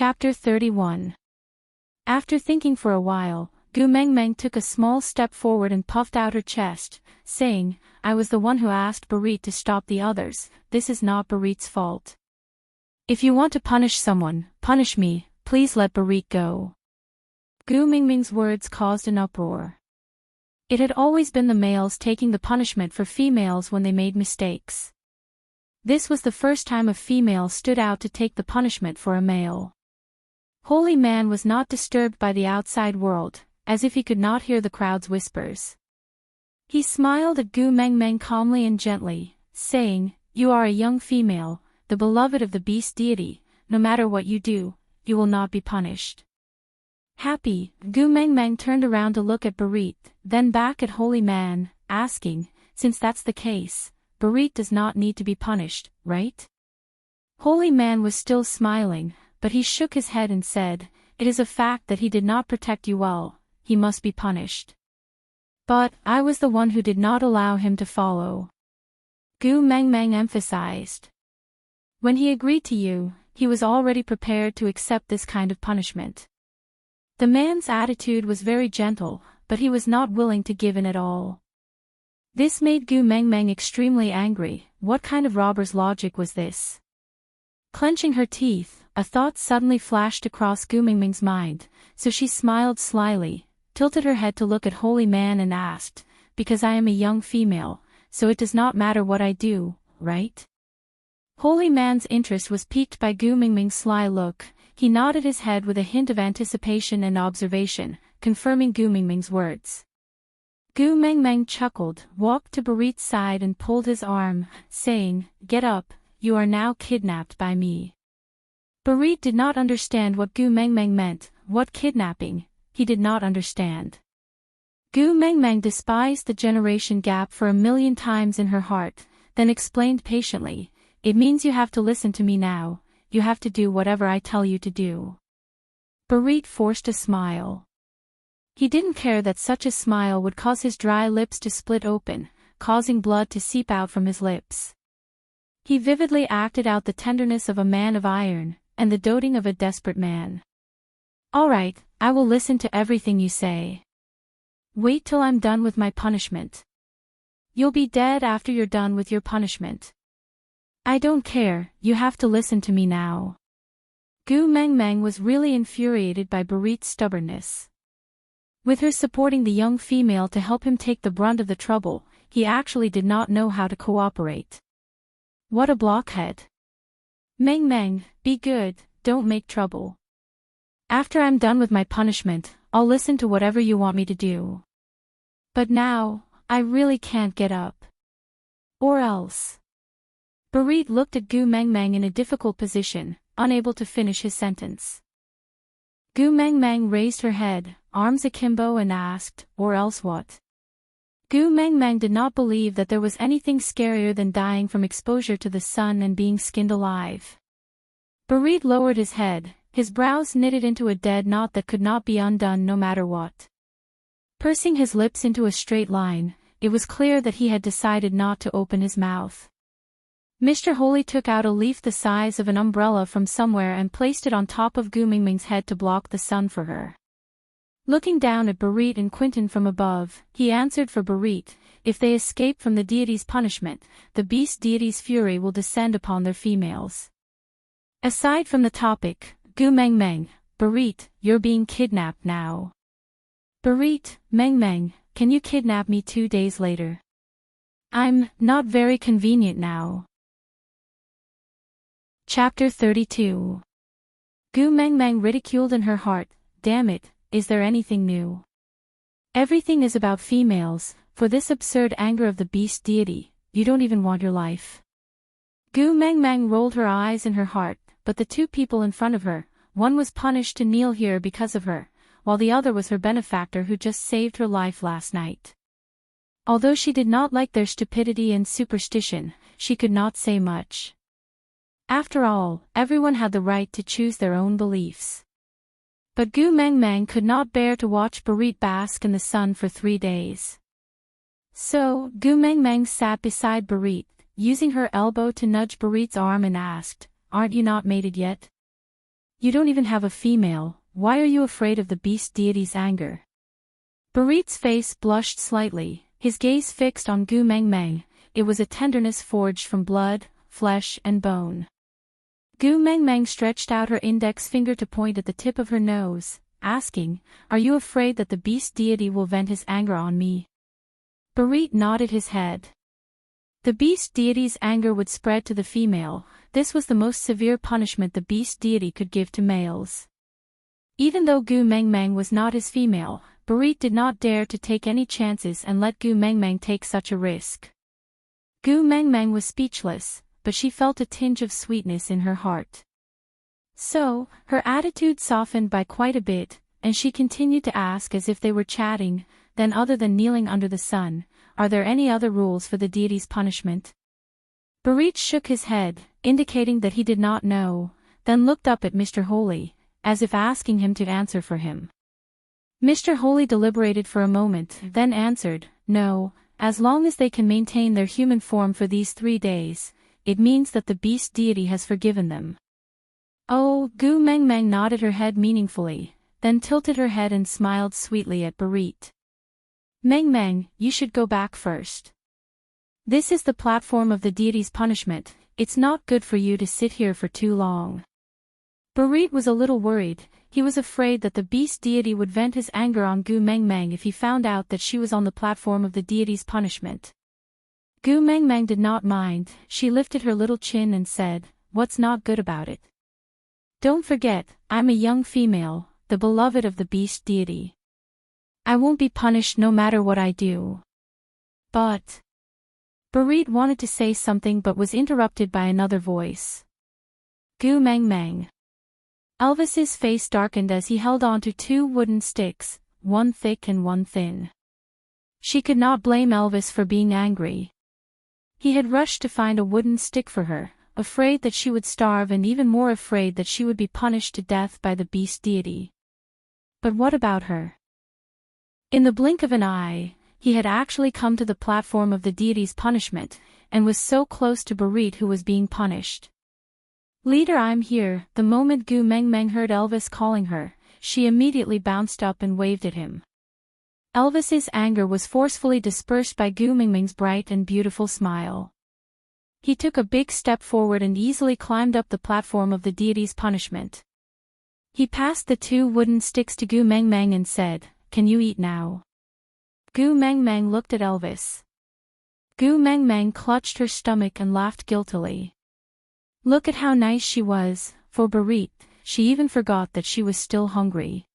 Chapter 31. After thinking for a while, Gu Mengmeng took a small step forward and puffed out her chest, saying, "I was the one who asked Barit to stop the others. This is not Barit's fault. If you want to punish someone, punish me, please let Barit go." Gu Mengmeng's words caused an uproar. It had always been the males taking the punishment for females when they made mistakes. This was the first time a female stood out to take the punishment for a male. Holy Man was not disturbed by the outside world, as if he could not hear the crowd's whispers. He smiled at Gu Mengmeng calmly and gently, saying, "You are a young female, the beloved of the beast deity. No matter what you do, you will not be punished." Happy, Gu Mengmeng turned around to look at Barit, then back at Holy Man, asking, "Since that's the case, Barit does not need to be punished, right?" Holy Man was still smiling, but he shook his head and said, "It is a fact that he did not protect you well, he must be punished. But I was the one who did not allow him to follow." Gu Mengmeng emphasized. When he agreed to you, he was already prepared to accept this kind of punishment. The man's attitude was very gentle, but he was not willing to give in at all. This made Gu Mengmeng extremely angry. What kind of robber's logic was this? Clenching her teeth, a thought suddenly flashed across Gu Mengmeng's mind, so she smiled slyly, tilted her head to look at Holy Man and asked, "Because I am a young female, so it does not matter what I do, right?" Holy Man's interest was piqued by Gu Mengmeng's sly look. He nodded his head with a hint of anticipation and observation, confirming Gu Mengmeng's words. Gu Mengmeng chuckled, walked to Barit's side and pulled his arm, saying, "Get up, you are now kidnapped by me." Barit did not understand what Gu Mengmeng meant. What kidnapping? He did not understand. Gu Mengmeng despised the generation gap for 1,000,000 times in her heart, then explained patiently, "It means you have to listen to me now, you have to do whatever I tell you to do." Barit forced a smile. He didn't care that such a smile would cause his dry lips to split open, causing blood to seep out from his lips. He vividly acted out the tenderness of a man of iron, and the doting of a desperate man. "All right, I will listen to everything you say. Wait till I'm done with my punishment. You'll be dead after you're done with your punishment. I don't care, you have to listen to me now." Gu Mengmeng was really infuriated by Barit's stubbornness. With her supporting the young female to help him take the brunt of the trouble, he actually did not know how to cooperate. What a blockhead. "Mengmeng, be good, don't make trouble. After I'm done with my punishment, I'll listen to whatever you want me to do. But now, I really can't get up. Or else." Barit looked at Gu Mengmeng in a difficult position, unable to finish his sentence. Gu Mengmeng raised her head, arms akimbo, and asked, "Or else what?" Gu Mengmeng did not believe that there was anything scarier than dying from exposure to the sun and being skinned alive. Barit lowered his head, his brows knitted into a dead knot that could not be undone no matter what. Pursing his lips into a straight line, it was clear that he had decided not to open his mouth. Mr. Holy took out a leaf the size of an umbrella from somewhere and placed it on top of Gu Mengmeng's head to block the sun for her. Looking down at Barit and Quinton from above, he answered for Barit, "If they escape from the deity's punishment, the beast deity's fury will descend upon their females." Aside from the topic, Gu Mengmeng, "Barit, you're being kidnapped now." "Barit, Mengmeng, can you kidnap me 2 days later? I'm not very convenient now." Chapter 32. Gu Mengmeng ridiculed in her heart, "Damn it, is there anything new? Everything is about females, for this absurd anger of the beast deity, you don't even want your life." Gu Mengmeng rolled her eyes in her heart, but the two people in front of her, one was punished to kneel here because of her, while the other was her benefactor who just saved her life last night. Although she did not like their stupidity and superstition, she could not say much. After all, everyone had the right to choose their own beliefs. But Gu Mengmeng could not bear to watch Barit bask in the sun for 3 days. So, Gu Mengmeng sat beside Barit, using her elbow to nudge Barit's arm and asked, "Aren't you not mated yet?" You don't even have a female, why are you afraid of the beast deity's anger? Barit's face blushed slightly, his gaze fixed on Gu Mengmeng. It was a tenderness forged from blood, flesh and bone. Gu Mengmeng stretched out her index finger to point at the tip of her nose, asking, "Are you afraid that the beast deity will vent his anger on me?" Barit nodded his head. The beast deity's anger would spread to the female. This was the most severe punishment the beast deity could give to males. Even though Gu Mengmeng was not his female, Barit did not dare to take any chances and let Gu Mengmeng take such a risk. Gu Mengmeng was speechless, but she felt a tinge of sweetness in her heart. So, her attitude softened by quite a bit, and she continued to ask as if they were chatting, "Then other than kneeling under the sun, are there any other rules for the deity's punishment?" Barit shook his head, indicating that he did not know, then looked up at Mr. Holy, as if asking him to answer for him. Mr. Holy deliberated for a moment, then answered, "No, as long as they can maintain their human form for these 3 days, it means that the beast deity has forgiven them." Oh, Gu Mengmeng nodded her head meaningfully, then tilted her head and smiled sweetly at Barit. "Mengmeng, you should go back first. This is the platform of the deity's punishment, it's not good for you to sit here for too long." Barit was a little worried. He was afraid that the beast deity would vent his anger on Gu Mengmeng if he found out that she was on the platform of the deity's punishment. Gu Mengmeng did not mind. She lifted her little chin and said, "What's not good about it? Don't forget, I'm a young female, the beloved of the beast deity. I won't be punished no matter what I do." But Barit wanted to say something but was interrupted by another voice. "Gu Mengmeng." Elvis's face darkened as he held on to 2 wooden sticks, one thick and one thin. She could not blame Elvis for being angry. He had rushed to find a wooden stick for her, afraid that she would starve and even more afraid that she would be punished to death by the beast deity. But what about her? In the blink of an eye, he had actually come to the platform of the deity's punishment, and was so close to Barit who was being punished. "Leader, I'm here." The moment Gu Mengmeng heard Elvis calling her, she immediately bounced up and waved at him. Elvis's anger was forcefully dispersed by Gu Mengmeng's bright and beautiful smile. He took a big step forward and easily climbed up the platform of the deity's punishment. He passed the 2 wooden sticks to Gu Mengmeng and said, "Can you eat now?" Gu Mengmeng looked at Elvis. Gu Mengmeng clutched her stomach and laughed guiltily. Look at how nice she was. For Barit, she even forgot that she was still hungry.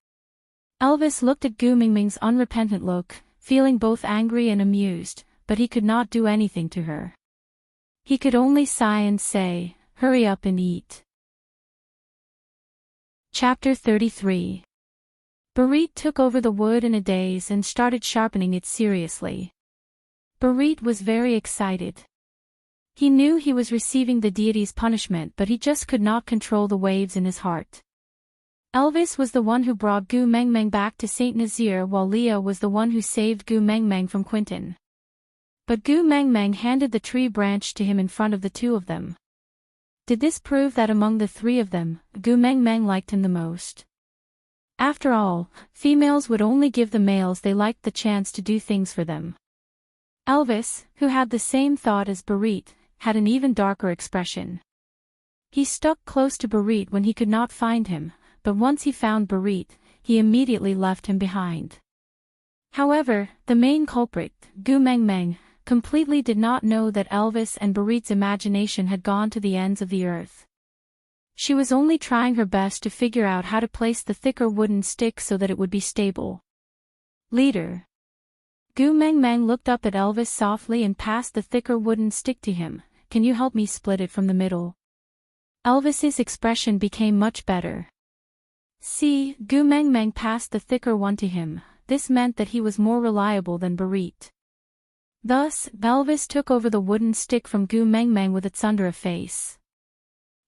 Elvis looked at Gu Mengmeng's unrepentant look, feeling both angry and amused, but he could not do anything to her. He could only sigh and say, "Hurry up and eat." Chapter 33. Barit took over the wood in a daze and started sharpening it seriously. Barit was very excited. He knew he was receiving the deity's punishment, but he just could not control the waves in his heart. Elvis was the one who brought Gu Mengmeng back to Saint Nazaire, while Leah was the one who saved Gu Mengmeng from Quinton. But Gu Mengmeng handed the tree branch to him in front of the 2 of them. Did this prove that among the 3 of them, Gu Mengmeng liked him the most? After all, females would only give the males they liked the chance to do things for them. Elvis, who had the same thought as Barit, had an even darker expression. He stuck close to Barit when he could not find him, but once he found Barit, he immediately left him behind. However, the main culprit, Gu Mengmeng, completely did not know that Elvis and Barit's imagination had gone to the ends of the earth. She was only trying her best to figure out how to place the thicker wooden stick so that it would be stable. "Leader." Gu Mengmeng looked up at Elvis softly and passed the thicker wooden stick to him. "Can you help me split it from the middle?" Elvis's expression became much better. See, Gu Mengmeng passed the thicker one to him. This meant that he was more reliable than Barit. Thus, Elvis took over the wooden stick from Gu Mengmeng with its under a face.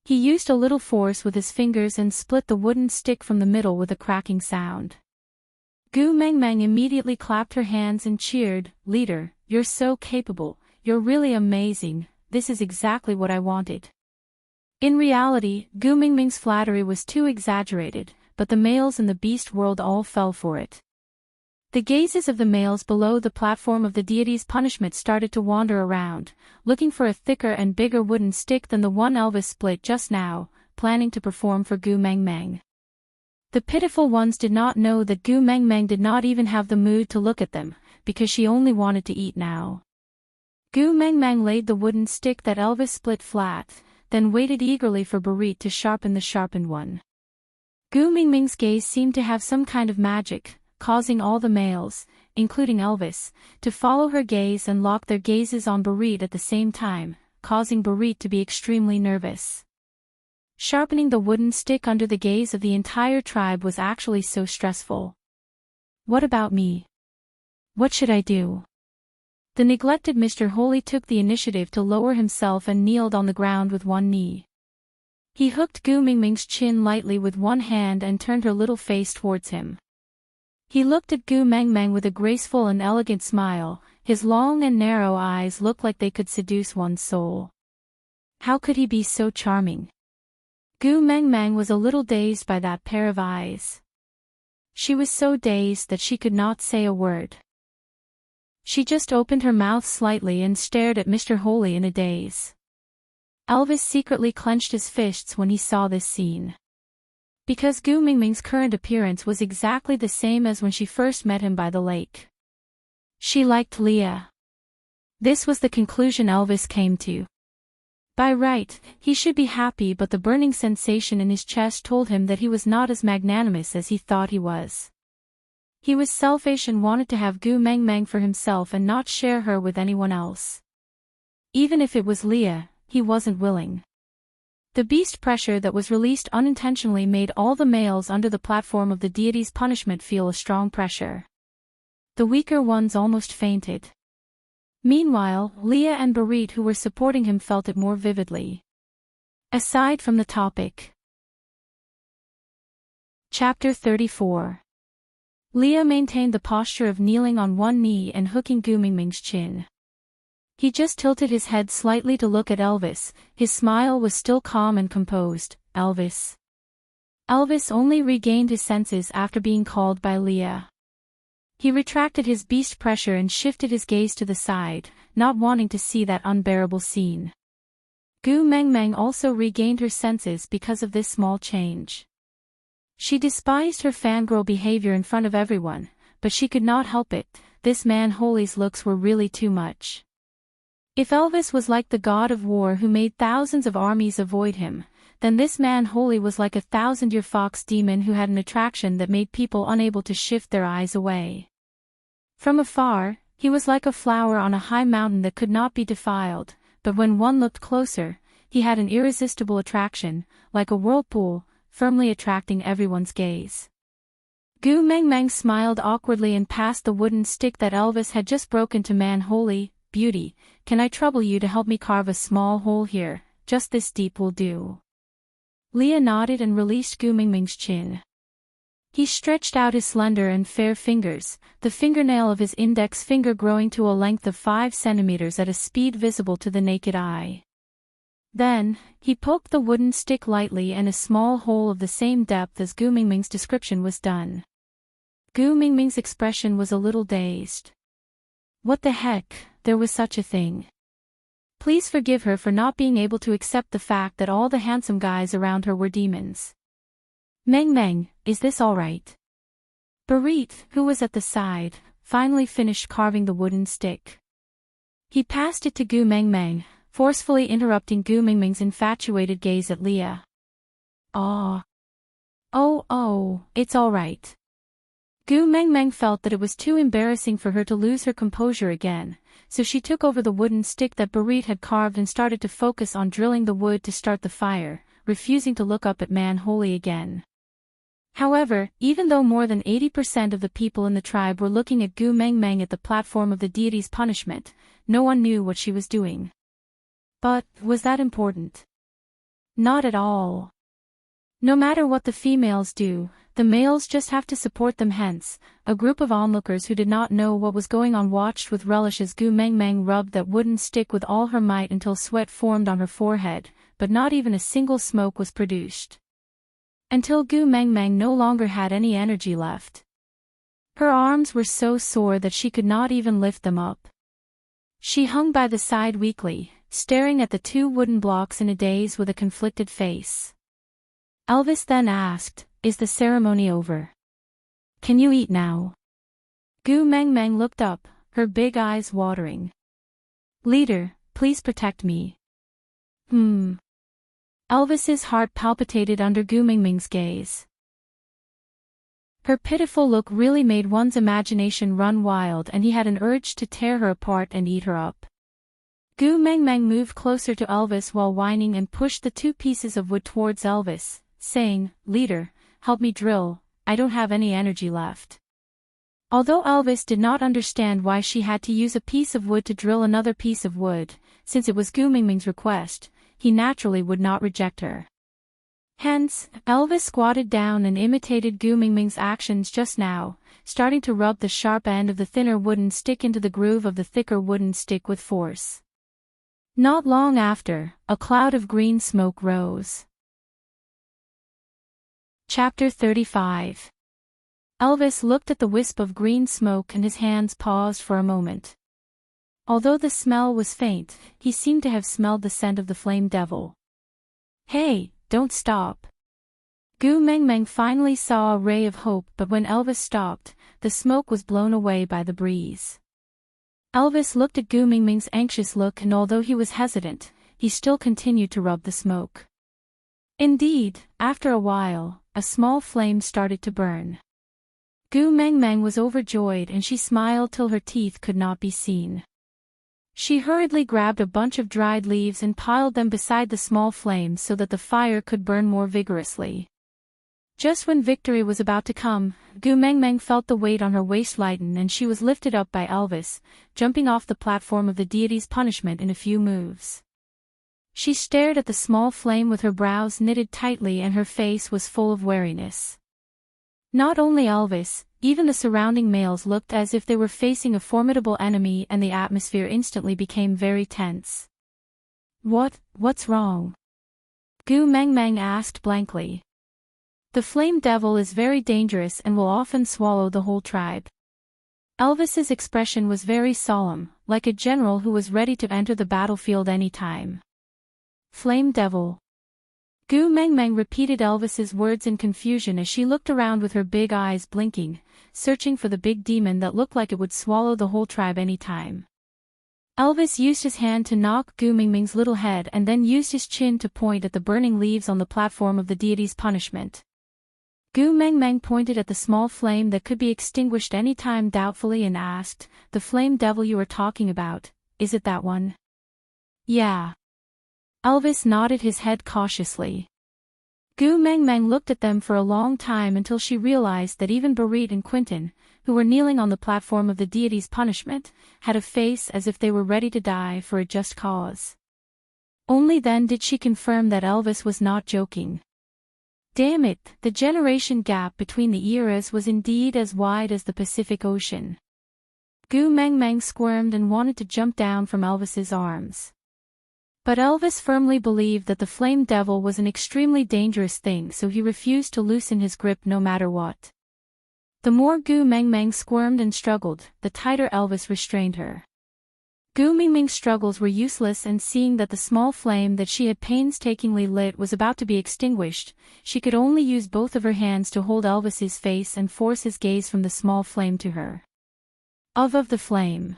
He used a little force with his fingers and split the wooden stick from the middle with a cracking sound. Gu Mengmeng immediately clapped her hands and cheered, "Leader, you're so capable, you're really amazing, this is exactly what I wanted." In reality, Gu Mingming's flattery was too exaggerated, but the males in the beast world all fell for it. The gazes of the males below the platform of the deity's punishment started to wander around, looking for a thicker and bigger wooden stick than the one Elvis split just now, planning to perform for Gu Mengmeng. The pitiful ones did not know that Gu Mengmeng did not even have the mood to look at them, because she only wanted to eat now. Gu Mengmeng laid the wooden stick that Elvis split flat, then waited eagerly for Barit to sharpen the sharpened one. Gu Mingming's gaze seemed to have some kind of magic, causing all the males, including Elvis, to follow her gaze and lock their gazes on Barit at the same time, causing Barit to be extremely nervous. Sharpening the wooden stick under the gaze of the entire tribe was actually so stressful. What about me? What should I do? The neglected Mr. Holy took the initiative to lower himself and kneeled on the ground with one knee. He hooked Gu Mingming's chin lightly with one hand and turned her little face towards him. He looked at Gu Mengmeng with a graceful and elegant smile. His long and narrow eyes looked like they could seduce one's soul. How could he be so charming? Gu Mengmeng was a little dazed by that pair of eyes. She was so dazed that she could not say a word. She just opened her mouth slightly and stared at Mr. Holy in a daze. Elvis secretly clenched his fists when he saw this scene. Because Gu Mingming's current appearance was exactly the same as when she first met him by the lake. She liked Leah. This was the conclusion Elvis came to. By right, he should be happy, but the burning sensation in his chest told him that he was not as magnanimous as he thought he was. He was selfish and wanted to have Gu Mengmeng for himself and not share her with anyone else. Even if it was Leah, he wasn't willing. The beast pressure that was released unintentionally made all the males under the platform of the deity's punishment feel a strong pressure. The weaker ones almost fainted. Meanwhile, Leah and Barit, who were supporting him, felt it more vividly. Aside from the topic. Chapter 34. Leah maintained the posture of kneeling on one knee and hooking Gu Mingming's chin. He just tilted his head slightly to look at Elvis. His smile was still calm and composed. Elvis. Elvis only regained his senses after being called by Leah. He retracted his beast pressure and shifted his gaze to the side, not wanting to see that unbearable scene. Gu Mengmeng also regained her senses because of this small change. She despised her fangirl behavior in front of everyone, but she could not help it. This man Holy's looks were really too much. If Elvis was like the god of war who made thousands of armies avoid him, then this man Holy was like a 1,000-year fox demon who had an attraction that made people unable to shift their eyes away. From afar, he was like a flower on a high mountain that could not be defiled, but when one looked closer, he had an irresistible attraction, like a whirlpool, firmly attracting everyone's gaze. Gu Mengmeng smiled awkwardly and passed the wooden stick that Elvis had just broken to man Holy. Beauty, can I trouble you to help me carve a small hole here? Just this deep will do. Leah nodded and released Gu Mingming's chin. He stretched out his slender and fair fingers, the fingernail of his index finger growing to a length of 5 centimeters at a speed visible to the naked eye. Then, he poked the wooden stick lightly and a small hole of the same depth as Gu Mingming's description was done. Gu Mingming's expression was a little dazed. What the heck, there was such a thing. Please forgive her for not being able to accept the fact that all the handsome guys around her were demons. Mengmeng, is this all right? Barit, who was at the side, finally finished carving the wooden stick. He passed it to Gu Mengmeng, forcefully interrupting Gu Mingming's infatuated gaze at Leah. Oh, it's all right. Gu Mengmeng felt that it was too embarrassing for her to lose her composure again, so she took over the wooden stick that Barit had carved and started to focus on drilling the wood to start the fire, refusing to look up at man Holy again. However, even though more than 80% of the people in the tribe were looking at Gu Mengmeng at the platform of the deity's punishment, no one knew what she was doing. But, was that important? Not at all. No matter what the females do, the males just have to support them. Hence, a group of onlookers who did not know what was going on watched with relish as Gu Mengmeng rubbed that wooden stick with all her might until sweat formed on her forehead, but not even a single smoke was produced. Until Gu Mengmeng no longer had any energy left. Her arms were so sore that she could not even lift them up. She hung by the side weakly, staring at the 2 wooden blocks in a daze with a conflicted face. Elvis then asked, "Is the ceremony over? Can you eat now?" Gu Mengmeng looked up, her big eyes watering. "Leader, please protect me." Elvis's heart palpitated under Gu Mengmeng's gaze. Her pitiful look really made one's imagination run wild, and he had an urge to tear her apart and eat her up. Gu Mengmeng moved closer to Elvis while whining and pushed the 2 pieces of wood towards Elvis, saying, "Leader, help me drill, I don't have any energy left." Although Elvis did not understand why she had to use a piece of wood to drill another piece of wood, since it was Gu Mengmeng's request, he naturally would not reject her. Hence, Elvis squatted down and imitated Gu Mengmeng's actions just now, starting to rub the sharp end of the thinner wooden stick into the groove of the thicker wooden stick with force. Not long after, a cloud of green smoke rose. Chapter 35. Elvis looked at the wisp of green smoke and his hands paused for a moment. Although the smell was faint, he seemed to have smelled the scent of the flame devil. "Hey, don't stop." Gu Mengmeng finally saw a ray of hope, but when Elvis stopped, the smoke was blown away by the breeze. Elvis looked at Gu Mengmeng's anxious look, and although he was hesitant, he still continued to rub the smoke. Indeed, after a while, a small flame started to burn. Gu Mengmeng was overjoyed and she smiled till her teeth could not be seen. She hurriedly grabbed a bunch of dried leaves and piled them beside the small flame so that the fire could burn more vigorously. Just when victory was about to come, Gu Mengmeng felt the weight on her waist lighten and she was lifted up by Elvis, jumping off the platform of the deity's punishment in a few moves. She stared at the small flame with her brows knitted tightly and her face was full of wariness. Not only Elvis, even the surrounding males looked as if they were facing a formidable enemy, and the atmosphere instantly became very tense. What's wrong?" Gu Mengmeng asked blankly. "The flame devil is very dangerous and will often swallow the whole tribe." Elvis's expression was very solemn, like a general who was ready to enter the battlefield any time. "Flame devil." Gu Mengmeng repeated Elvis's words in confusion as she looked around with her big eyes blinking, searching for the big demon that looked like it would swallow the whole tribe any time. Elvis used his hand to knock Gu Mengmeng's little head and then used his chin to point at the burning leaves on the platform of the deity's punishment. Gu Mengmeng pointed at the small flame that could be extinguished any time doubtfully and asked, "The flame devil you are talking about, is it that one?" "Yeah." Elvis nodded his head cautiously. Gu Mengmeng looked at them for a long time until she realized that even Barit and Quinton, who were kneeling on the platform of the deity's punishment, had a face as if they were ready to die for a just cause. Only then did she confirm that Elvis was not joking. Damn it, the generation gap between the eras was indeed as wide as the Pacific Ocean. Gu Mengmeng squirmed and wanted to jump down from Elvis's arms. But Elvis firmly believed that the flame devil was an extremely dangerous thing, so he refused to loosen his grip no matter what. The more Gu Mengmeng squirmed and struggled, the tighter Elvis restrained her. Gu Mengmeng's struggles were useless, and seeing that the small flame that she had painstakingly lit was about to be extinguished, she could only use both of her hands to hold Elvis's face and force his gaze from the small flame to her. Of the flame.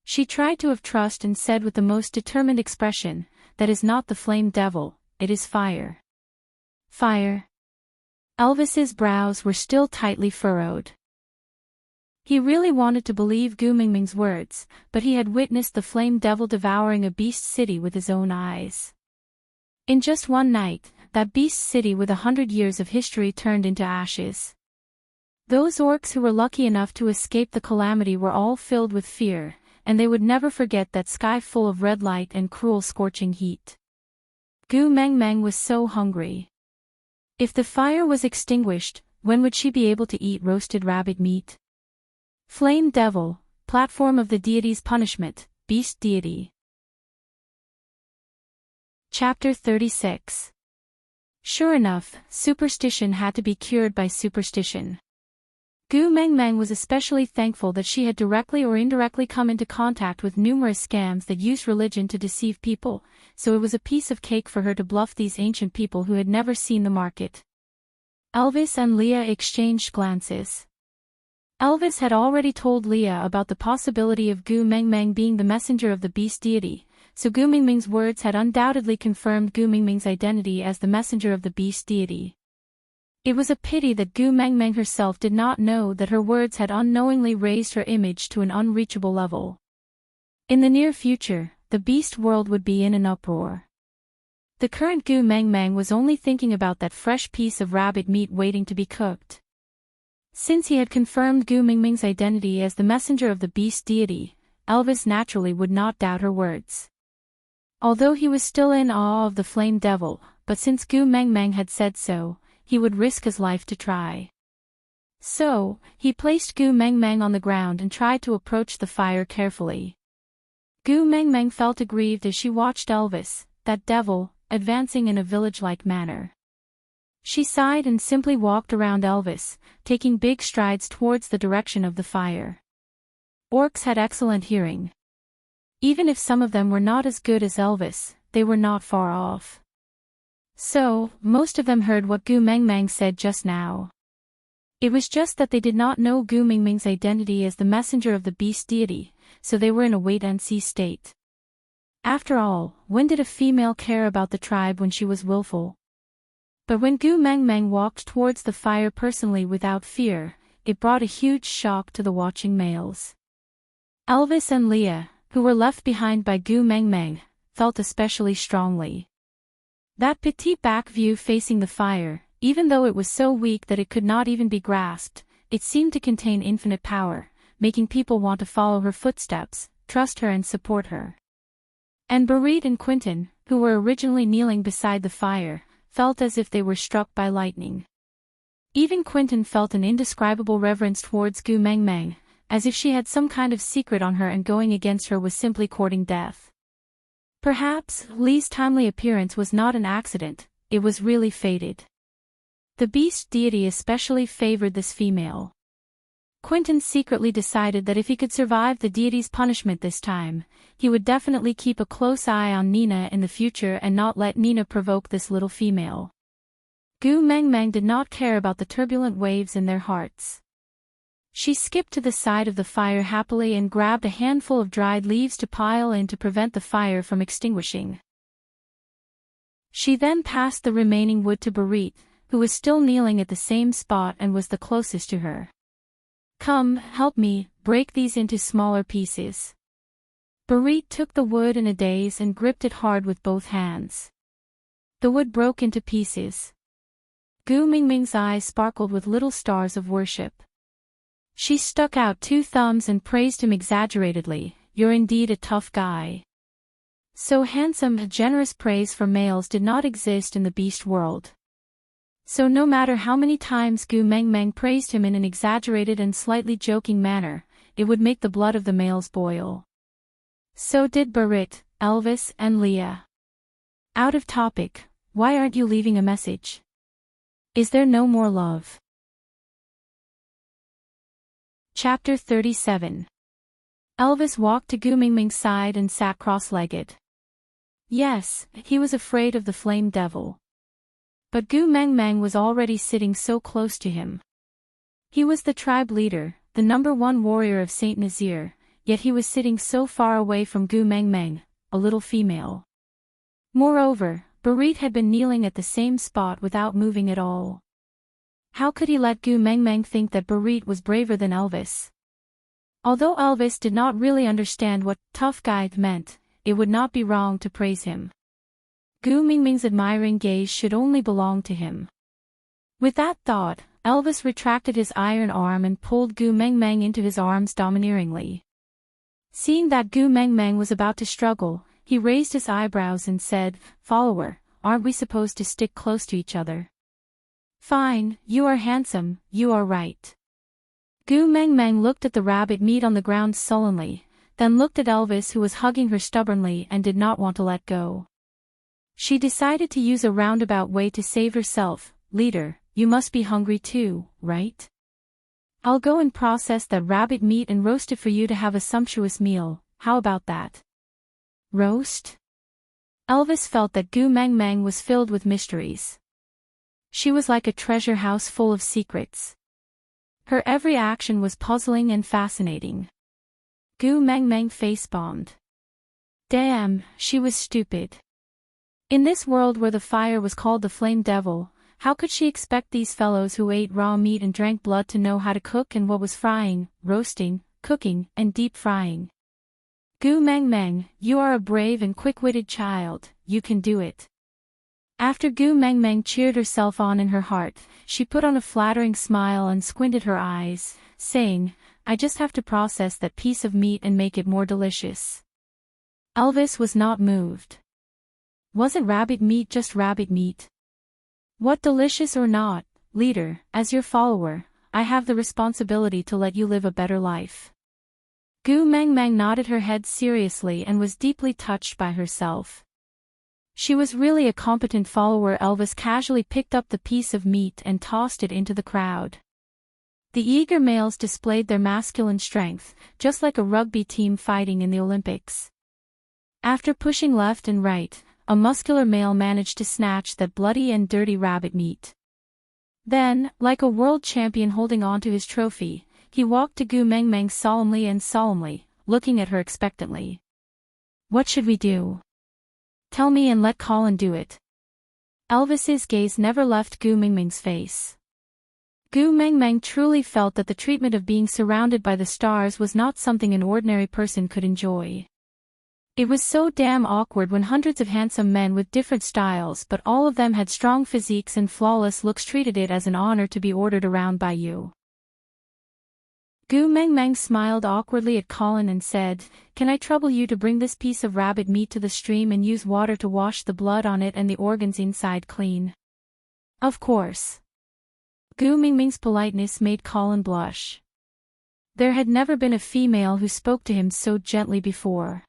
She tried to have trust and said with the most determined expression, "That is not the flame devil, it is fire." Fire? Elvis's brows were still tightly furrowed. He really wanted to believe Gu Mengmeng's words, but he had witnessed the flame devil devouring a beast city with his own eyes. In just one night, that beast city with 100 years of history turned into ashes. Those orcs who were lucky enough to escape the calamity were all filled with fear, and they would never forget that sky full of red light and cruel scorching heat. Gu Mengmeng was so hungry. If the fire was extinguished, when would she be able to eat roasted rabbit meat? Flame devil, platform of the deity's punishment, beast deity. Chapter 36. Sure enough, superstition had to be cured by superstition. Gu Mengmeng was especially thankful that she had directly or indirectly come into contact with numerous scams that use religion to deceive people, so it was a piece of cake for her to bluff these ancient people who had never seen the market. Elvis and Leah exchanged glances. Elvis had already told Leah about the possibility of Gu Mengmeng being the messenger of the beast deity, so Gu Mengmeng's words had undoubtedly confirmed Gu Mengmeng's identity as the messenger of the beast deity. It was a pity that Gu Mengmeng herself did not know that her words had unknowingly raised her image to an unreachable level. In the near future, the beast world would be in an uproar. The current Gu Mengmeng was only thinking about that fresh piece of rabbit meat waiting to be cooked. Since he had confirmed Gu Mengmeng's identity as the messenger of the beast deity, Elvis naturally would not doubt her words. Although he was still in awe of the flame devil, but since Gu Mengmeng had said so, he would risk his life to try. So, he placed Gu Mengmeng on the ground and tried to approach the fire carefully. Gu Mengmeng felt aggrieved as she watched Elvis, that devil, advancing in a village-like manner. She sighed and simply walked around Elvis, taking big strides towards the direction of the fire. Orcs had excellent hearing. Even if some of them were not as good as Elvis, they were not far off. So, most of them heard what Gu Mengmeng said just now. It was just that they did not know Gu Mengmeng's identity as the messenger of the beast deity, so they were in a wait-and-see state. After all, when did a female care about the tribe when she was willful? But when Gu Mengmeng walked towards the fire personally without fear, it brought a huge shock to the watching males. Elvis and Leah, who were left behind by Gu Mengmeng, felt especially strongly. That petite back view facing the fire, even though it was so weak that it could not even be grasped, it seemed to contain infinite power, making people want to follow her footsteps, trust her and support her. And Barit and Quentin, who were originally kneeling beside the fire, felt as if they were struck by lightning. Even Quentin felt an indescribable reverence towards Gu Mengmeng, as if she had some kind of secret on her and going against her was simply courting death. Perhaps Lee's timely appearance was not an accident, it was really fated. The beast deity especially favored this female. Quentin secretly decided that if he could survive the deity's punishment this time, he would definitely keep a close eye on Nina in the future and not let Nina provoke this little female. Gu Mengmeng did not care about the turbulent waves in their hearts. She skipped to the side of the fire happily and grabbed a handful of dried leaves to pile in to prevent the fire from extinguishing. She then passed the remaining wood to Barit, who was still kneeling at the same spot and was the closest to her. "Come, help me, break these into smaller pieces." Barit took the wood in a daze and gripped it hard with both hands. The wood broke into pieces. Gu Mengmeng's eyes sparkled with little stars of worship. She stuck out 2 thumbs and praised him exaggeratedly, "You're indeed a tough guy." So handsome, generous praise for males did not exist in the beast world. So no matter how many times Gu Mengmeng praised him in an exaggerated and slightly joking manner, it would make the blood of the males boil. So did Barit, Elvis and Leah. Out of topic, why aren't you leaving a message? Is there no more love? Chapter 37. Elvis walked to Gu Mengmeng's side and sat cross-legged. Yes, he was afraid of the flame devil. But Gu Mengmeng was already sitting so close to him. He was the tribe leader, the #1 warrior of Saint Nazir, yet he was sitting so far away from Gu Mengmeng, a little female. Moreover, Barit had been kneeling at the same spot without moving at all. How could he let Gu Mengmeng think that Barit was braver than Elvis? Although Elvis did not really understand what tough guy meant, it would not be wrong to praise him. Gu Mengmeng's admiring gaze should only belong to him. With that thought, Elvis retracted his iron arm and pulled Gu Mengmeng into his arms domineeringly. Seeing that Gu Mengmeng was about to struggle, he raised his eyebrows and said, "Follower, aren't we supposed to stick close to each other?" "Fine, you are handsome, you are right." Gu Mengmeng looked at the rabbit meat on the ground sullenly, then looked at Elvis who was hugging her stubbornly and did not want to let go. She decided to use a roundabout way to save herself. Leader, you must be hungry too, right? I'll go and process that rabbit meat and roast it for you to have a sumptuous meal. How about that? Roast? Elvis felt that Gu Meng Meng was filled with mysteries. She was like a treasure house full of secrets. Her every action was puzzling and fascinating. Gu Meng Meng face-bombed. Damn, she was stupid. In this world where the fire was called the flame devil, how could she expect these fellows who ate raw meat and drank blood to know how to cook and what was frying, roasting, cooking, and deep frying? Gu Meng Meng, you are a brave and quick-witted child, you can do it. After Gu Meng Meng cheered herself on in her heart, she put on a flattering smile and squinted her eyes, saying, I just have to process that piece of meat and make it more delicious. Elvis was not moved. Wasn't rabbit meat just rabbit meat? What delicious or not, leader, as your follower, I have the responsibility to let you live a better life. Gu Meng Meng nodded her head seriously and was deeply touched by herself. She was really a competent follower. Elvis casually picked up the piece of meat and tossed it into the crowd. The eager males displayed their masculine strength, just like a rugby team fighting in the Olympics. After pushing left and right, a muscular male managed to snatch that bloody and dirty rabbit meat. Then, like a world champion holding on to his trophy, he walked to Gu Meng Meng solemnly, looking at her expectantly. What should we do? Tell me and let Colin do it. Elvis's gaze never left Gu Meng Meng's face. Gu Meng Meng truly felt that the treatment of being surrounded by the stars was not something an ordinary person could enjoy. It was so damn awkward when hundreds of handsome men with different styles but all of them had strong physiques and flawless looks treated it as an honor to be ordered around by you. Gu Meng Meng smiled awkwardly at Colin and said, Can I trouble you to bring this piece of rabbit meat to the stream and use water to wash the blood on it and the organs inside clean? Of course. Gu Meng Meng's politeness made Colin blush. There had never been a female who spoke to him so gently before.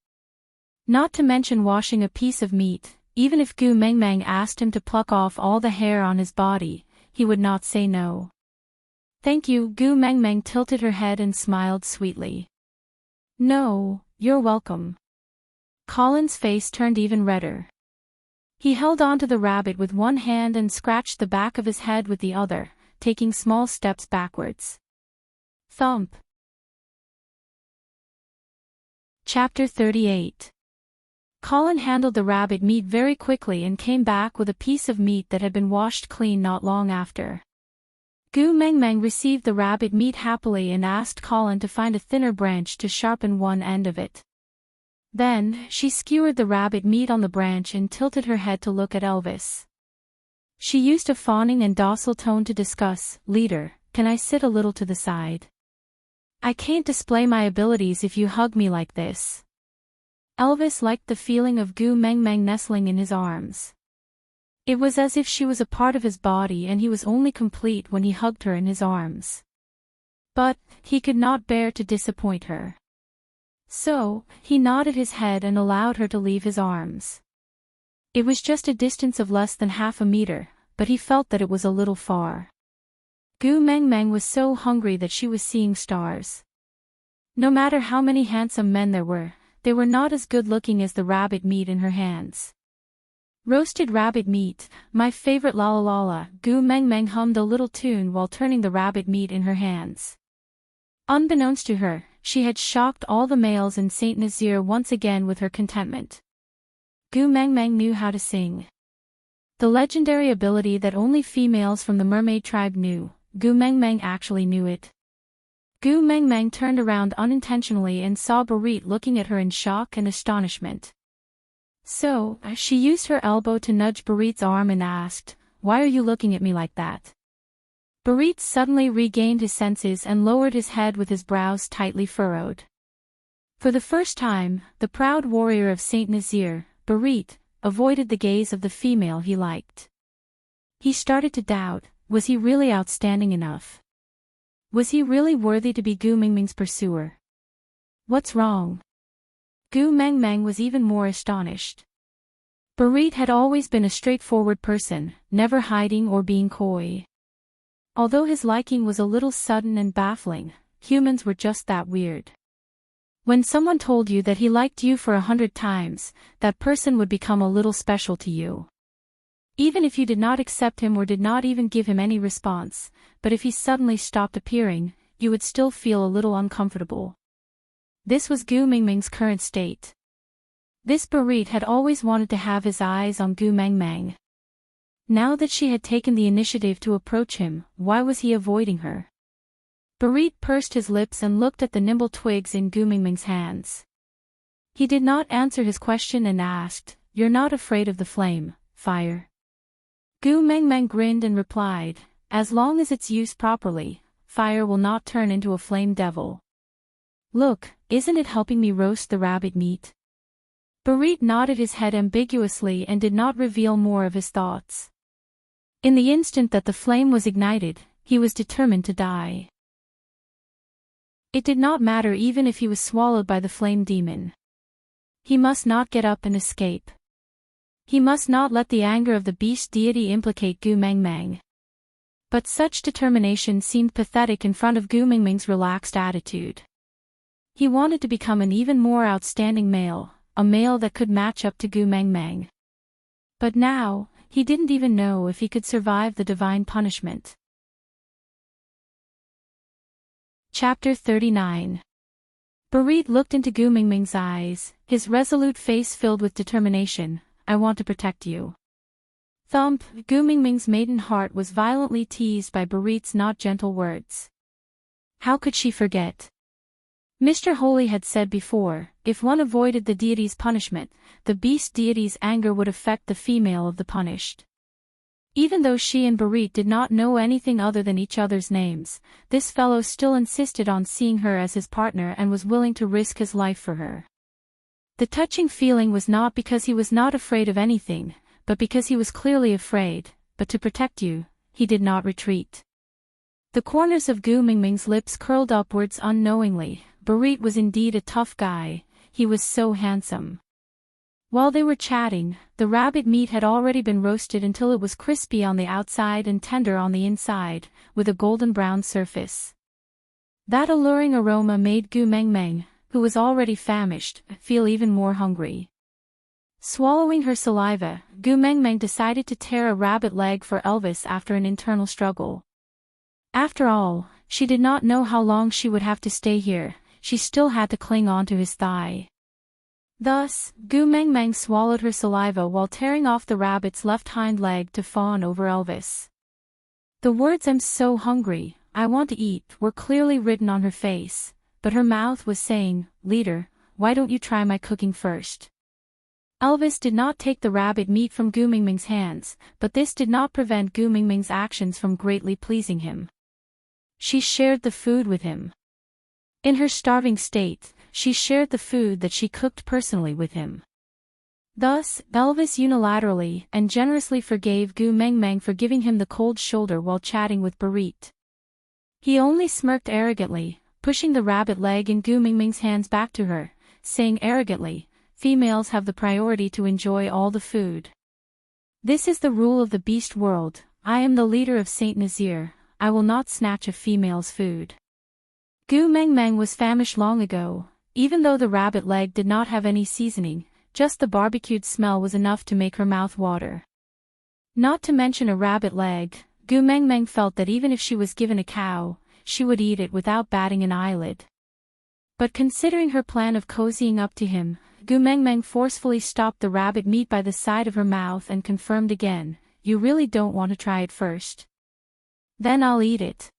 Not to mention washing a piece of meat, even if Gu Meng Meng asked him to pluck off all the hair on his body, he would not say no. Thank you. Gu Meng Meng tilted her head and smiled sweetly. No, you're welcome. Colin's face turned even redder. He held onto the rabbit with one hand and scratched the back of his head with the other, taking small steps backwards. Thump. Chapter 38. Colin handled the rabbit meat very quickly and came back with a piece of meat that had been washed clean not long after. Gu Meng Meng received the rabbit meat happily and asked Colin to find a thinner branch to sharpen one end of it. Then, she skewered the rabbit meat on the branch and tilted her head to look at Elvis. She used a fawning and docile tone to discuss, Leader, can I sit a little to the side? I can't display my abilities if you hug me like this. Elvis liked the feeling of Gu Meng Meng nestling in his arms. It was as if she was a part of his body and he was only complete when he hugged her in his arms. But, he could not bear to disappoint her. So, he nodded his head and allowed her to leave his arms. It was just a distance of less than half a meter, but he felt that it was a little far. Gu Meng Meng was so hungry that she was seeing stars. No matter how many handsome men there were, they were not as good-looking as the rabbit meat in her hands. Roasted rabbit meat, my favorite, la la la la. Gu Meng Meng hummed a little tune while turning the rabbit meat in her hands. Unbeknownst to her, she had shocked all the males in Saint Nazaire once again with her contentment. Gu Meng Meng knew how to sing. The legendary ability that only females from the mermaid tribe knew, Gu Meng Meng actually knew it. Gu Meng Meng turned around unintentionally and saw Barit looking at her in shock and astonishment. So, she used her elbow to nudge Barit's arm and asked, Why are you looking at me like that? Barit suddenly regained his senses and lowered his head with his brows tightly furrowed. For the first time, the proud warrior of Saint Nazaire, Barit, avoided the gaze of the female he liked. He started to doubt, was he really outstanding enough? Was he really worthy to be Gu Meng Meng's pursuer? What's wrong? Gu Meng Meng was even more astonished. Barit had always been a straightforward person, never hiding or being coy. Although his liking was a little sudden and baffling, humans were just that weird. When someone told you that he liked you for 100 times, that person would become a little special to you. Even if you did not accept him or did not even give him any response, but if he suddenly stopped appearing, you would still feel a little uncomfortable. This was Gu Mingming's current state. This Barit had always wanted to have his eyes on Gu Mengmeng. Now that she had taken the initiative to approach him, why was he avoiding her? Barit pursed his lips and looked at the nimble twigs in Gu Mingming's hands. He did not answer his question and asked, "You're not afraid of the flame, fire?" Gu Mengmeng grinned and replied, "As long as it's used properly, fire will not turn into a flame devil." "Look, isn't it helping me roast the rabbit meat?" Barit nodded his head ambiguously and did not reveal more of his thoughts. In the instant that the flame was ignited, he was determined to die. It did not matter even if he was swallowed by the flame demon. He must not get up and escape. He must not let the anger of the beast deity implicate Gu Mengmeng. But such determination seemed pathetic in front of Gu Mingming's relaxed attitude. He wanted to become an even more outstanding male, a male that could match up to Gu Mengmeng. But now, he didn't even know if he could survive the divine punishment. Chapter 39. Barit looked into Gu Mingming's eyes, his resolute face filled with determination. "I want to protect you." Thump! Gu Mingming's maiden heart was violently teased by Barit's not gentle words. How could she forget? Mr. Holy had said before, if one avoided the deity's punishment, the beast deity's anger would affect the female of the punished. Even though she and Barit did not know anything other than each other's names, this fellow still insisted on seeing her as his partner and was willing to risk his life for her. The touching feeling was not because he was not afraid of anything, but because he was clearly afraid, but to protect you, he did not retreat. The corners of Gu Mingming's lips curled upwards unknowingly. Barit was indeed a tough guy, he was so handsome. While they were chatting, the rabbit meat had already been roasted until it was crispy on the outside and tender on the inside, with a golden brown surface. That alluring aroma made Gu Mengmeng, who was already famished, feel even more hungry. Swallowing her saliva, Gu Mengmeng decided to tear a rabbit leg for Elvis after an internal struggle. After all, she did not know how long she would have to stay here. She still had to cling on to his thigh. Thus, Gu Mengmeng swallowed her saliva while tearing off the rabbit's left hind leg to fawn over Elvis. The words "I'm so hungry, I want to eat" were clearly written on her face, but her mouth was saying, "Leader, why don't you try my cooking first?" Elvis did not take the rabbit meat from Gu Mingming's hands, but this did not prevent Gu Mingming's actions from greatly pleasing him. She shared the food with him. In her starving state, she shared the food that she cooked personally with him. Thus, Elvis unilaterally and generously forgave Gu Mengmeng for giving him the cold shoulder while chatting with Barit. He only smirked arrogantly, pushing the rabbit leg in Gu Mingming's hands back to her, saying arrogantly, "Females have the priority to enjoy all the food. This is the rule of the beast world. I am the leader of Saint Nazir, I will not snatch a female's food." Gu Mengmeng was famished long ago. Even though the rabbit leg did not have any seasoning, just the barbecued smell was enough to make her mouth water. Not to mention a rabbit leg, Gu Mengmeng felt that even if she was given a cow, she would eat it without batting an eyelid. But considering her plan of cozying up to him, Gu Mengmeng forcefully stopped the rabbit meat by the side of her mouth and confirmed again, "You really don't want to try it first? Then I'll eat it.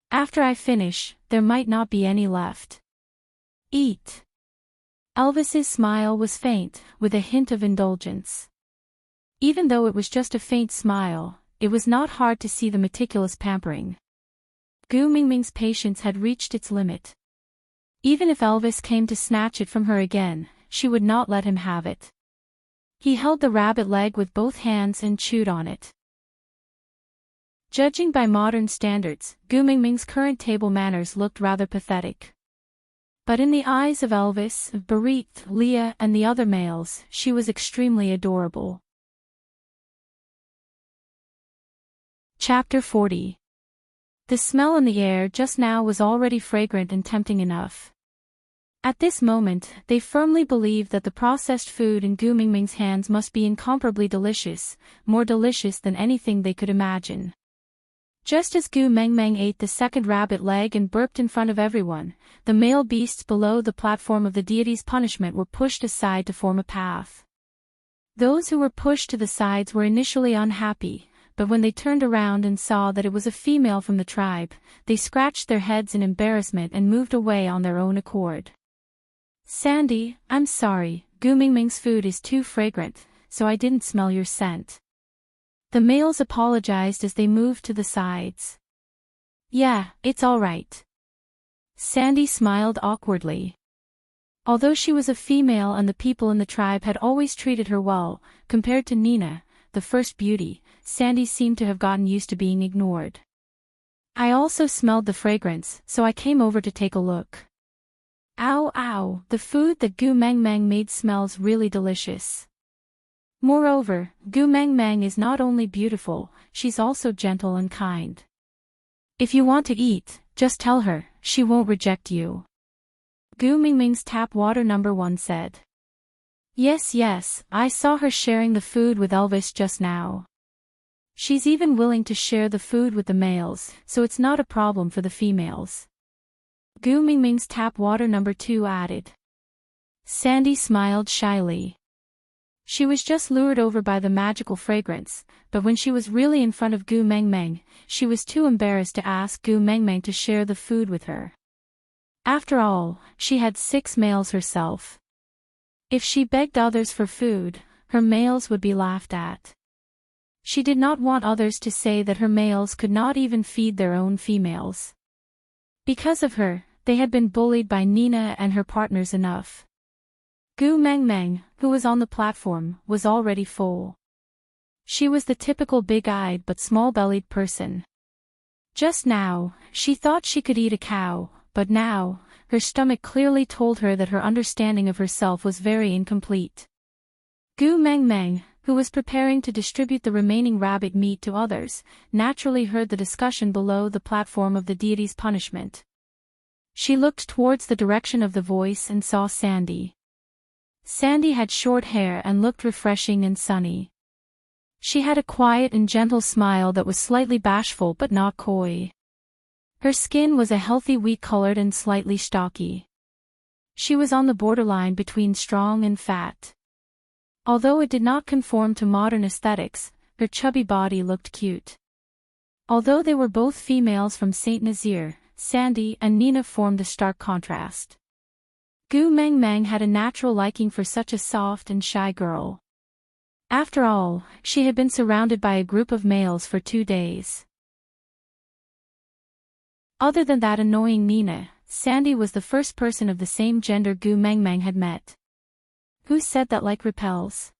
After I finish, there might not be any left. Eat." Elvis's smile was faint, with a hint of indulgence. Even though it was just a faint smile, it was not hard to see the meticulous pampering. Gu Mingming's patience had reached its limit. Even if Elvis came to snatch it from her again, she would not let him have it. He held the rabbit leg with both hands and chewed on it. Judging by modern standards, Gu Mingming's current table manners looked rather pathetic. But in the eyes of Elvis, Barit, Leah, and the other males, she was extremely adorable. Chapter 40. The smell in the air just now was already fragrant and tempting enough. At this moment, they firmly believed that the processed food in Gu Mingming's hands must be incomparably delicious, more delicious than anything they could imagine. Just as Gu Mengmeng ate the second rabbit leg and burped in front of everyone, the male beasts below the platform of the deity's punishment were pushed aside to form a path. Those who were pushed to the sides were initially unhappy, but when they turned around and saw that it was a female from the tribe, they scratched their heads in embarrassment and moved away on their own accord. "Sandy, I'm sorry, Gu Mingming's food is too fragrant, so I didn't smell your scent." The males apologized as they moved to the sides. "Yeah, it's all right." Sandy smiled awkwardly. Although she was a female and the people in the tribe had always treated her well, compared to Nina, the first beauty, Sandy seemed to have gotten used to being ignored. "I also smelled the fragrance, so I came over to take a look." "Ow ow, the food that Gu Mengmeng made smells really delicious. Moreover, Gu Mengmeng is not only beautiful, she's also gentle and kind. If you want to eat, just tell her, she won't reject you." Gu Mingming's tap water number 1 said. Yes, I saw her sharing the food with Elvis just now. She's even willing to share the food with the males, so it's not a problem for the females." Gu Mingming's tap water number 2 added. Sandy smiled shyly. She was just lured over by the magical fragrance, but when she was really in front of Gu Mengmeng, she was too embarrassed to ask Gu Mengmeng to share the food with her. After all, she had 6 males herself. If she begged others for food, her males would be laughed at. She did not want others to say that her males could not even feed their own females. Because of her, they had been bullied by Nina and her partners enough. Gu Mengmeng, who was on the platform, was already full. She was the typical big-eyed but small-bellied person. Just now, she thought she could eat a cow, but now, her stomach clearly told her that her understanding of herself was very incomplete. Gu Mengmeng, who was preparing to distribute the remaining rabbit meat to others, naturally heard the discussion below the platform of the deity's punishment. She looked towards the direction of the voice and saw Sandy. Sandy had short hair and looked refreshing and sunny. She had a quiet and gentle smile that was slightly bashful but not coy. Her skin was a healthy wheat-colored and slightly stocky. She was on the borderline between strong and fat. Although it did not conform to modern aesthetics, her chubby body looked cute. Although they were both females from Saint Nazaire, Sandy and Nina formed a stark contrast. Gu Mengmeng had a natural liking for such a soft and shy girl. After all, she had been surrounded by a group of males for 2 days. Other than that annoying Nina, Sandy was the first person of the same gender Gu Mengmeng had met. Who said that like repels?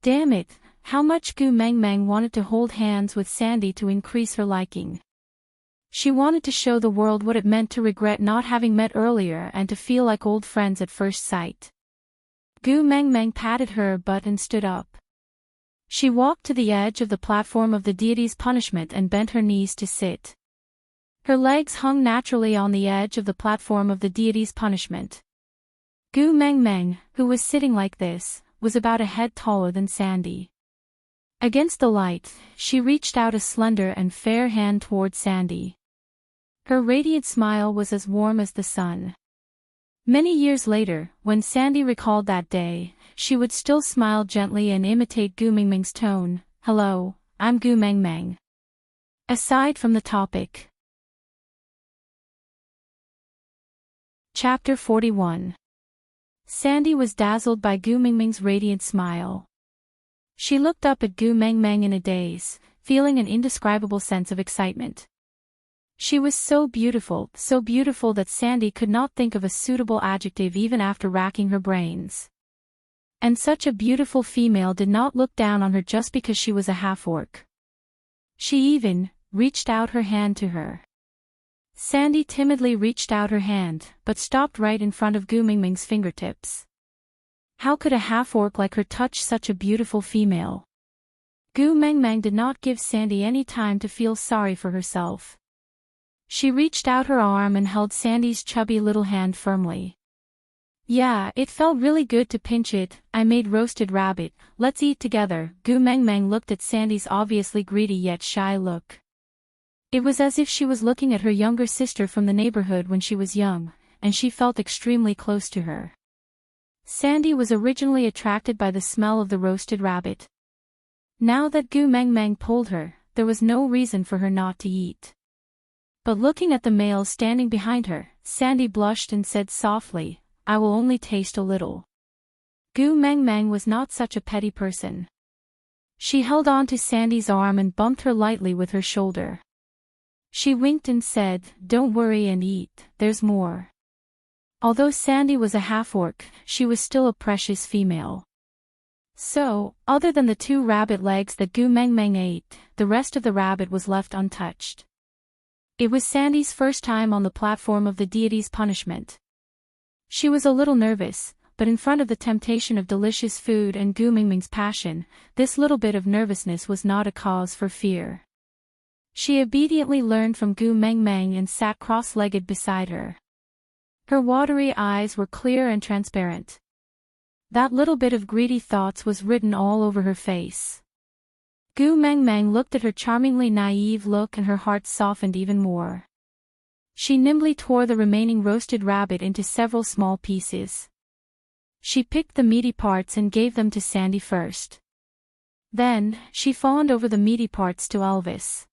Damn it, how much Gu Mengmeng wanted to hold hands with Sandy to increase her liking. She wanted to show the world what it meant to regret not having met earlier and to feel like old friends at first sight. Gu Mengmeng patted her butt and stood up. She walked to the edge of the platform of the deity's punishment and bent her knees to sit. Her legs hung naturally on the edge of the platform of the deity's punishment. Gu Mengmeng, who was sitting like this, was about a head taller than Sandy. Against the light, she reached out a slender and fair hand toward Sandy. Her radiant smile was as warm as the sun. Many years later, when Sandy recalled that day, she would still smile gently and imitate Gu Mingming's tone. "Hello, I'm Gu Mengmeng." Aside from the topic. Chapter 41. Sandy was dazzled by Gu Mingming's radiant smile. She looked up at Gu Mengmeng in a daze, feeling an indescribable sense of excitement. She was so beautiful that Sandy could not think of a suitable adjective even after racking her brains. And such a beautiful female did not look down on her just because she was a half-orc. She even reached out her hand to her. Sandy timidly reached out her hand, but stopped right in front of Gu Mingming's fingertips. How could a half-orc like her touch such a beautiful female? Gu Mengmeng did not give Sandy any time to feel sorry for herself. She reached out her arm and held Sandy's chubby little hand firmly. Yeah, it felt really good to pinch it. I made roasted rabbit, let's eat together. Gu Mengmeng looked at Sandy's obviously greedy yet shy look. It was as if she was looking at her younger sister from the neighborhood when she was young, and she felt extremely close to her. Sandy was originally attracted by the smell of the roasted rabbit. Now that Gu Mengmeng pulled her, there was no reason for her not to eat. But looking at the male standing behind her, Sandy blushed and said softly, I will only taste a little. Gu Mengmeng was not such a petty person. She held on to Sandy's arm and bumped her lightly with her shoulder. She winked and said, don't worry and eat, there's more. Although Sandy was a half-orc, she was still a precious female. So, other than the 2 rabbit legs that Gu Mengmeng ate, the rest of the rabbit was left untouched. It was Sandy's first time on the platform of the deity's punishment. She was a little nervous, but in front of the temptation of delicious food and Gu Mingming's passion, this little bit of nervousness was not a cause for fear. She obediently learned from Gu Mengmeng and sat cross-legged beside her. Her watery eyes were clear and transparent. That little bit of greedy thoughts was written all over her face. Gu Mengmeng looked at her charmingly naive look and her heart softened even more. She nimbly tore the remaining roasted rabbit into several small pieces. She picked the meaty parts and gave them to Sandy first. Then, she fawned over the meaty parts to Elvis.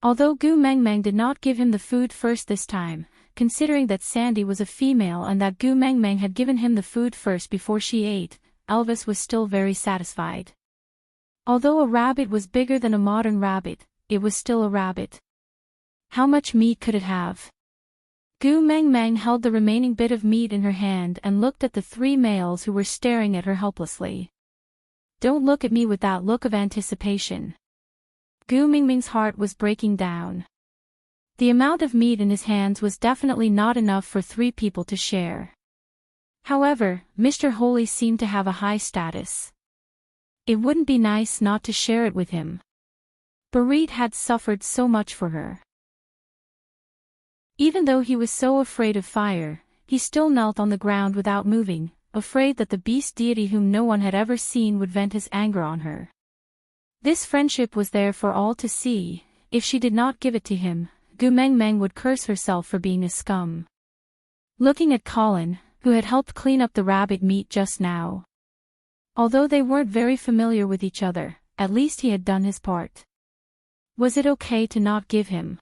Although Gu Mengmeng did not give him the food first this time, considering that Sandy was a female and that Gu Mengmeng had given him the food first before she ate, Elvis was still very satisfied. Although a rabbit was bigger than a modern rabbit, it was still a rabbit. How much meat could it have? Gu Mengmeng held the remaining bit of meat in her hand and looked at the 3 males who were staring at her helplessly. Don't look at me with that look of anticipation. Gu Mingming's heart was breaking down. The amount of meat in his hands was definitely not enough for 3 people to share. However, Mr. Holy seemed to have a high status. It wouldn't be nice not to share it with him. Barit had suffered so much for her. Even though he was so afraid of fire, he still knelt on the ground without moving, afraid that the beast deity whom no one had ever seen would vent his anger on her. This friendship was there for all to see. If she did not give it to him, Gu Mengmeng would curse herself for being a scum. Looking at Colin, who had helped clean up the rabbit meat just now. Although they weren't very familiar with each other, at least he had done his part. Was it okay to not give him?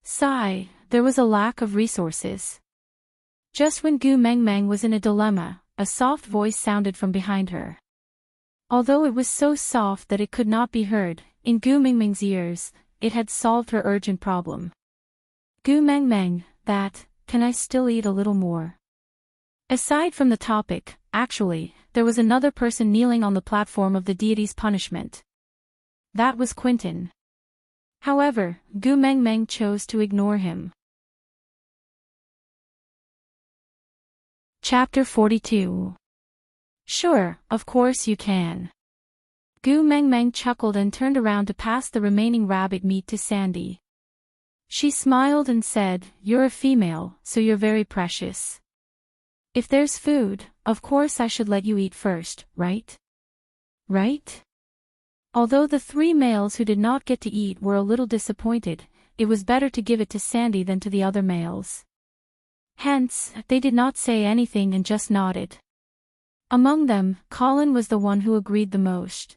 Sigh, there was a lack of resources. Just when Gu Mengmeng was in a dilemma, a soft voice sounded from behind her. Although it was so soft that it could not be heard, in Gu Mingming's ears, it had solved her urgent problem. Gu Mengmeng, can I still eat a little more? Aside from the topic, actually, there was another person kneeling on the platform of the deity's punishment. That was Quentin. However, Gu Mengmeng chose to ignore him. Chapter 42. Sure, of course you can. Gu Mengmeng chuckled and turned around to pass the remaining rabbit meat to Sandy. She smiled and said, you're a female, so you're very precious. If there's food, of course I should let you eat first, right? Right? Although the 3 males who did not get to eat were a little disappointed, it was better to give it to Sandy than to the other males. Hence, they did not say anything and just nodded. Among them, Colin was the one who agreed the most.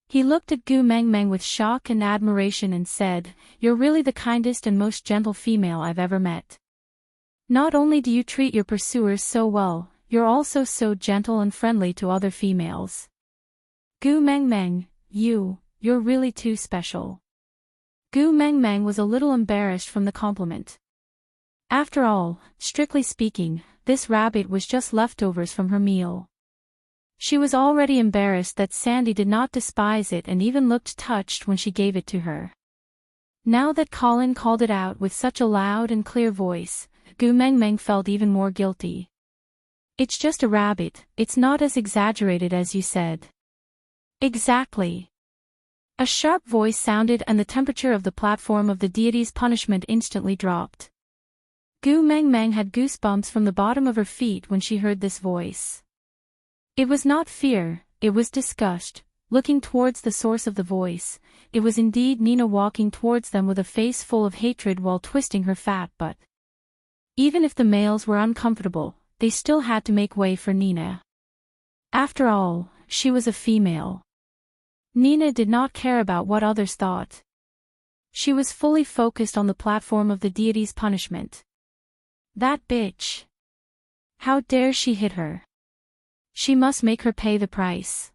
He looked at Gu Mengmeng with shock and admiration and said, you're really the kindest and most gentle female I've ever met. Not only do you treat your pursuers so well, you're also so gentle and friendly to other females. Gu Mengmeng, you're really too special. Gu Mengmeng was a little embarrassed from the compliment. After all, strictly speaking, this rabbit was just leftovers from her meal. She was already embarrassed that Sandy did not despise it and even looked touched when she gave it to her. Now that Colin called it out with such a loud and clear voice, Gu Mengmeng felt even more guilty. It's just a rabbit, it's not as exaggerated as you said. Exactly. A sharp voice sounded and the temperature of the platform of the deity's punishment instantly dropped. Gu Mengmeng had goosebumps from the bottom of her feet when she heard this voice. It was not fear, it was disgust. Looking towards the source of the voice, it was indeed Nina walking towards them with a face full of hatred while twisting her fat butt. Even if the males were uncomfortable, they still had to make way for Nina. After all, she was a female. Nina did not care about what others thought. She was fully focused on the platform of the deity's punishment. That bitch. How dare she hit her? She must make her pay the price.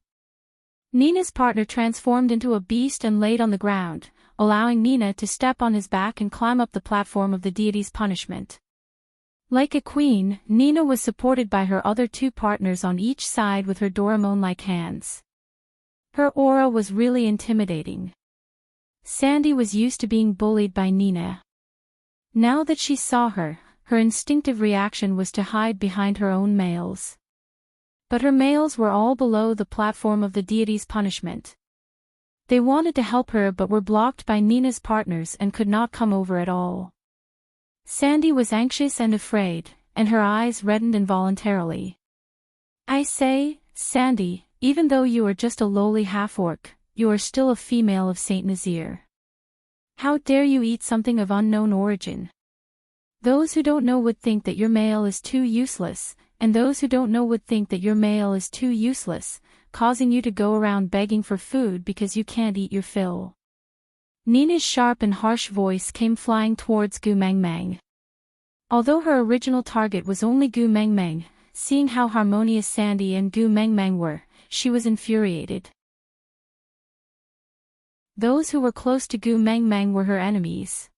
Nina's partner transformed into a beast and laid on the ground, allowing Nina to step on his back and climb up the platform of the deity's punishment. Like a queen, Nina was supported by her other two partners on each side with her Doraemon-like hands. Her aura was really intimidating. Sandy was used to being bullied by Nina. Now that she saw her, her instinctive reaction was to hide behind her own males. But her males were all below the platform of the deity's punishment. They wanted to help her but were blocked by Nina's partners and could not come over at all. Sandy was anxious and afraid, and her eyes reddened involuntarily. I say, Sandy, even though you are just a lowly half-orc, you are still a female of Saint Nazir. How dare you eat something of unknown origin? Those who don't know would think that your male is too useless, and those who don't know would think that your male is too useless, causing you to go around begging for food because you can't eat your fill. Nina's sharp and harsh voice came flying towards Gu Mengmeng. Although her original target was only Gu Mengmeng, seeing how harmonious Sandy and Gu Mengmeng were, she was infuriated. Those who were close to Gu Mengmeng were her enemies.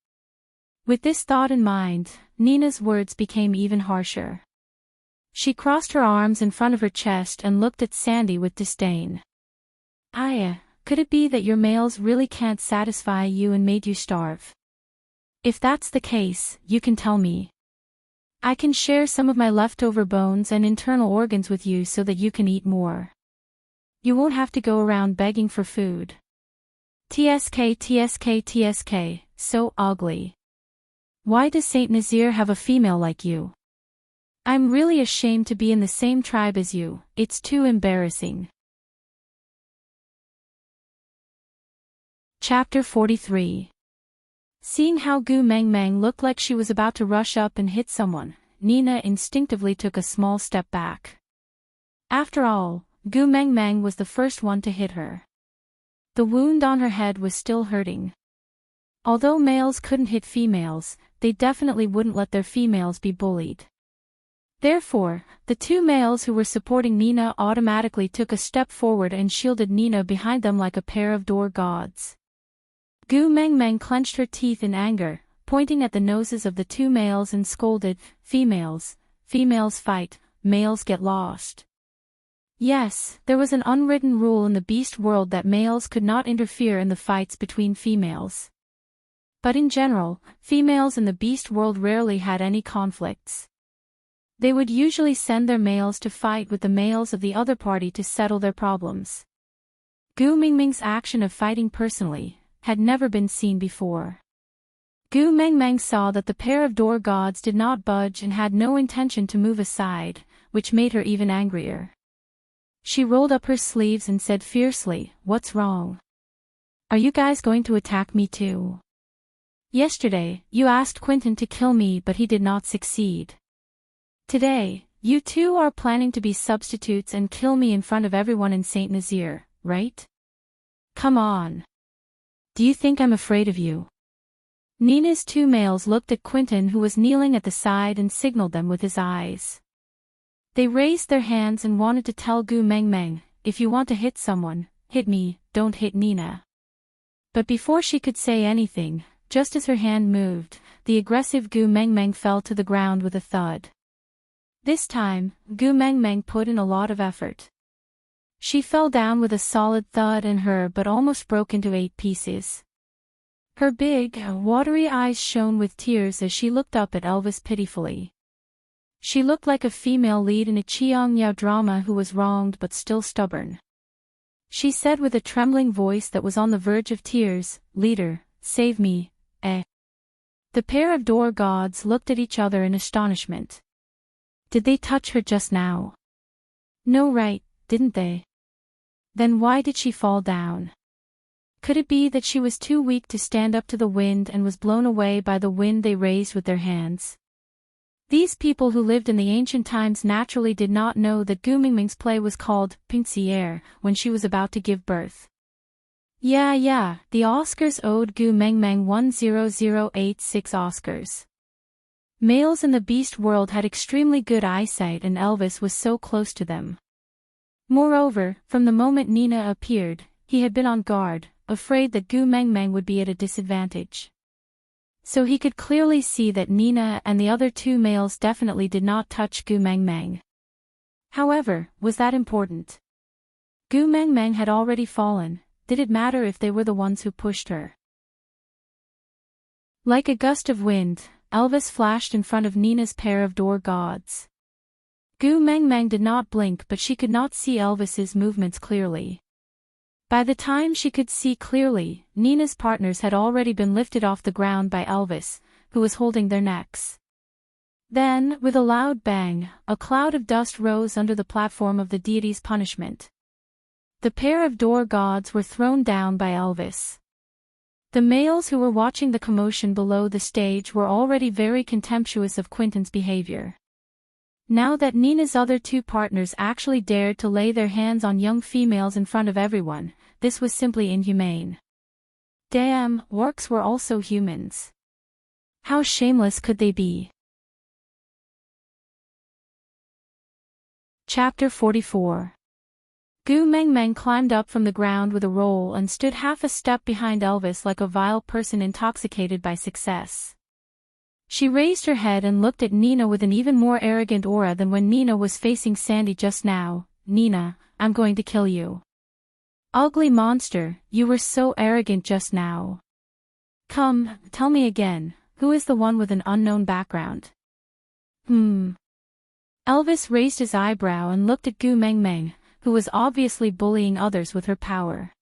With this thought in mind, Nina's words became even harsher. She crossed her arms in front of her chest and looked at Sandy with disdain. Aya, could it be that your males really can't satisfy you and made you starve? If that's the case, you can tell me. I can share some of my leftover bones and internal organs with you so that you can eat more. You won't have to go around begging for food. TSK TSK TSK, so ugly. Why does Saint Nazir have a female like you? I'm really ashamed to be in the same tribe as you, it's too embarrassing. Chapter 43. Seeing how Gu Mengmeng looked like she was about to rush up and hit someone, Nina instinctively took a small step back. After all, Gu Mengmeng was the first one to hit her. The wound on her head was still hurting. Although males couldn't hit females, they definitely wouldn't let their females be bullied. Therefore, the two males who were supporting Nina automatically took a step forward and shielded Nina behind them like a pair of door gods. Gu Mengmeng clenched her teeth in anger, pointing at the noses of the two males and scolded, Females fight, males get lost. Yes, there was an unwritten rule in the beast world that males could not interfere in the fights between females. But in general, females in the beast world rarely had any conflicts. They would usually send their males to fight with the males of the other party to settle their problems. Gu Mengmeng's action of fighting personally had never been seen before. Gu Mengmeng saw that the pair of door gods did not budge and had no intention to move aside, which made her even angrier. She rolled up her sleeves and said fiercely, "What's wrong? Are you guys going to attack me too? Yesterday, you asked Quentin to kill me but he did not succeed. Today, you two are planning to be substitutes and kill me in front of everyone in Saint Nazir, right? Come on. Do you think I'm afraid of you?" Nina's two males looked at Quentin who was kneeling at the side and signaled them with his eyes. They raised their hands and wanted to tell Gu Mengmeng, "If you want to hit someone, hit me, don't hit Nina." But before she could say anything, just as her hand moved, the aggressive Gu Mengmeng fell to the ground with a thud. This time, Gu Mengmeng put in a lot of effort. She fell down with a solid thud and her but almost broke into 8 pieces. Her big, watery eyes shone with tears as she looked up at Elvis pitifully. She looked like a female lead in a Cheong Yao drama who was wronged but still stubborn. She said with a trembling voice that was on the verge of tears, "Leader, save me, eh?" The pair of door gods looked at each other in astonishment. Did they touch her just now? No, right, didn't they? Then why did she fall down? Could it be that she was too weak to stand up to the wind and was blown away by the wind they raised with their hands? These people who lived in the ancient times naturally did not know that Gu Mingming's play was called Pinciere when she was about to give birth. Yeah, the Oscars owed Gu Mengmeng 10086 Oscars. Males in the beast world had extremely good eyesight and Elvis was so close to them. Moreover, from the moment Nina appeared, he had been on guard, afraid that Gu Mengmeng would be at a disadvantage. So he could clearly see that Nina and the other two males definitely did not touch Gu Mengmeng. However, was that important? Gu Mengmeng had already fallen. Did it matter if they were the ones who pushed her? Like a gust of wind, Elvis flashed in front of Nina's pair of door gods. Gu Mengmeng did not blink, but she could not see Elvis's movements clearly. By the time she could see clearly, Nina's partners had already been lifted off the ground by Elvis, who was holding their necks. Then, with a loud bang, a cloud of dust rose under the platform of the deity's punishment. The pair of door gods were thrown down by Elvis. The males who were watching the commotion below the stage were already very contemptuous of Quentin's behavior. Now that Nina's other two partners actually dared to lay their hands on young females in front of everyone, this was simply inhumane. Damn, orcs were also humans. How shameless could they be? Chapter 44. Gu Mengmeng climbed up from the ground with a roll and stood half a step behind Elvis like a vile person intoxicated by success. She raised her head and looked at Nina with an even more arrogant aura than when Nina was facing Sandy just now. "Nina, I'm going to kill you. Ugly monster, you were so arrogant just now. Come, tell me again, who is the one with an unknown background?" Elvis raised his eyebrow and looked at Gu Mengmeng, who was obviously bullying others with her power.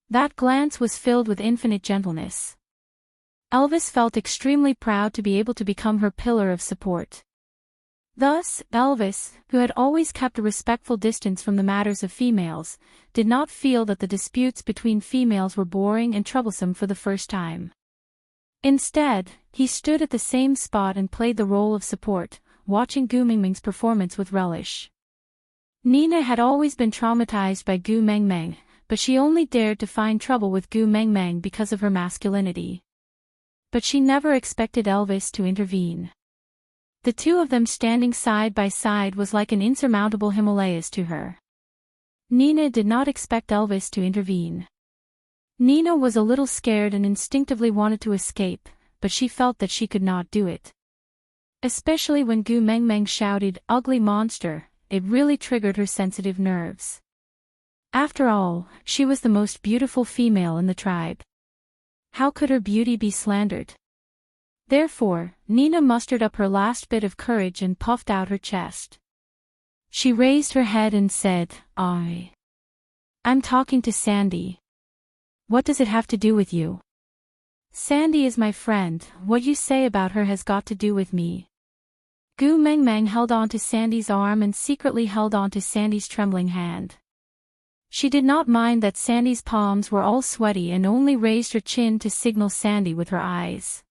That glance was filled with infinite gentleness. Elvis felt extremely proud to be able to become her pillar of support. Thus, Elvis, who had always kept a respectful distance from the matters of females, did not feel that the disputes between females were boring and troublesome for the first time. Instead, he stood at the same spot and played the role of support, watching Gu Mengmeng's performance with relish. Nina had always been traumatized by Gu Mengmeng, but she only dared to find trouble with Gu Mengmeng because of her masculinity. But she never expected Elvis to intervene. The two of them standing side by side was like an insurmountable Himalayas to her. Nina did not expect Elvis to intervene. Nina was a little scared and instinctively wanted to escape, but she felt that she could not do it. Especially when Gu Mengmeng shouted, "Ugly monster," it really triggered her sensitive nerves. After all, she was the most beautiful female in the tribe. How could her beauty be slandered? Therefore, Nina mustered up her last bit of courage and puffed out her chest. She raised her head and said, I'm talking to Sandy. What does it have to do with you? Sandy is my friend, what you say about her has got to do with me. Gu Mengmeng held on to Sandy's arm and secretly held on to Sandy's trembling hand. She did not mind that Sandy's palms were all sweaty and only raised her chin to signal Sandy with her eyes.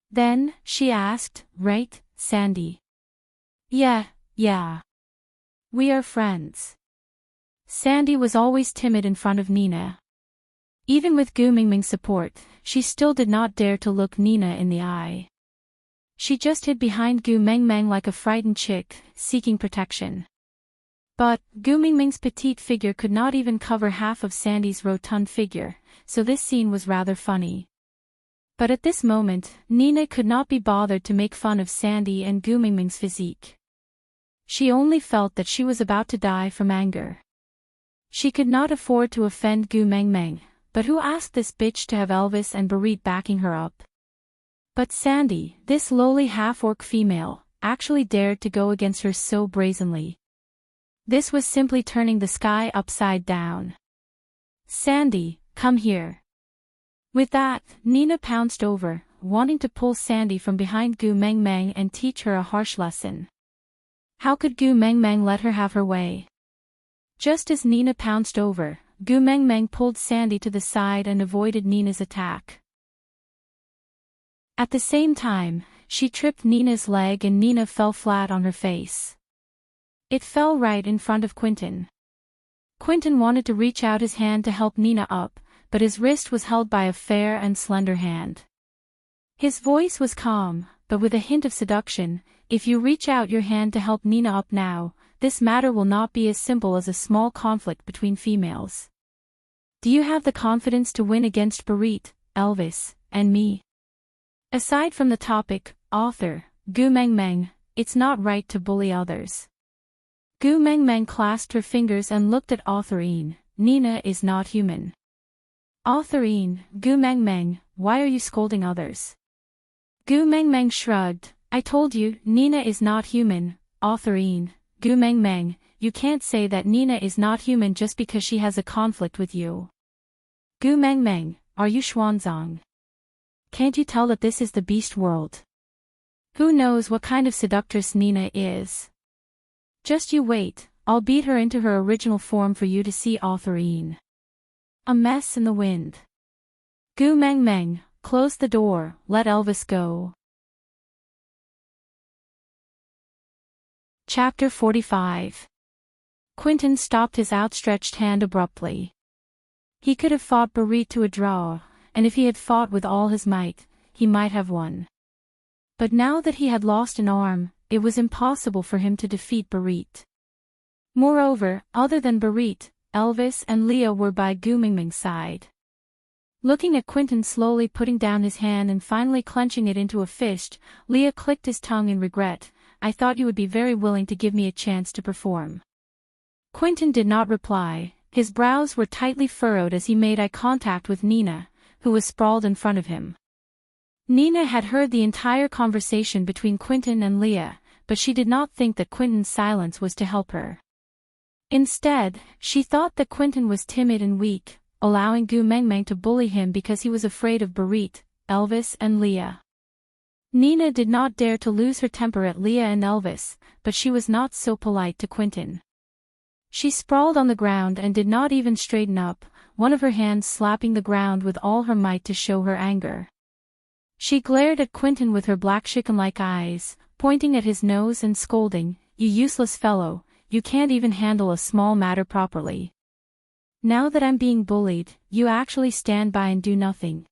Then, she asked, "Right, Sandy?" Yeah. We are friends." Sandy was always timid in front of Nina. Even with Gu Mengmeng's support, she still did not dare to look Nina in the eye. She just hid behind Gu Mengmeng like a frightened chick, seeking protection. But, Gu Mengmeng's petite figure could not even cover half of Sandy's rotund figure, so this scene was rather funny. But at this moment, Nina could not be bothered to make fun of Sandy and Gu Mengmeng's physique. She only felt that she was about to die from anger. She could not afford to offend Gu Mengmeng, But who asked this bitch to have Elvis and Barit backing her up? But Sandy, this lowly half-orc female, actually dared to go against her so brazenly. This was simply turning the sky upside down. Sandy, come here. With that, Nina pounced over, wanting to pull Sandy from behind Gu Meng Meng and teach her a harsh lesson. How could Gu Meng Meng let her have her way? Just as Nina pounced over, Gu Meng Meng pulled Sandy to the side and avoided Nina's attack. At the same time, she tripped Nina's leg and Nina fell flat on her face. It fell right in front of Quentin. Quentin wanted to reach out his hand to help Nina up, but his wrist was held by a fair and slender hand. His voice was calm, but with a hint of seduction. If you reach out your hand to help Nina up now, this matter will not be as simple as a small conflict between females. Do you have the confidence to win against Barit, Elvis, and me? Aside from the topic, author, Gu Meng Meng, it's not right to bully others. Gu Meng Meng clasped her fingers and looked at Authorine. Nina is not human. Authorine, Gu Meng Meng, why are you scolding others? Gu Meng Meng shrugged. I told you, Nina is not human. Authorine, Gu Meng Meng, you can't say that Nina is not human just because she has a conflict with you. Gu Meng Meng, are you Xuanzang? Can't you tell that this is the beast world? Who knows what kind of seductress Nina is? Just you wait, I'll beat her into her original form for you to see. Authorine. A mess in the wind. Gu Meng Meng, close the door, let Elvis go. Chapter 45. Quentin stopped his outstretched hand abruptly. He could have fought Barit to a draw, and if he had fought with all his might, he might have won. But now that he had lost an arm, it was impossible for him to defeat Barit. Moreover, other than Barit, Elvis and Leah were by Gu Meng Meng's side. Looking at Quentin slowly putting down his hand and finally clenching it into a fist, Leah clicked his tongue in regret. I thought you would be very willing to give me a chance to perform. Quentin did not reply. His brows were tightly furrowed as he made eye contact with Nina, who was sprawled in front of him. Nina had heard the entire conversation between Quentin and Leah, but she did not think that Quentin's silence was to help her. Instead, she thought that Quentin was timid and weak, allowing Gu Meng Meng to bully him because he was afraid of Barit, Elvis and Leah. Nina did not dare to lose her temper at Leah and Elvis, but she was not so polite to Quentin. She sprawled on the ground and did not even straighten up, one of her hands slapping the ground with all her might to show her anger. She glared at Quentin with her black chicken-like eyes, pointing at his nose and scolding, "You useless fellow, you can't even handle a small matter properly. Now that I'm being bullied, you actually stand by and do nothing.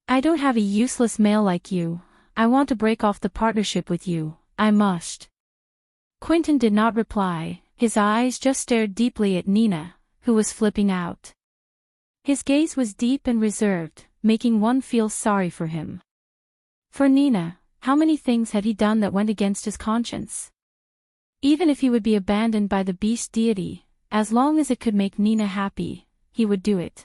I don't have a useless male like you. I want to break off the partnership with you, I must." Quentin did not reply, his eyes just stared deeply at Nina, who was flipping out. His gaze was deep and reserved, making one feel sorry for him. For Nina, how many things had he done that went against his conscience? Even if he would be abandoned by the beast deity, as long as it could make Nina happy, he would do it.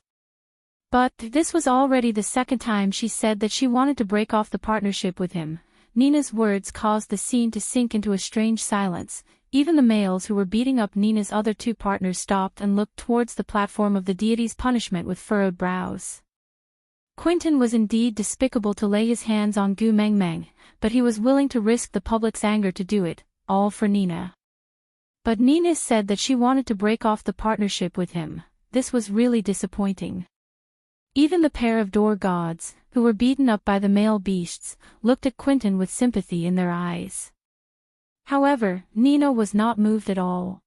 But this was already the second time she said that she wanted to break off the partnership with him. Nina's words caused the scene to sink into a strange silence. Even the males who were beating up Nina's other two partners stopped and looked towards the platform of the deity's punishment with furrowed brows. Quentin was indeed despicable to lay his hands on Gu Meng Meng, but he was willing to risk the public's anger to do it, all for Nina. But Nina said that she wanted to break off the partnership with him. This was really disappointing. Even the pair of door gods, who were beaten up by the male beasts, looked at Quentin with sympathy in their eyes. However, Nina was not moved at all.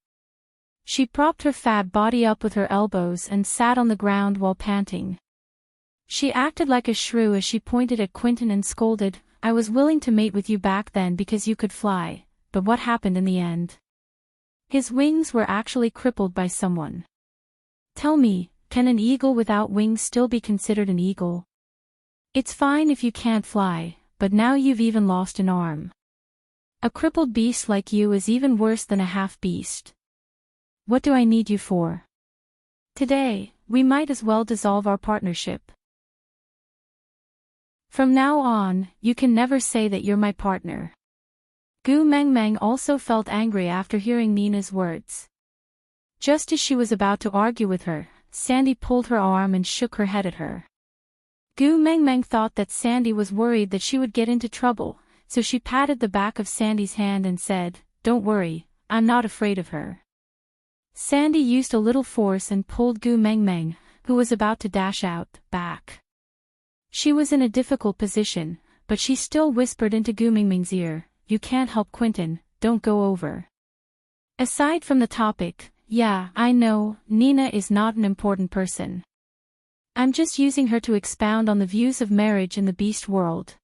She propped her fat body up with her elbows and sat on the ground while panting. She acted like a shrew as she pointed at Quentin and scolded, "I was willing to mate with you back then because you could fly, but what happened in the end? His wings were actually crippled by someone. Tell me, can an eagle without wings still be considered an eagle? It's fine if you can't fly, but now you've even lost an arm. A crippled beast like you is even worse than a half-beast. What do I need you for? Today, we might as well dissolve our partnership. From now on, you can never say that you're my partner. Gu Mengmeng also felt angry after hearing Nina's words. Just as she was about to argue with her, Sandy pulled her arm and shook her head at her. Gu Mengmeng thought that Sandy was worried that she would get into trouble, so she patted the back of Sandy's hand and said, "Don't worry, I'm not afraid of her." Sandy used a little force and pulled Gu Mengmeng, who was about to dash out, back. She was in a difficult position, but she still whispered into Gu Mengmeng's ear, "You can't help Quentin, don't go over." Aside from the topic, yeah, I know, Nina is not an important person. I'm just using her to expound on the views of marriage in the beast world.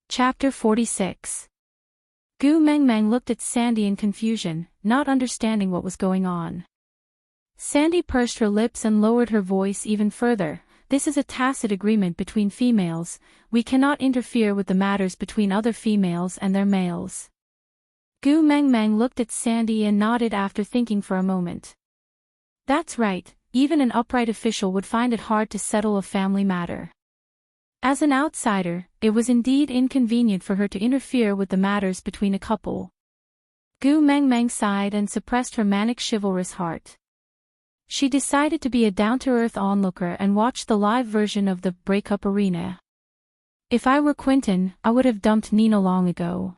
Chapter 46. Gu Mengmeng looked at Sandy in confusion, not understanding what was going on. Sandy pursed her lips and lowered her voice even further. "This is a tacit agreement between females. We cannot interfere with the matters between other females and their males." Gu Mengmeng looked at Sandy and nodded after thinking for a moment. That's right, even an upright official would find it hard to settle a family matter. As an outsider, it was indeed inconvenient for her to interfere with the matters between a couple. Gu Mengmeng sighed and suppressed her manic chivalrous heart. She decided to be a down-to-earth onlooker and watch the live version of the breakup arena. "If I were Quentin, I would have dumped Nina long ago."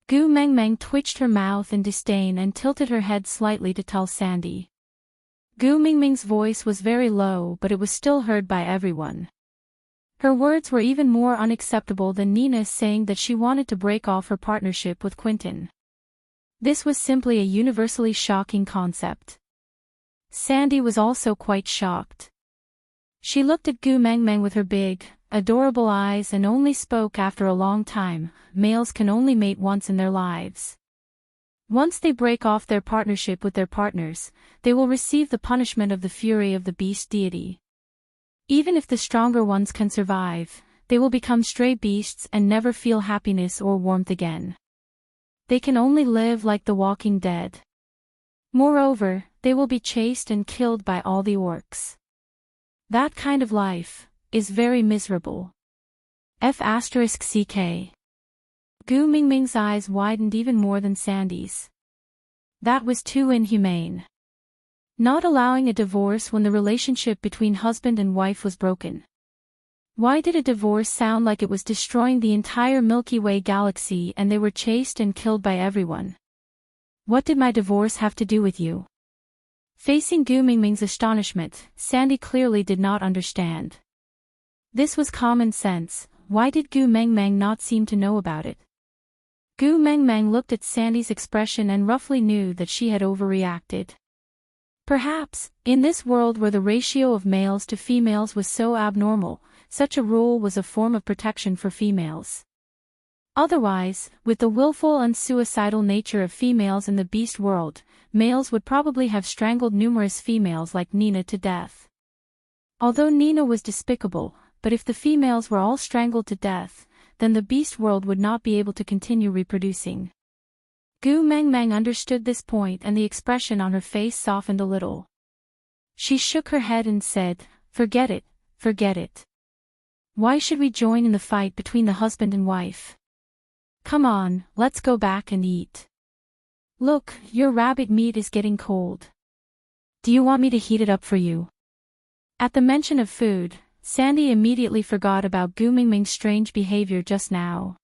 Gu Mengmeng twitched her mouth in disdain and tilted her head slightly to tell Sandy. Gu Mengmeng's voice was very low, but it was still heard by everyone. Her words were even more unacceptable than Nina's saying that she wanted to break off her partnership with Quentin. This was simply a universally shocking concept. Sandy was also quite shocked. She looked at Gu Mengmeng with her big, adorable eyes and only spoke after a long time. Males can only mate once in their lives. Once they break off their partnership with their partners, they will receive the punishment of the fury of the beast deity. Even if the stronger ones can survive, they will become stray beasts and never feel happiness or warmth again. They can only live like the walking dead. Moreover, they will be chased and killed by all the orcs. That kind of life is very miserable. F***ck. Gu Mengmeng's eyes widened even more than Sandy's. That was too inhumane. Not allowing a divorce when the relationship between husband and wife was broken. Why did a divorce sound like it was destroying the entire Milky Way galaxy and they were chased and killed by everyone? What did my divorce have to do with you? Facing Gu Mengmeng's astonishment, Sandy clearly did not understand. This was common sense. Why did Gu Mengmeng not seem to know about it? Gu Mengmeng looked at Sandy's expression and roughly knew that she had overreacted. Perhaps, in this world where the ratio of males to females was so abnormal, such a rule was a form of protection for females. Otherwise, with the willful and suicidal nature of females in the beast world, males would probably have strangled numerous females like Nina to death. Although Nina was despicable, but if the females were all strangled to death, then the beast world would not be able to continue reproducing. Gu Mengmeng understood this point and the expression on her face softened a little. She shook her head and said, forget it, forget it. Why should we join in the fight between the husband and wife? Come on, let's go back and eat. Look, your rabbit meat is getting cold. Do you want me to heat it up for you? At the mention of food, Sandy immediately forgot about Gu Mengmeng's strange behavior just now.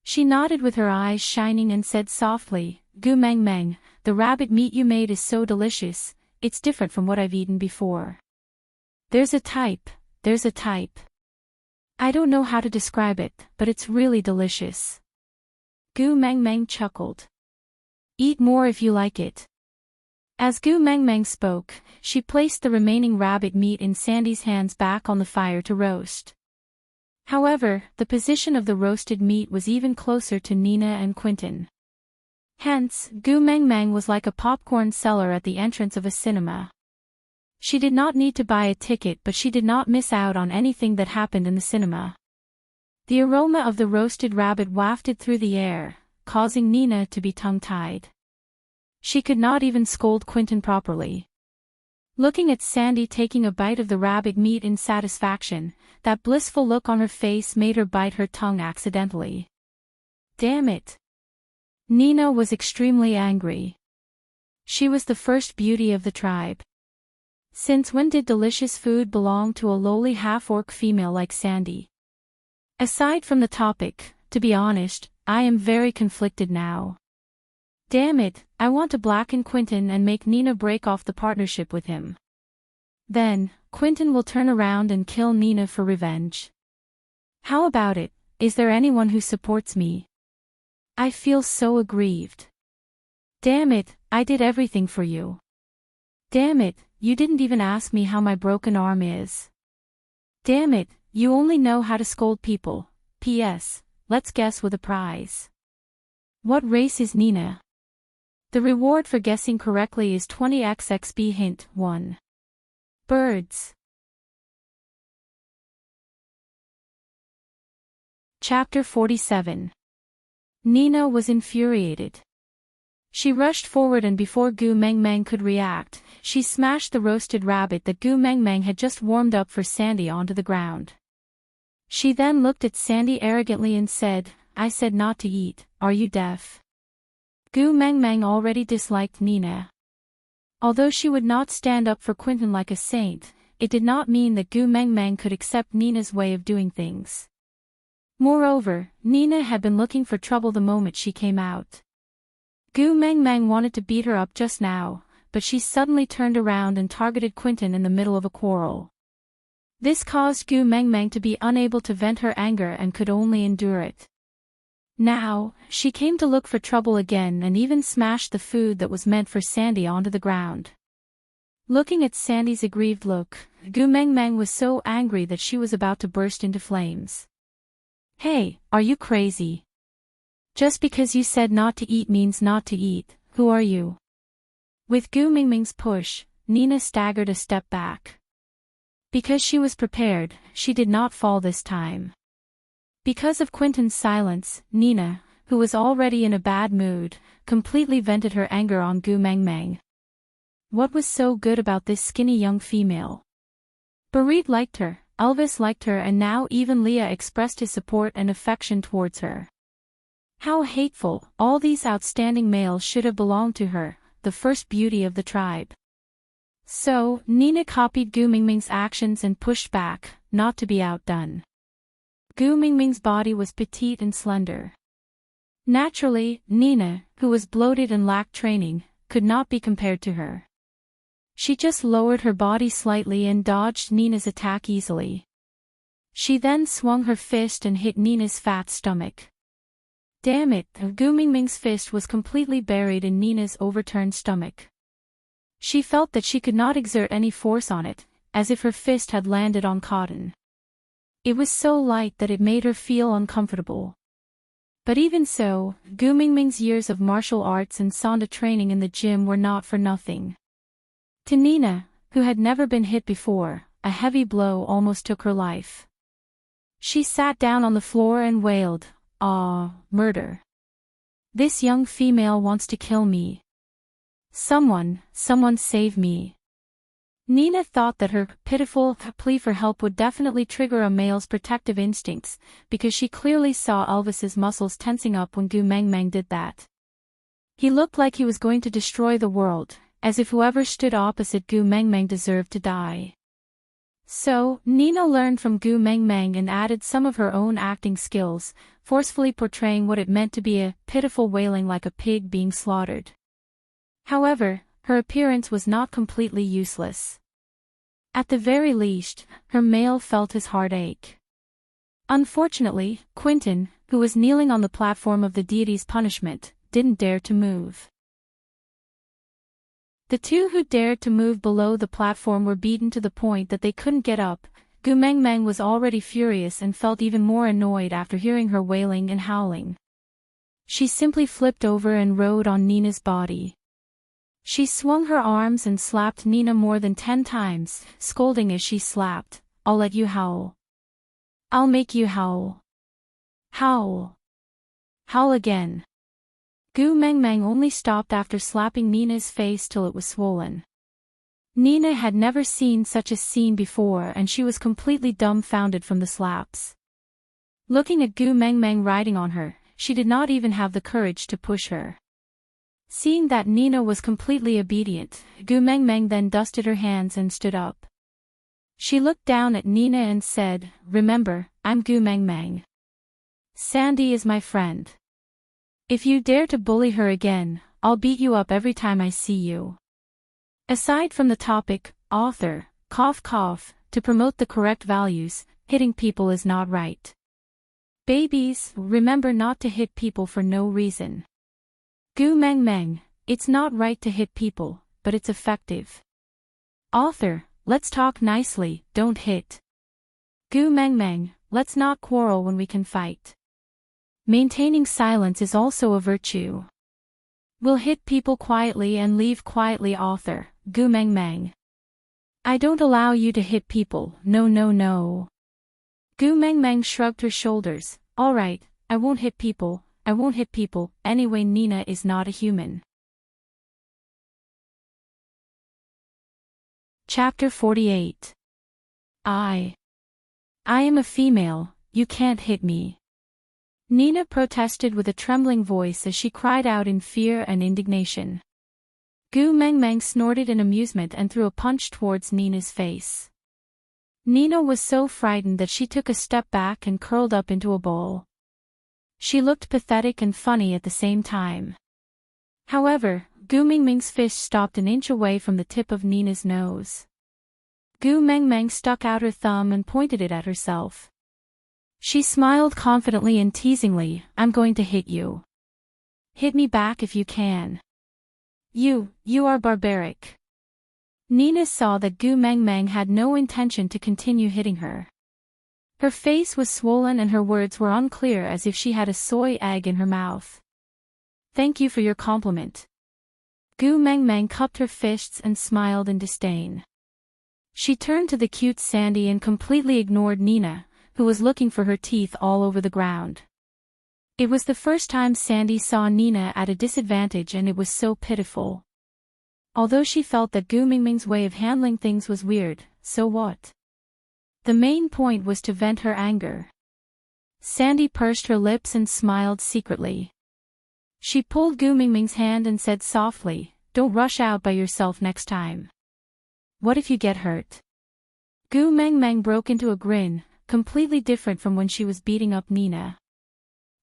She nodded with her eyes shining and said softly, Gu Mengmeng, the rabbit meat you made is so delicious, it's different from what I've eaten before. There's a type. I don't know how to describe it, but it's really delicious. Gu Mengmeng chuckled. Eat more if you like it. As Gu Mengmeng spoke, she placed the remaining rabbit meat in Sandy's hands back on the fire to roast. However, the position of the roasted meat was even closer to Nina and Quentin. Hence, Gu Mengmeng was like a popcorn seller at the entrance of a cinema. She did not need to buy a ticket, but she did not miss out on anything that happened in the cinema. The aroma of the roasted rabbit wafted through the air, causing Nina to be tongue-tied. She could not even scold Quentin properly. Looking at Sandy taking a bite of the rabbit meat in satisfaction, that blissful look on her face made her bite her tongue accidentally. Damn it! Nina was extremely angry. She was the first beauty of the tribe. Since when did delicious food belong to a lowly half-orc female like Sandy? Aside from the topic, to be honest, I am very conflicted now. Damn it, I want to blacken Quentin and make Nina break off the partnership with him. Then, Quentin will turn around and kill Nina for revenge. How about it? Is there anyone who supports me? I feel so aggrieved. Damn it, I did everything for you. Damn it, you didn't even ask me how my broken arm is. Damn it, you only know how to scold people. P.S. Let's guess with a prize. What race is Nina? The reward for guessing correctly is 20x XP. Hint 1. Birds. Chapter 47. Nina was infuriated. She rushed forward and before Gu Meng Meng could react, she smashed the roasted rabbit that Gu Meng Meng had just warmed up for Sandy onto the ground. She then looked at Sandy arrogantly and said, I said not to eat, are you deaf? Gu Meng Meng already disliked Nina. Although she would not stand up for Quentin like a saint, it did not mean that Gu Meng Meng could accept Nina's way of doing things. Moreover, Nina had been looking for trouble the moment she came out. Gu Meng Meng wanted to beat her up just now, but she suddenly turned around and targeted Quentin in the middle of a quarrel. This caused Gu Meng Meng to be unable to vent her anger and could only endure it. Now, she came to look for trouble again and even smashed the food that was meant for Sandy onto the ground. Looking at Sandy's aggrieved look, Gu Meng Meng was so angry that she was about to burst into flames. Hey, are you crazy? Just because you said not to eat means not to eat, who are you? With Gu Meng Meng's push, Nina staggered a step back. Because she was prepared, she did not fall this time. Because of Quentin's silence, Nina, who was already in a bad mood, completely vented her anger on Gu Meng Meng. What was so good about this skinny young female? Barit liked her, Elvis liked her and now even Leah expressed his support and affection towards her. How hateful, all these outstanding males should have belonged to her, the first beauty of the tribe. So, Nina copied Gu Meng Meng's actions and pushed back, not to be outdone. Gu Meng Meng's body was petite and slender. Naturally, Nina, who was bloated and lacked training, could not be compared to her. She just lowered her body slightly and dodged Nina's attack easily. She then swung her fist and hit Nina's fat stomach. Damn it, Gu Meng Meng's fist was completely buried in Nina's overturned stomach. She felt that she could not exert any force on it, as if her fist had landed on cotton. It was so light that it made her feel uncomfortable. But even so, Gu Meng Meng's years of martial arts and Sanda training in the gym were not for nothing. To Nina, who had never been hit before, a heavy blow almost took her life. She sat down on the floor and wailed, "Ah, murder. This young female wants to kill me. Someone save me." Nina thought that her pitiful plea for help would definitely trigger a male's protective instincts, because she clearly saw Elvis's muscles tensing up when Gu Meng Meng did that. He looked like he was going to destroy the world, as if whoever stood opposite Gu Meng Meng deserved to die. So, Nina learned from Gu Meng Meng and added some of her own acting skills, forcefully portraying what it meant to be a pitiful wailing like a pig being slaughtered. However, her appearance was not completely useless. At the very least, her male felt his heart ache. Unfortunately, Quentin, who was kneeling on the platform of the deity's punishment, didn't dare to move. The two who dared to move below the platform were beaten to the point that they couldn't get up. Gu Meng Meng was already furious and felt even more annoyed after hearing her wailing and howling. She simply flipped over and rode on Nina's body. She swung her arms and slapped Nina more than 10 times, scolding as she slapped, "I'll let you howl. I'll make you howl. Howl. Howl again." Gu Mengmeng only stopped after slapping Nina's face till it was swollen. Nina had never seen such a scene before and she was completely dumbfounded from the slaps. Looking at Gu Mengmeng riding on her, she did not even have the courage to push her. Seeing that Nina was completely obedient, Gu Mengmeng then dusted her hands and stood up. She looked down at Nina and said, "Remember, I'm Gu Mengmeng. Sandy is my friend. If you dare to bully her again, I'll beat you up every time I see you." Aside from the topic, author, cough cough, to promote the correct values, hitting people is not right. Babies, remember not to hit people for no reason. Gu Mengmeng, it's not right to hit people, but it's effective. Author, let's talk nicely, don't hit. Gu Mengmeng, let's not quarrel when we can fight. Maintaining silence is also a virtue. We'll hit people quietly and leave quietly. Author, Gu Mengmeng. I don't allow you to hit people, no no no. Gu Mengmeng shrugged her shoulders. Alright, I won't hit people, anyway Nina is not a human. Chapter 48. I am a female, you can't hit me. Nina protested with a trembling voice as she cried out in fear and indignation. Gu Mengmeng snorted in amusement and threw a punch towards Nina's face. Nina was so frightened that she took a step back and curled up into a ball. She looked pathetic and funny at the same time. However, Gu Mengmeng's fist stopped an inch away from the tip of Nina's nose. Gu Mengmeng stuck out her thumb and pointed it at herself. She smiled confidently and teasingly, I'm going to hit you. Hit me back if you can. You are barbaric. Nina saw that Gu Mengmeng had no intention to continue hitting her. Her face was swollen and her words were unclear as if she had a soy egg in her mouth. Thank you for your compliment. Gu Mengmeng cupped her fists and smiled in disdain. She turned to the cute Sandy and completely ignored Nina, who was looking for her teeth all over the ground. It was the first time Sandy saw Nina at a disadvantage and it was so pitiful. Although she felt that Gu Mengmeng's way of handling things was weird, so what? The main point was to vent her anger. Sandy pursed her lips and smiled secretly. She pulled Gu Mengmeng's hand and said softly, don't rush out by yourself next time. What if you get hurt? Gu Mengmeng broke into a grin, completely different from when she was beating up Nina.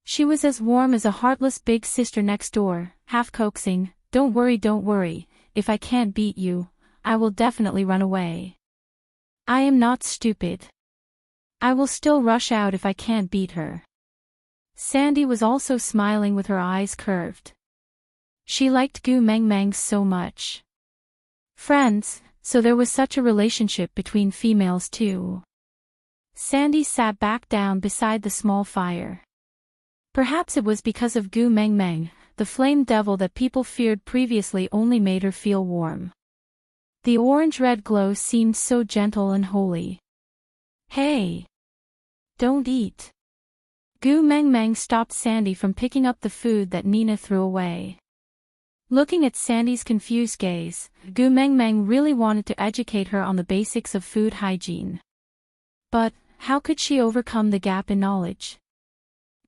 She was as warm as a heartless big sister next door, half coaxing, don't worry, if I can't beat you, I will definitely run away. I am not stupid. I will still rush out if I can't beat her. Sandy was also smiling with her eyes curved. She liked Gu Mengmeng so much. Friends, so there was such a relationship between females too. Sandy sat back down beside the small fire. Perhaps it was because of Gu Mengmeng, the flame devil that people feared previously only made her feel warm. The orange-red glow seemed so gentle and holy. Hey! Don't eat. Gu Mengmeng stopped Sandy from picking up the food that Nina threw away. Looking at Sandy's confused gaze, Gu Mengmeng really wanted to educate her on the basics of food hygiene. But, how could she overcome the gap in knowledge?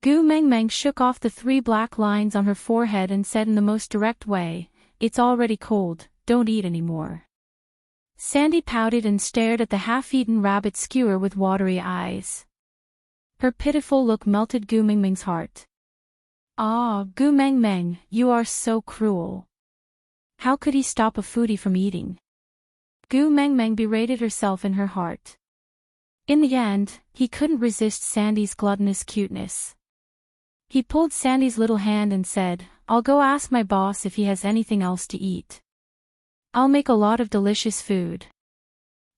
Gu Mengmeng shook off the 3 black lines on her forehead and said in the most direct way, it's already cold, don't eat anymore. Sandy pouted and stared at the half-eaten rabbit skewer with watery eyes. Her pitiful look melted Gu Mengmeng's heart. Ah, Gu Mengmeng, you are so cruel. How could he stop a foodie from eating? Gu Mengmeng berated herself in her heart. In the end, he couldn't resist Sandy's gluttonous cuteness. He pulled Sandy's little hand and said, I'll go ask my boss if he has anything else to eat. I'll make a lot of delicious food.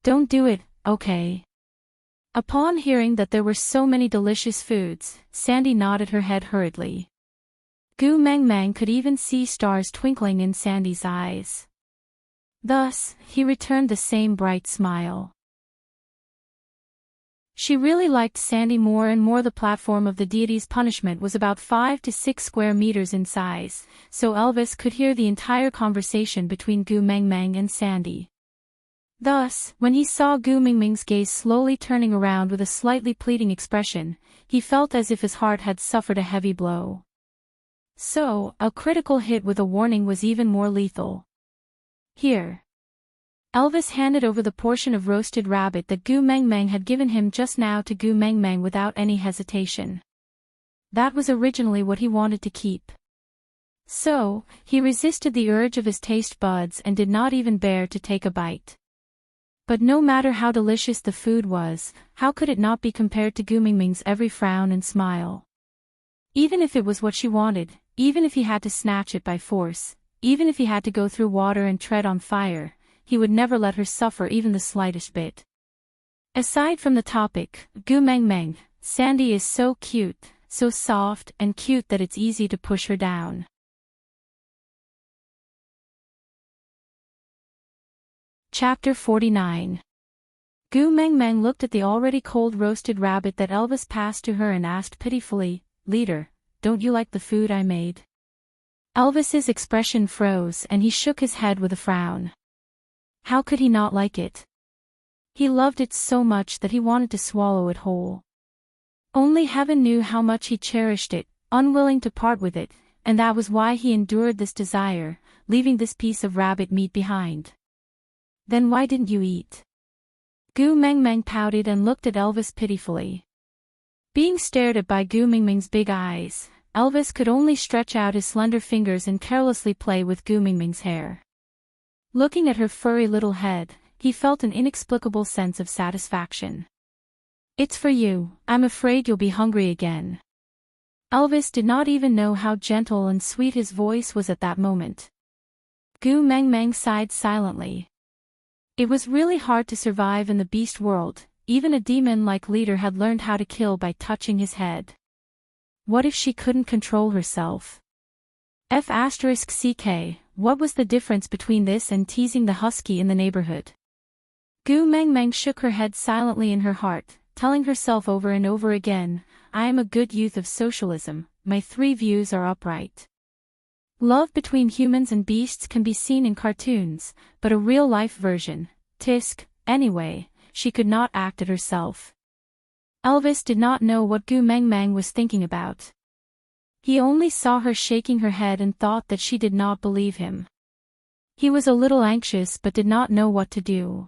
Don't do it, okay? Upon hearing that there were so many delicious foods, Sandy nodded her head hurriedly. Gu Mengmeng could even see stars twinkling in Sandy's eyes. Thus, he returned the same bright smile. She really liked Sandy more and more. The platform of the deity's punishment was about 5 to 6 square meters in size, so Elvis could hear the entire conversation between Gu Mengmeng and Sandy. Thus, when he saw Gu Mingming's gaze slowly turning around with a slightly pleading expression, he felt as if his heart had suffered a heavy blow. So, a critical hit with a warning was even more lethal. Here. Elvis handed over the portion of roasted rabbit that Gu Mengmeng had given him just now to Gu Mengmeng without any hesitation. That was originally what he wanted to keep. So, he resisted the urge of his taste buds and did not even bear to take a bite. But no matter how delicious the food was, how could it not be compared to Gu Mingming's every frown and smile? Even if it was what she wanted, even if he had to snatch it by force, even if he had to go through water and tread on fire, he would never let her suffer even the slightest bit. Aside from the topic, Gu Mengmeng, Sandy is so cute, so soft and cute that it's easy to push her down. Chapter 49. Gu Mengmeng looked at the already cold roasted rabbit that Elvis passed to her and asked pitifully, "Leader, don't you like the food I made?" Elvis's expression froze and he shook his head with a frown. How could he not like it? He loved it so much that he wanted to swallow it whole. Only heaven knew how much he cherished it, unwilling to part with it, and that was why he endured this desire, leaving this piece of rabbit meat behind. Then why didn't you eat? Gu Mengmeng pouted and looked at Elvis pitifully. Being stared at by Gu Mingming's big eyes, Elvis could only stretch out his slender fingers and carelessly play with Gu Mingming's hair. Looking at her furry little head, he felt an inexplicable sense of satisfaction. "It's for you, I'm afraid you'll be hungry again." Elvis did not even know how gentle and sweet his voice was at that moment. Gu Mengmeng sighed silently. It was really hard to survive in the beast world. Even a demon-like leader had learned how to kill by touching his head. What if she couldn't control herself? F***ck, what was the difference between this and teasing the husky in the neighborhood? Gu Mengmeng shook her head silently in her heart, telling herself over and over again, "I am a good youth of socialism, my 3 views are upright." Love between humans and beasts can be seen in cartoons, but a real-life version, tisk, anyway, she could not act it herself. Elvis did not know what Gu Mengmeng was thinking about. He only saw her shaking her head and thought that she did not believe him. He was a little anxious but did not know what to do.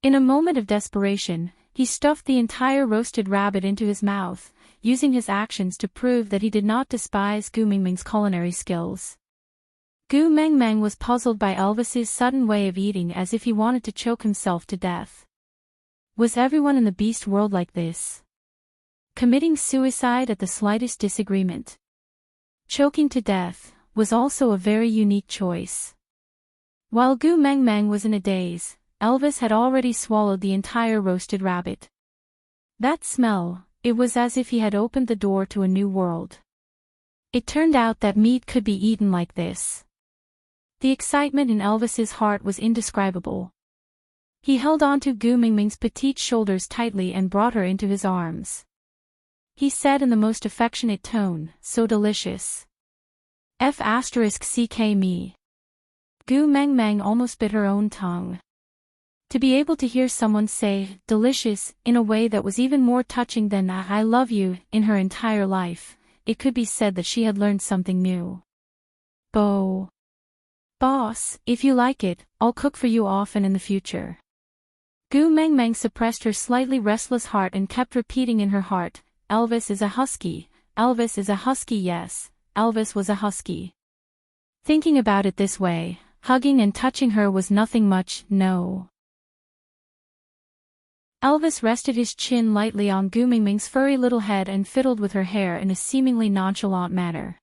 In a moment of desperation, he stuffed the entire roasted rabbit into his mouth, using his actions to prove that he did not despise Gu Mingming's culinary skills. Gu Mengmeng was puzzled by Elvis's sudden way of eating, as if he wanted to choke himself to death. Was everyone in the beast world like this? Committing suicide at the slightest disagreement. Choking to death was also a very unique choice. While Gu Mengmeng was in a daze, Elvis had already swallowed the entire roasted rabbit. That smell, it was as if he had opened the door to a new world. It turned out that meat could be eaten like this. The excitement in Elvis's heart was indescribable. He held onto Gu Mingming's petite shoulders tightly and brought her into his arms. He said in the most affectionate tone, "So delicious." F***ck me. Gu Mengmeng almost bit her own tongue. To be able to hear someone say, "delicious," in a way that was even more touching than "I love you," in her entire life, it could be said that she had learned something new. Boss, if you like it, I'll cook for you often in the future. Gu Mengmeng suppressed her slightly restless heart and kept repeating in her heart, "Elvis is a husky, Elvis is a husky." Yes, Elvis was a husky. Thinking about it this way, hugging and touching her was nothing much, no. Elvis rested his chin lightly on Gu Mingming's furry little head and fiddled with her hair in a seemingly nonchalant manner.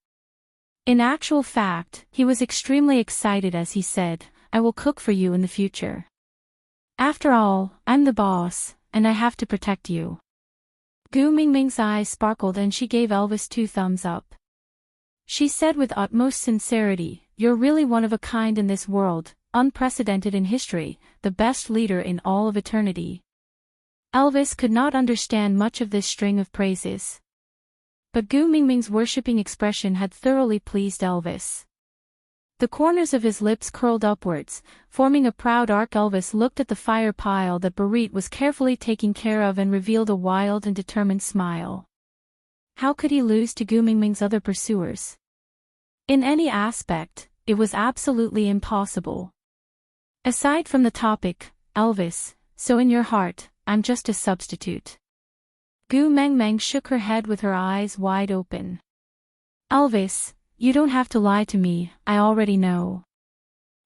In actual fact, he was extremely excited as he said, "I will cook for you in the future. After all, I'm the boss, and I have to protect you." Gu Mingming's eyes sparkled and she gave Elvis 2 thumbs up. She said with utmost sincerity, "You're really one of a kind in this world, unprecedented in history, the best leader in all of eternity." Elvis could not understand much of this string of praises. But Gu Mingming's worshipping expression had thoroughly pleased Elvis. The corners of his lips curled upwards, forming a proud arc. Elvis looked at the fire pile that Barit was carefully taking care of and revealed a wild and determined smile. How could he lose to Gu Mingming's other pursuers? In any aspect, it was absolutely impossible. Aside from the topic, Elvis, so in your heart, I'm just a substitute. Gu Mengmeng shook her head with her eyes wide open. Elvis, you don't have to lie to me, I already know.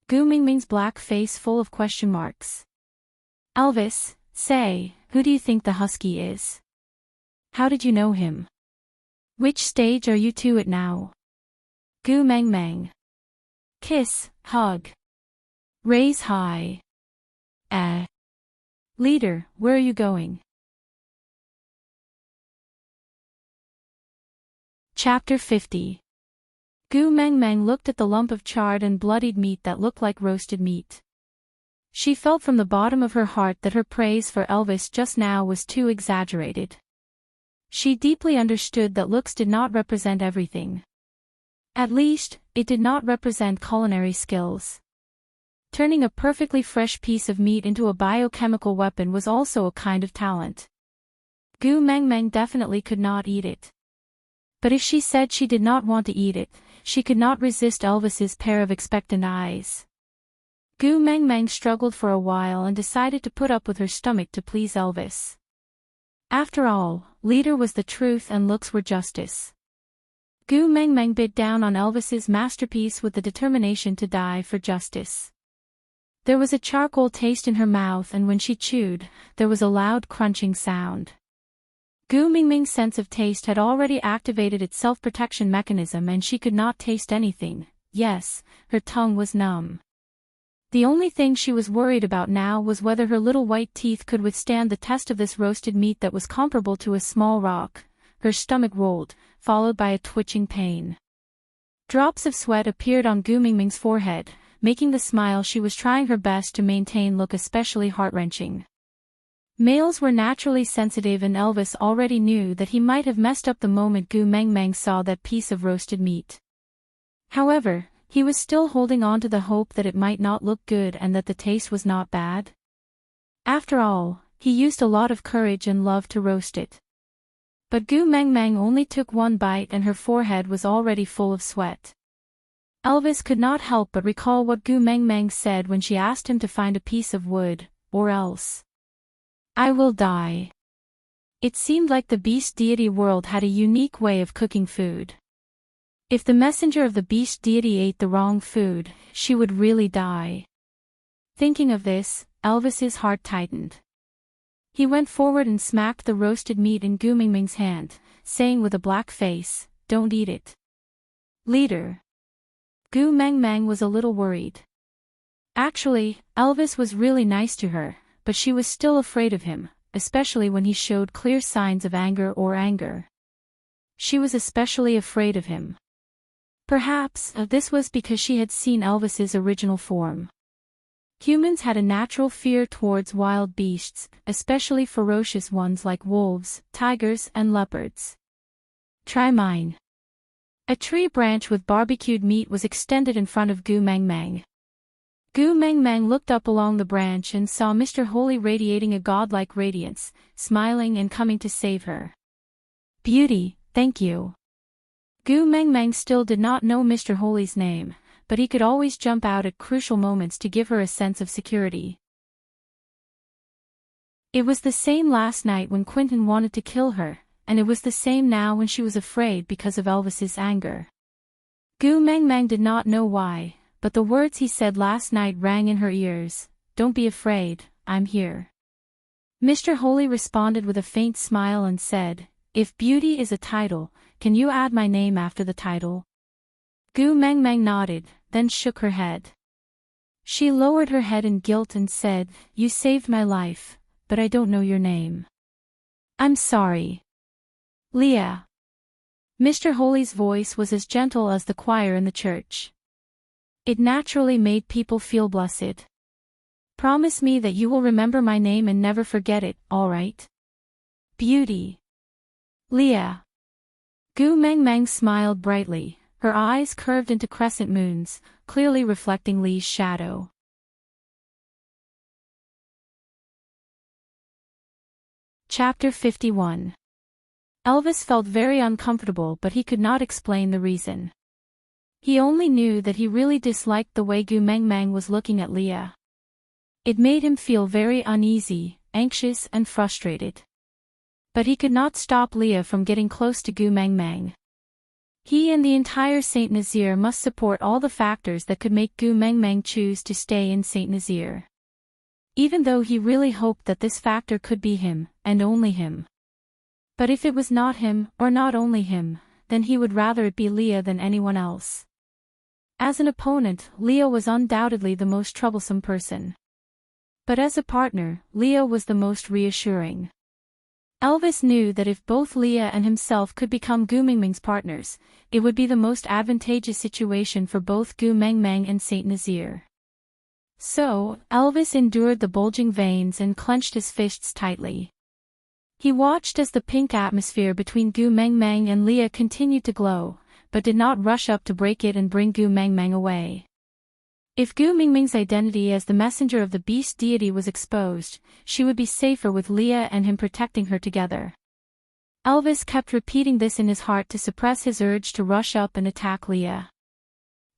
Gu Mingming's black face full of question marks. Elvis, say, who do you think the husky is? How did you know him? Which stage are you two at now? Gu Mengmeng. Kiss, hug. Raise high. Leader, where are you going? Chapter 50. Gu Mengmeng looked at the lump of charred and bloodied meat that looked like roasted meat. She felt from the bottom of her heart that her praise for Elvis just now was too exaggerated. She deeply understood that looks did not represent everything. At least, it did not represent culinary skills. Turning a perfectly fresh piece of meat into a biochemical weapon was also a kind of talent. Gu Mengmeng definitely could not eat it. But if she said she did not want to eat it, she could not resist Elvis's pair of expectant eyes. Gu Mengmeng struggled for a while and decided to put up with her stomach to please Elvis. After all, leader was the truth and looks were justice. Gu Mengmeng bit down on Elvis's masterpiece with the determination to die for justice. There was a charcoal taste in her mouth, and when she chewed, there was a loud crunching sound. Gu Mingming's sense of taste had already activated its self-protection mechanism and she could not taste anything. Yes, her tongue was numb. The only thing she was worried about now was whether her little white teeth could withstand the test of this roasted meat that was comparable to a small rock. Her stomach rolled, followed by a twitching pain. Drops of sweat appeared on Gu Mingming's forehead, making the smile she was trying her best to maintain look especially heart-wrenching. Males were naturally sensitive, and Elvis already knew that he might have messed up the moment Gu Mengmeng saw that piece of roasted meat. However, he was still holding on to the hope that it might not look good and that the taste was not bad. After all, he used a lot of courage and love to roast it. But Gu Mengmeng only took one bite and her forehead was already full of sweat. Elvis could not help but recall what Gu Mengmeng said when she asked him to find a piece of wood, or else I will die. It seemed like the beast deity world had a unique way of cooking food. If the messenger of the beast deity ate the wrong food, she would really die. Thinking of this, Elvis's heart tightened. He went forward and smacked the roasted meat in Gu Mingming's hand, saying with a black face, "Don't eat it." Leader. Gu Mengmeng was a little worried. Actually, Elvis was really nice to her, but she was still afraid of him, especially when he showed clear signs of anger. She was especially afraid of him. Perhaps this was because she had seen Elvis's original form. Humans had a natural fear towards wild beasts, especially ferocious ones like wolves, tigers, and leopards. Try mine. A tree branch with barbecued meat was extended in front of Gu Mengmeng. Gu Mengmeng looked up along the branch and saw Mr. Holy radiating a godlike radiance, smiling and coming to save her. Beauty, thank you. Gu Mengmeng still did not know Mr. Holy's name, but he could always jump out at crucial moments to give her a sense of security. It was the same last night when Quentin wanted to kill her, and it was the same now when she was afraid because of Elvis's anger. Gu Mengmeng did not know why, but the words he said last night rang in her ears. "Don't be afraid, I'm here." Mr. Holy responded with a faint smile and said, "If beauty is a title, can you add my name after the title?" Gu Mengmeng nodded, then shook her head. She lowered her head in guilt and said, "You saved my life, but I don't know your name." "I'm sorry. Leah." Mr. Holy's voice was as gentle as the choir in the church. It naturally made people feel blessed. Promise me that you will remember my name and never forget it, alright? Beauty. Leah. Gu Mengmeng smiled brightly, her eyes curved into crescent moons, clearly reflecting Li's shadow. Chapter 51. Elvis felt very uncomfortable, but he could not explain the reason. He only knew that he really disliked the way Gu Mengmeng was looking at Leah. It made him feel very uneasy, anxious and frustrated. But he could not stop Leah from getting close to Gu Mengmeng. He and the entire Saint Nazaire must support all the factors that could make Gu Mengmeng choose to stay in Saint Nazaire. Even though he really hoped that this factor could be him, and only him. But if it was not him, or not only him, then he would rather it be Leah than anyone else. As an opponent, Leah was undoubtedly the most troublesome person. But as a partner, Leah was the most reassuring. Elvis knew that if both Leah and himself could become Gu Mengmeng's partners, it would be the most advantageous situation for both Gu Mengmeng and Saint Nazaire. So, Elvis endured the bulging veins and clenched his fists tightly. He watched as the pink atmosphere between Gu Mengmeng and Leah continued to glow, but did not rush up to break it and bring Gu Mengmeng away. If Gu Mengmeng's identity as the messenger of the beast deity was exposed, she would be safer with Leah and him protecting her together. Elvis kept repeating this in his heart to suppress his urge to rush up and attack Leah.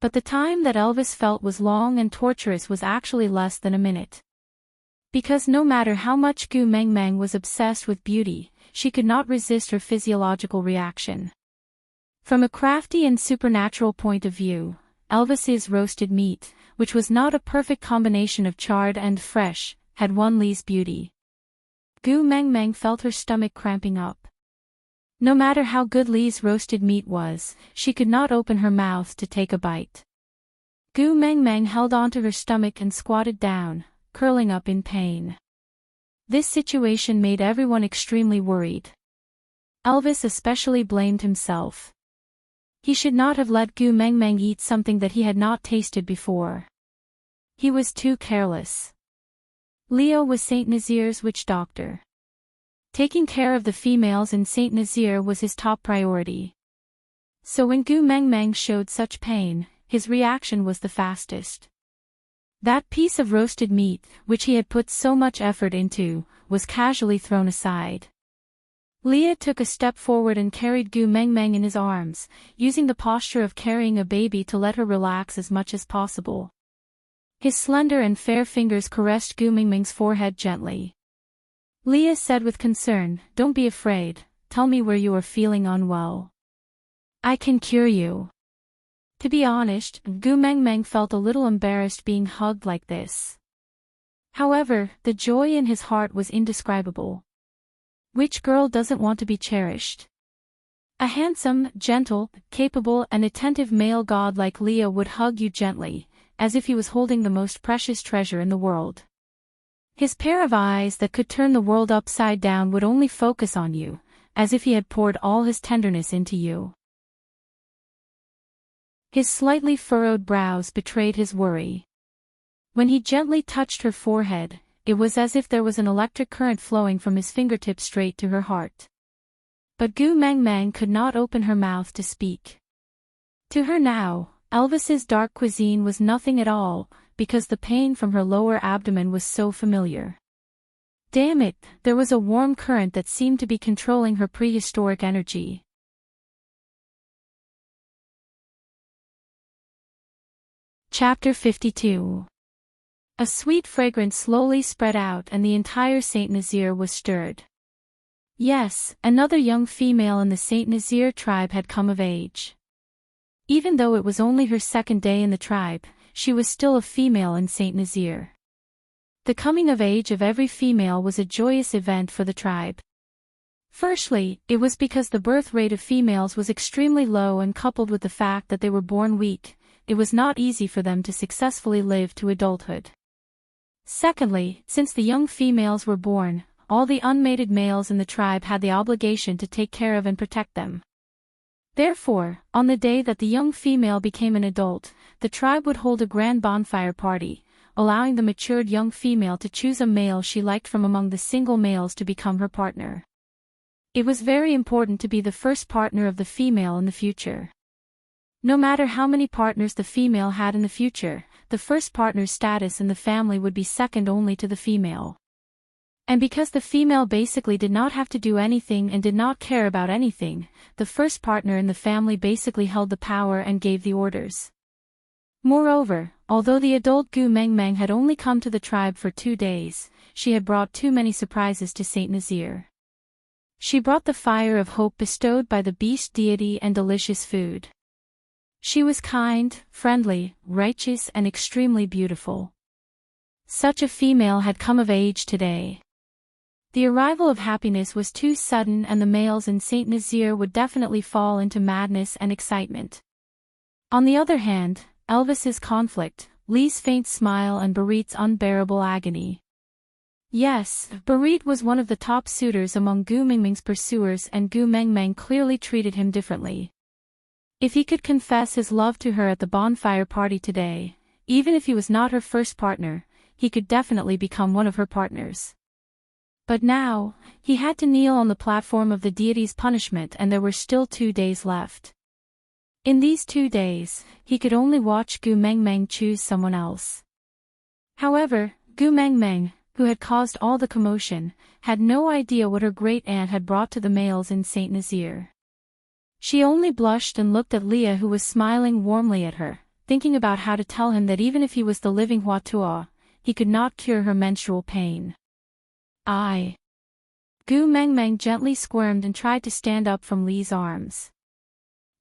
But the time that Elvis felt was long and torturous was actually less than a minute. Because no matter how much Gu Mengmeng was obsessed with beauty, she could not resist her physiological reaction. From a crafty and supernatural point of view, Elvis's roasted meat, which was not a perfect combination of charred and fresh, had won Li's beauty. Gu Mengmeng felt her stomach cramping up. No matter how good Li's roasted meat was, she could not open her mouth to take a bite. Gu Mengmeng held onto her stomach and squatted down, curling up in pain. This situation made everyone extremely worried. Elvis especially blamed himself. He should not have let Gu Mengmeng eat something that he had not tasted before. He was too careless. Leo was Saint Nazaire's witch doctor. Taking care of the females in Saint Nazaire was his top priority. So when Gu Mengmeng showed such pain, his reaction was the fastest. That piece of roasted meat, which he had put so much effort into, was casually thrown aside. Leah took a step forward and carried Gu Mengmeng in his arms, using the posture of carrying a baby to let her relax as much as possible. His slender and fair fingers caressed Gu Mengmeng's forehead gently. Leah said with concern, "Don't be afraid, tell me where you are feeling unwell. I can cure you." To be honest, Gu Mengmeng felt a little embarrassed being hugged like this. However, the joy in his heart was indescribable. Which girl doesn't want to be cherished? A handsome, gentle, capable and attentive male god like Leah would hug you gently, as if he was holding the most precious treasure in the world. His pair of eyes that could turn the world upside down would only focus on you, as if he had poured all his tenderness into you. His slightly furrowed brows betrayed his worry. When he gently touched her forehead, it was as if there was an electric current flowing from his fingertips straight to her heart. But Gu Mengmeng could not open her mouth to speak. To her now, Elvis's dark cuisine was nothing at all, because the pain from her lower abdomen was so familiar. Damn it, there was a warm current that seemed to be controlling her prehistoric energy. Chapter 52. A sweet fragrance slowly spread out and the entire Saint Nazaire was stirred. Yes, another young female in the Saint Nazaire tribe had come of age. Even though it was only her second day in the tribe, she was still a female in Saint Nazaire. The coming of age of every female was a joyous event for the tribe. Firstly, it was because the birth rate of females was extremely low, and coupled with the fact that they were born weak, it was not easy for them to successfully live to adulthood. Secondly, since the young females were born, all the unmated males in the tribe had the obligation to take care of and protect them. Therefore, on the day that the young female became an adult, the tribe would hold a grand bonfire party, allowing the matured young female to choose a male she liked from among the single males to become her partner. It was very important to be the first partner of the female in the future. No matter how many partners the female had in the future, the first partner's status in the family would be second only to the female. And because the female basically did not have to do anything and did not care about anything, the first partner in the family basically held the power and gave the orders. Moreover, although the adult Gu Mengmeng had only come to the tribe for 2 days, she had brought too many surprises to Saint Nazir. She brought the fire of hope bestowed by the beast deity and delicious food. She was kind, friendly, righteous and extremely beautiful. Such a female had come of age today. The arrival of happiness was too sudden and the males in Saint Nazir would definitely fall into madness and excitement. On the other hand, Elvis's conflict, Li's faint smile and Barit's unbearable agony. Yes, Barit was one of the top suitors among Gu Mengmeng's pursuers and Gu Mengmeng clearly treated him differently. If he could confess his love to her at the bonfire party today, even if he was not her first partner, he could definitely become one of her partners. But now, he had to kneel on the platform of the deity's punishment and there were still 2 days left. In these 2 days, he could only watch Gu Mengmeng choose someone else. However, Gu Mengmeng, who had caused all the commotion, had no idea what her great-aunt had brought to the males in Saint Nazir. She only blushed and looked at Leah who was smiling warmly at her, thinking about how to tell him that even if he was the living Huatua, he could not cure her menstrual pain. Gu Mengmeng gently squirmed and tried to stand up from Li's arms.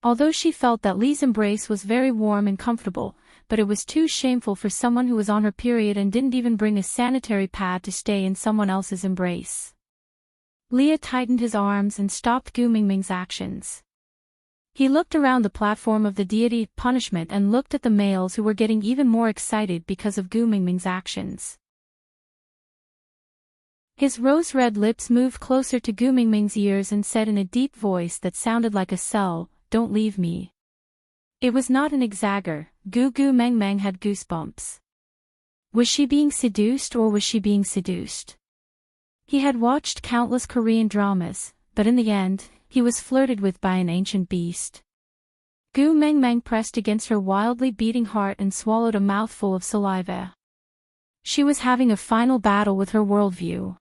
Although she felt that Li's embrace was very warm and comfortable, but it was too shameful for someone who was on her period and didn't even bring a sanitary pad to stay in someone else's embrace. Leah tightened his arms and stopped Gu Mengmeng's actions. He looked around the platform of the deity punishment and looked at the males who were getting even more excited because of Gu Mengmeng's actions. His rose-red lips moved closer to Gu Mengmeng's ears and said in a deep voice that sounded like a cell, "Don't leave me." It was not an exagger, Gu Mengmeng had goosebumps. Was she being seduced or was she being seduced? He had watched countless Korean dramas, but in the end, he was flirted with by an ancient beast. Gu Mengmeng pressed against her wildly beating heart and swallowed a mouthful of saliva. She was having a final battle with her worldview.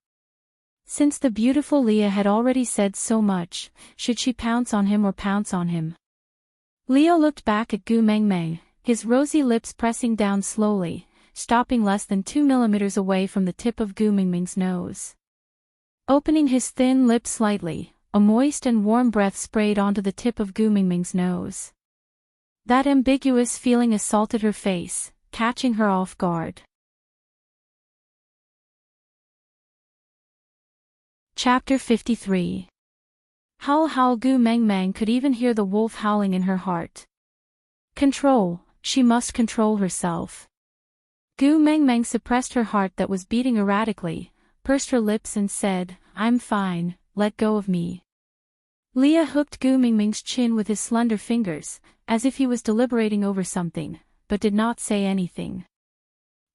Since the beautiful Leah had already said so much, should she pounce on him or pounce on him? Leo looked back at Gu Mengmeng, his rosy lips pressing down slowly, stopping less than 2 millimeters away from the tip of Gu Mengmeng's nose. Opening his thin lips slightly, a moist and warm breath sprayed onto the tip of Gu Mengmeng's nose. That ambiguous feeling assaulted her face, catching her off guard. Chapter 53. Howl howl. Gu Mengmeng could even hear the wolf howling in her heart. Control, she must control herself. Gu Mengmeng suppressed her heart that was beating erratically, pursed her lips and said, "I'm fine, let go of me." Leah hooked Gu Mengmeng's chin with his slender fingers, as if he was deliberating over something, but did not say anything.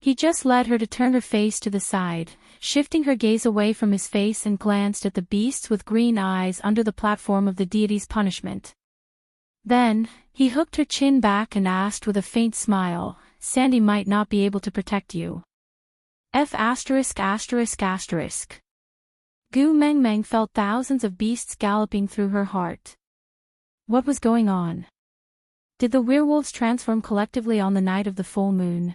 He just led her to turn her face to the side, shifting her gaze away from his face and glanced at the beasts with green eyes under the platform of the deity's punishment. Then, he hooked her chin back and asked with a faint smile, "Sandy might not be able to protect you." Gu Mengmeng felt thousands of beasts galloping through her heart. What was going on? Did the werewolves transform collectively on the night of the full moon?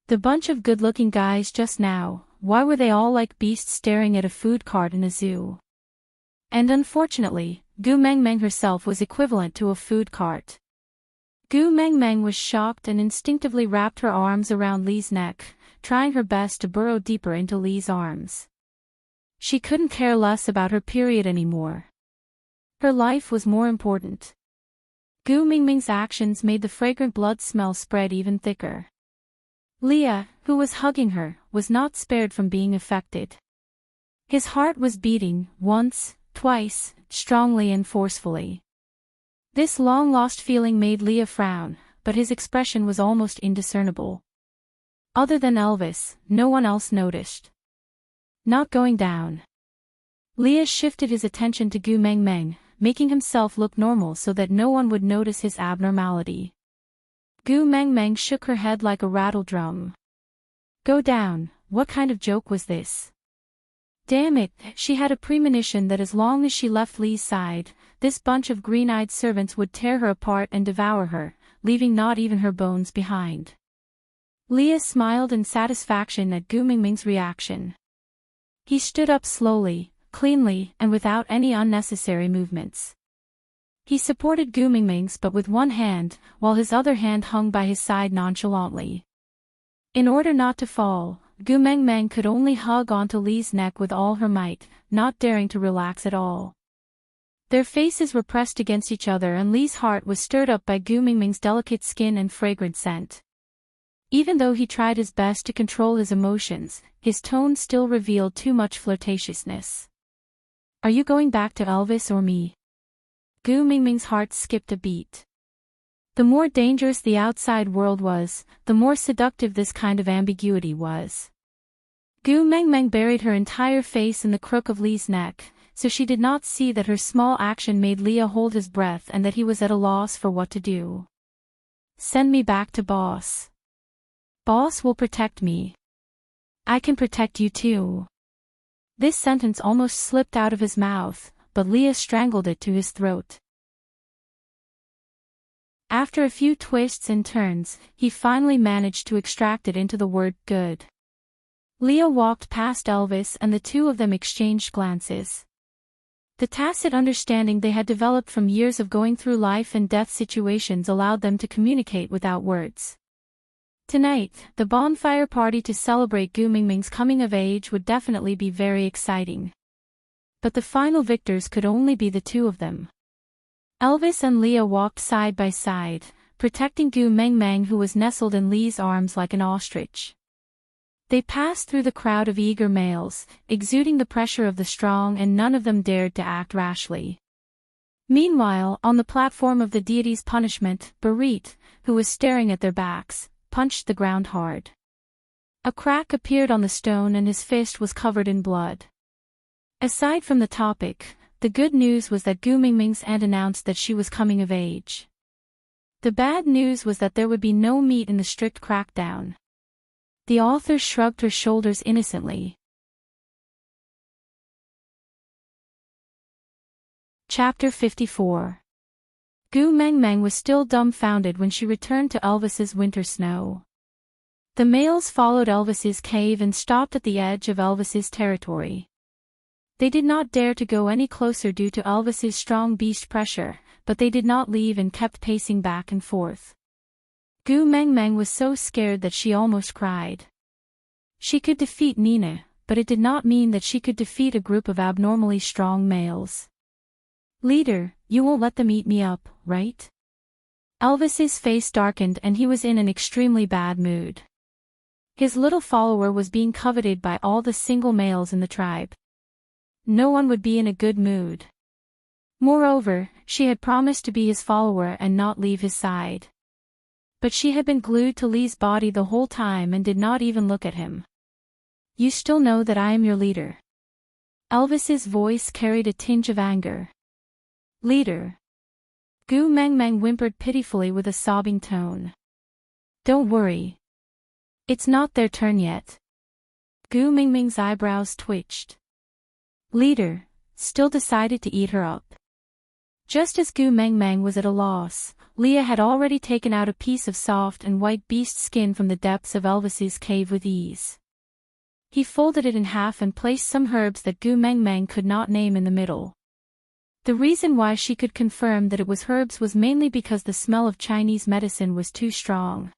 The bunch of good-looking guys just now, why were they all like beasts staring at a food cart in a zoo? And unfortunately, Gu Mengmeng herself was equivalent to a food cart. Gu Mengmeng was shocked and instinctively wrapped her arms around Li's neck, trying her best to burrow deeper into Li's arms. She couldn't care less about her period anymore. Her life was more important. Gu Mengmeng's actions made the fragrant blood smell spread even thicker. Leah, who was hugging her, was not spared from being affected. His heart was beating, once, twice, strongly and forcefully. This long-lost feeling made Leah frown, but his expression was almost indiscernible. Other than Elvis, no one else noticed. Not going down. Leah shifted his attention to Gu Meng Meng, making himself look normal so that no one would notice his abnormality. Gu Meng Meng shook her head like a rattle drum. Go down, what kind of joke was this? Damn it, she had a premonition that as long as she left Lee's side, this bunch of green-eyed servants would tear her apart and devour her, leaving not even her bones behind. Leah smiled in satisfaction at Gu Mingming's reaction. He stood up slowly, cleanly, and without any unnecessary movements. He supported Gu Mingming's but with one hand, while his other hand hung by his side nonchalantly. In order not to fall, Gu Meng Meng could only hug onto Lee's neck with all her might, not daring to relax at all. Their faces were pressed against each other and Lee's heart was stirred up by Gu Mingming's delicate skin and fragrant scent. Even though he tried his best to control his emotions, his tone still revealed too much flirtatiousness. Are you going back to Elvis or me? Gu Mingming's heart skipped a beat. The more dangerous the outside world was, the more seductive this kind of ambiguity was. Gu Meng Meng buried her entire face in the crook of Lee's neck, so she did not see that her small action made Leah hold his breath and that he was at a loss for what to do. Send me back to Boss. Boss will protect me. I can protect you too. This sentence almost slipped out of his mouth, but Leah strangled it to his throat. After a few twists and turns, he finally managed to extract it into the word good. Leah walked past Elvis and the two of them exchanged glances. The tacit understanding they had developed from years of going through life and death situations allowed them to communicate without words. Tonight, the bonfire party to celebrate Gu Mingming's coming of age would definitely be very exciting. But the final victors could only be the two of them. Elvis and Leah walked side by side, protecting Gu Meng Meng who was nestled in Lee's arms like an ostrich. They passed through the crowd of eager males, exuding the pressure of the strong and none of them dared to act rashly. Meanwhile, on the platform of the deity's punishment, Barit, who was staring at their backs, punched the ground hard. A crack appeared on the stone and his fist was covered in blood. Aside from the topic, the good news was that Gu Mingming's aunt announced that she was coming of age. The bad news was that there would be no meat in the strict crackdown. The author shrugged her shoulders innocently. Chapter 54. Gu Meng Meng was still dumbfounded when she returned to Elvis's winter snow. The males followed Elvis's cave and stopped at the edge of Elvis's territory. They did not dare to go any closer due to Elvis's strong beast pressure, but they did not leave and kept pacing back and forth. Gu Meng Meng was so scared that she almost cried. She could defeat Nina, but it did not mean that she could defeat a group of abnormally strong males. Leader, you won't let them eat me up, right? Elvis's face darkened and he was in an extremely bad mood. His little follower was being coveted by all the single males in the tribe. No one would be in a good mood. Moreover, she had promised to be his follower and not leave his side. But she had been glued to Lee's body the whole time and did not even look at him. You still know that I am your leader. Elvis's voice carried a tinge of anger. Leader. Gu Meng Meng whimpered pitifully with a sobbing tone. Don't worry. It's not their turn yet. Gu Mingming's eyebrows twitched. Leader, still decided to eat her up. Just as Gu Meng Meng was at a loss, Leah had already taken out a piece of soft and white beast skin from the depths of Elvis's cave with ease. He folded it in half and placed some herbs that Gu Meng Meng could not name in the middle. The reason why she could confirm that it was herbs was mainly because the smell of Chinese medicine was too strong.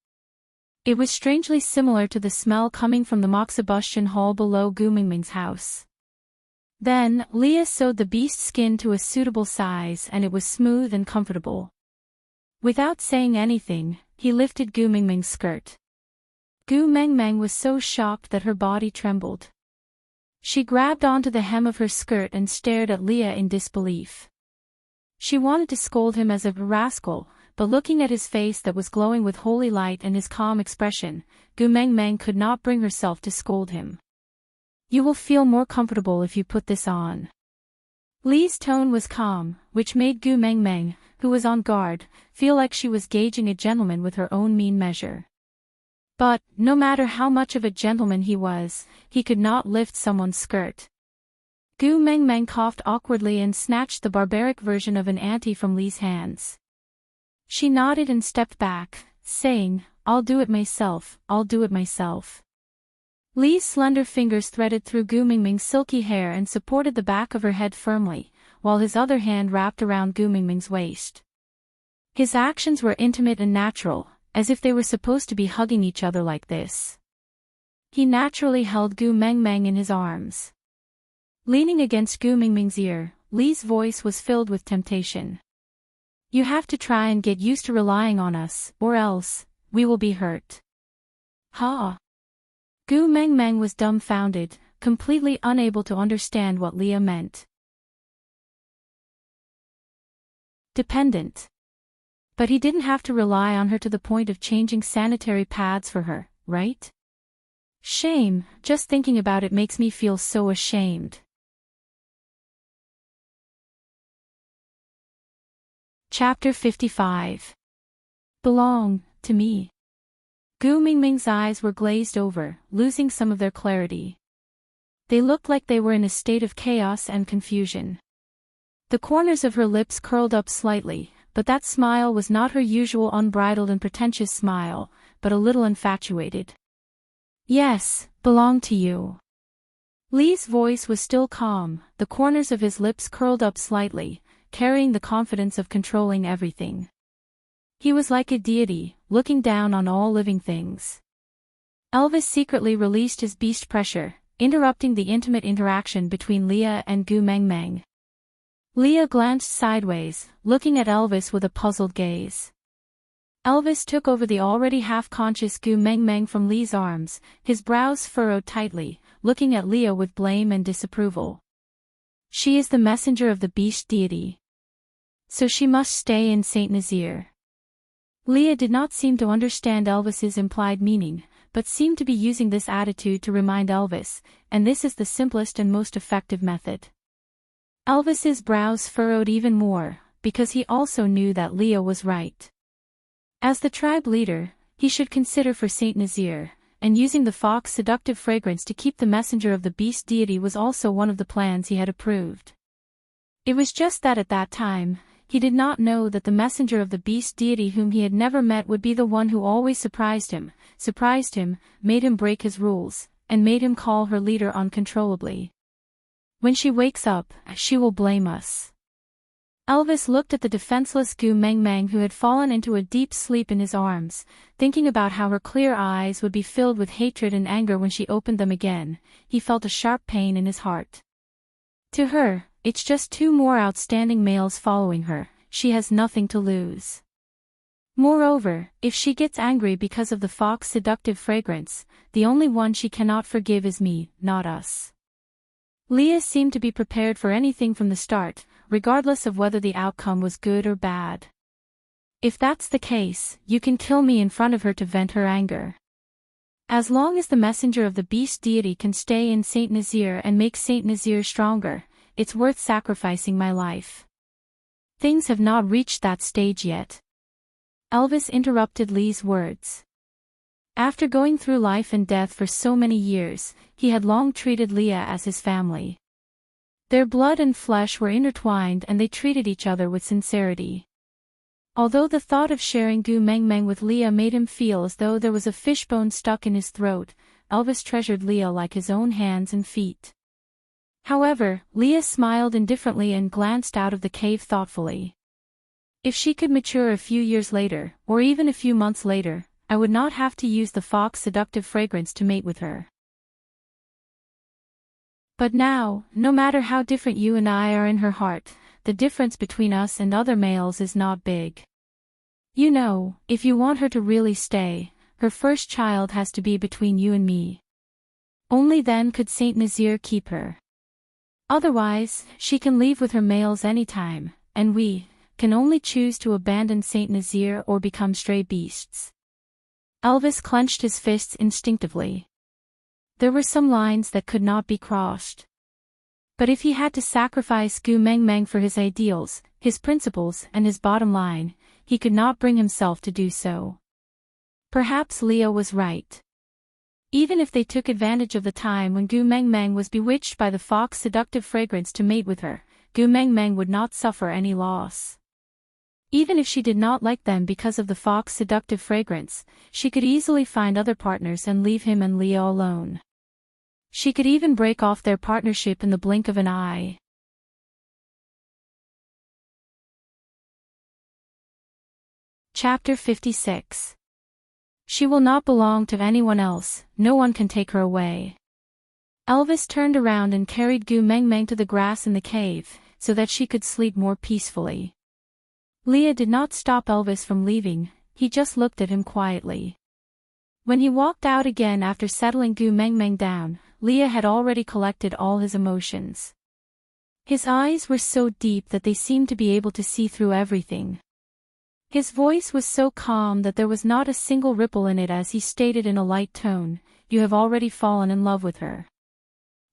It was strangely similar to the smell coming from the Moxibustion hall below Gu Mingming's house. Then, Leah sewed the beast skin to a suitable size and it was smooth and comfortable. Without saying anything, he lifted Gu Mingming's skirt. Gu Meng Meng was so shocked that her body trembled. She grabbed onto the hem of her skirt and stared at Leah in disbelief. She wanted to scold him as a rascal, but looking at his face that was glowing with holy light and his calm expression, Gu Mengmeng could not bring herself to scold him. "You will feel more comfortable if you put this on." Li's tone was calm, which made Gu Mengmeng, who was on guard, feel like she was gauging a gentleman with her own mean measure. But, no matter how much of a gentleman he was, he could not lift someone's skirt. Gu Mengmeng coughed awkwardly and snatched the barbaric version of an ante from Li's hands. She nodded and stepped back, saying, "I'll do it myself, I'll do it myself." Li's slender fingers threaded through Gu Mengmeng's silky hair and supported the back of her head firmly, while his other hand wrapped around Gu Mengmeng's waist. His actions were intimate and natural, as if they were supposed to be hugging each other like this. He naturally held Gu Mengmeng in his arms. Leaning against Gu Mengmeng's ear, Li's voice was filled with temptation. "You have to try and get used to relying on us, or else, we will be hurt." "Ha!" Gu Mengmeng was dumbfounded, completely unable to understand what Leah meant. Dependent. But he didn't have to rely on her to the point of changing sanitary pads for her, right? Shame, just thinking about it makes me feel so ashamed. Chapter 55. Belong to me. Gu Mengmeng's eyes were glazed over, losing some of their clarity. They looked like they were in a state of chaos and confusion. The corners of her lips curled up slightly, but that smile was not her usual unbridled and pretentious smile, but a little infatuated. "Yes, belong to you." Li's voice was still calm, the corners of his lips curled up slightly, carrying the confidence of controlling everything. He was like a deity, looking down on all living things. Elvis secretly released his beast pressure, interrupting the intimate interaction between Leah and Gu Mengmeng. Leah glanced sideways, looking at Elvis with a puzzled gaze. Elvis took over the already half-conscious Gu Mengmeng from Li's arms, his brows furrowed tightly, looking at Leah with blame and disapproval. "She is the messenger of the beast deity. So she must stay in Saint Nazir." Leah did not seem to understand Elvis's implied meaning, but seemed to be using this attitude to remind Elvis, and this is the simplest and most effective method. Elvis's brows furrowed even more, because he also knew that Leah was right. As the tribe leader, he should consider for Saint Nazir, and using the fox seductive fragrance to keep the messenger of the beast deity was also one of the plans he had approved. It was just that at that time, he did not know that the messenger of the beast deity whom he had never met would be the one who always surprised him, made him break his rules, and made him call her leader uncontrollably. "When she wakes up, she will blame us." Elvis looked at the defenseless Gu Mengmeng who had fallen into a deep sleep in his arms, thinking about how her clear eyes would be filled with hatred and anger when she opened them again. He felt a sharp pain in his heart. To her, it's just two more outstanding males following her, she has nothing to lose. Moreover, if she gets angry because of the fox seductive fragrance, the only one she cannot forgive is me, not us. Leah seemed to be prepared for anything from the start, regardless of whether the outcome was good or bad. "If that's the case, you can kill me in front of her to vent her anger. As long as the messenger of the beast deity can stay in Saint Nazir and make Saint Nazir stronger, it's worth sacrificing my life." "Things have not reached that stage yet." Elvis interrupted Li's words. After going through life and death for so many years, he had long treated Leah as his family. Their blood and flesh were intertwined and they treated each other with sincerity. Although the thought of sharing Gu Mengmeng with Leah made him feel as though there was a fishbone stuck in his throat, Elvis treasured Leah like his own hands and feet. However, Leah smiled indifferently and glanced out of the cave thoughtfully. "If she could mature a few years later, or even a few months later, I would not have to use the fox seductive fragrance to mate with her. But now, no matter how different you and I are in her heart, the difference between us and other males is not big. You know, if you want her to really stay, her first child has to be between you and me. Only then could Saint Nazir keep her. Otherwise, she can leave with her males anytime, and we can only choose to abandon Saint Nazir or become stray beasts. Elvis clenched his fists instinctively. There were some lines that could not be crossed. But if he had to sacrifice Gu Meng Meng for his ideals, his principles and his bottom line, he could not bring himself to do so. Perhaps Leah was right. Even if they took advantage of the time when Gu Meng Meng was bewitched by the fox's seductive fragrance to mate with her, Gu Meng Meng would not suffer any loss. Even if she did not like them because of the fox's seductive fragrance, she could easily find other partners and leave him and Leah alone. She could even break off their partnership in the blink of an eye. Chapter 56. She will not belong to anyone else, no one can take her away. Elvis turned around and carried Gu Meng Meng to the grass in the cave, so that she could sleep more peacefully. Leah did not stop Elvis from leaving, he just looked at him quietly. When he walked out again after settling Gu Meng Meng down, Leah had already collected all his emotions. His eyes were so deep that they seemed to be able to see through everything. His voice was so calm that there was not a single ripple in it as he stated in a light tone, "You have already fallen in love with her."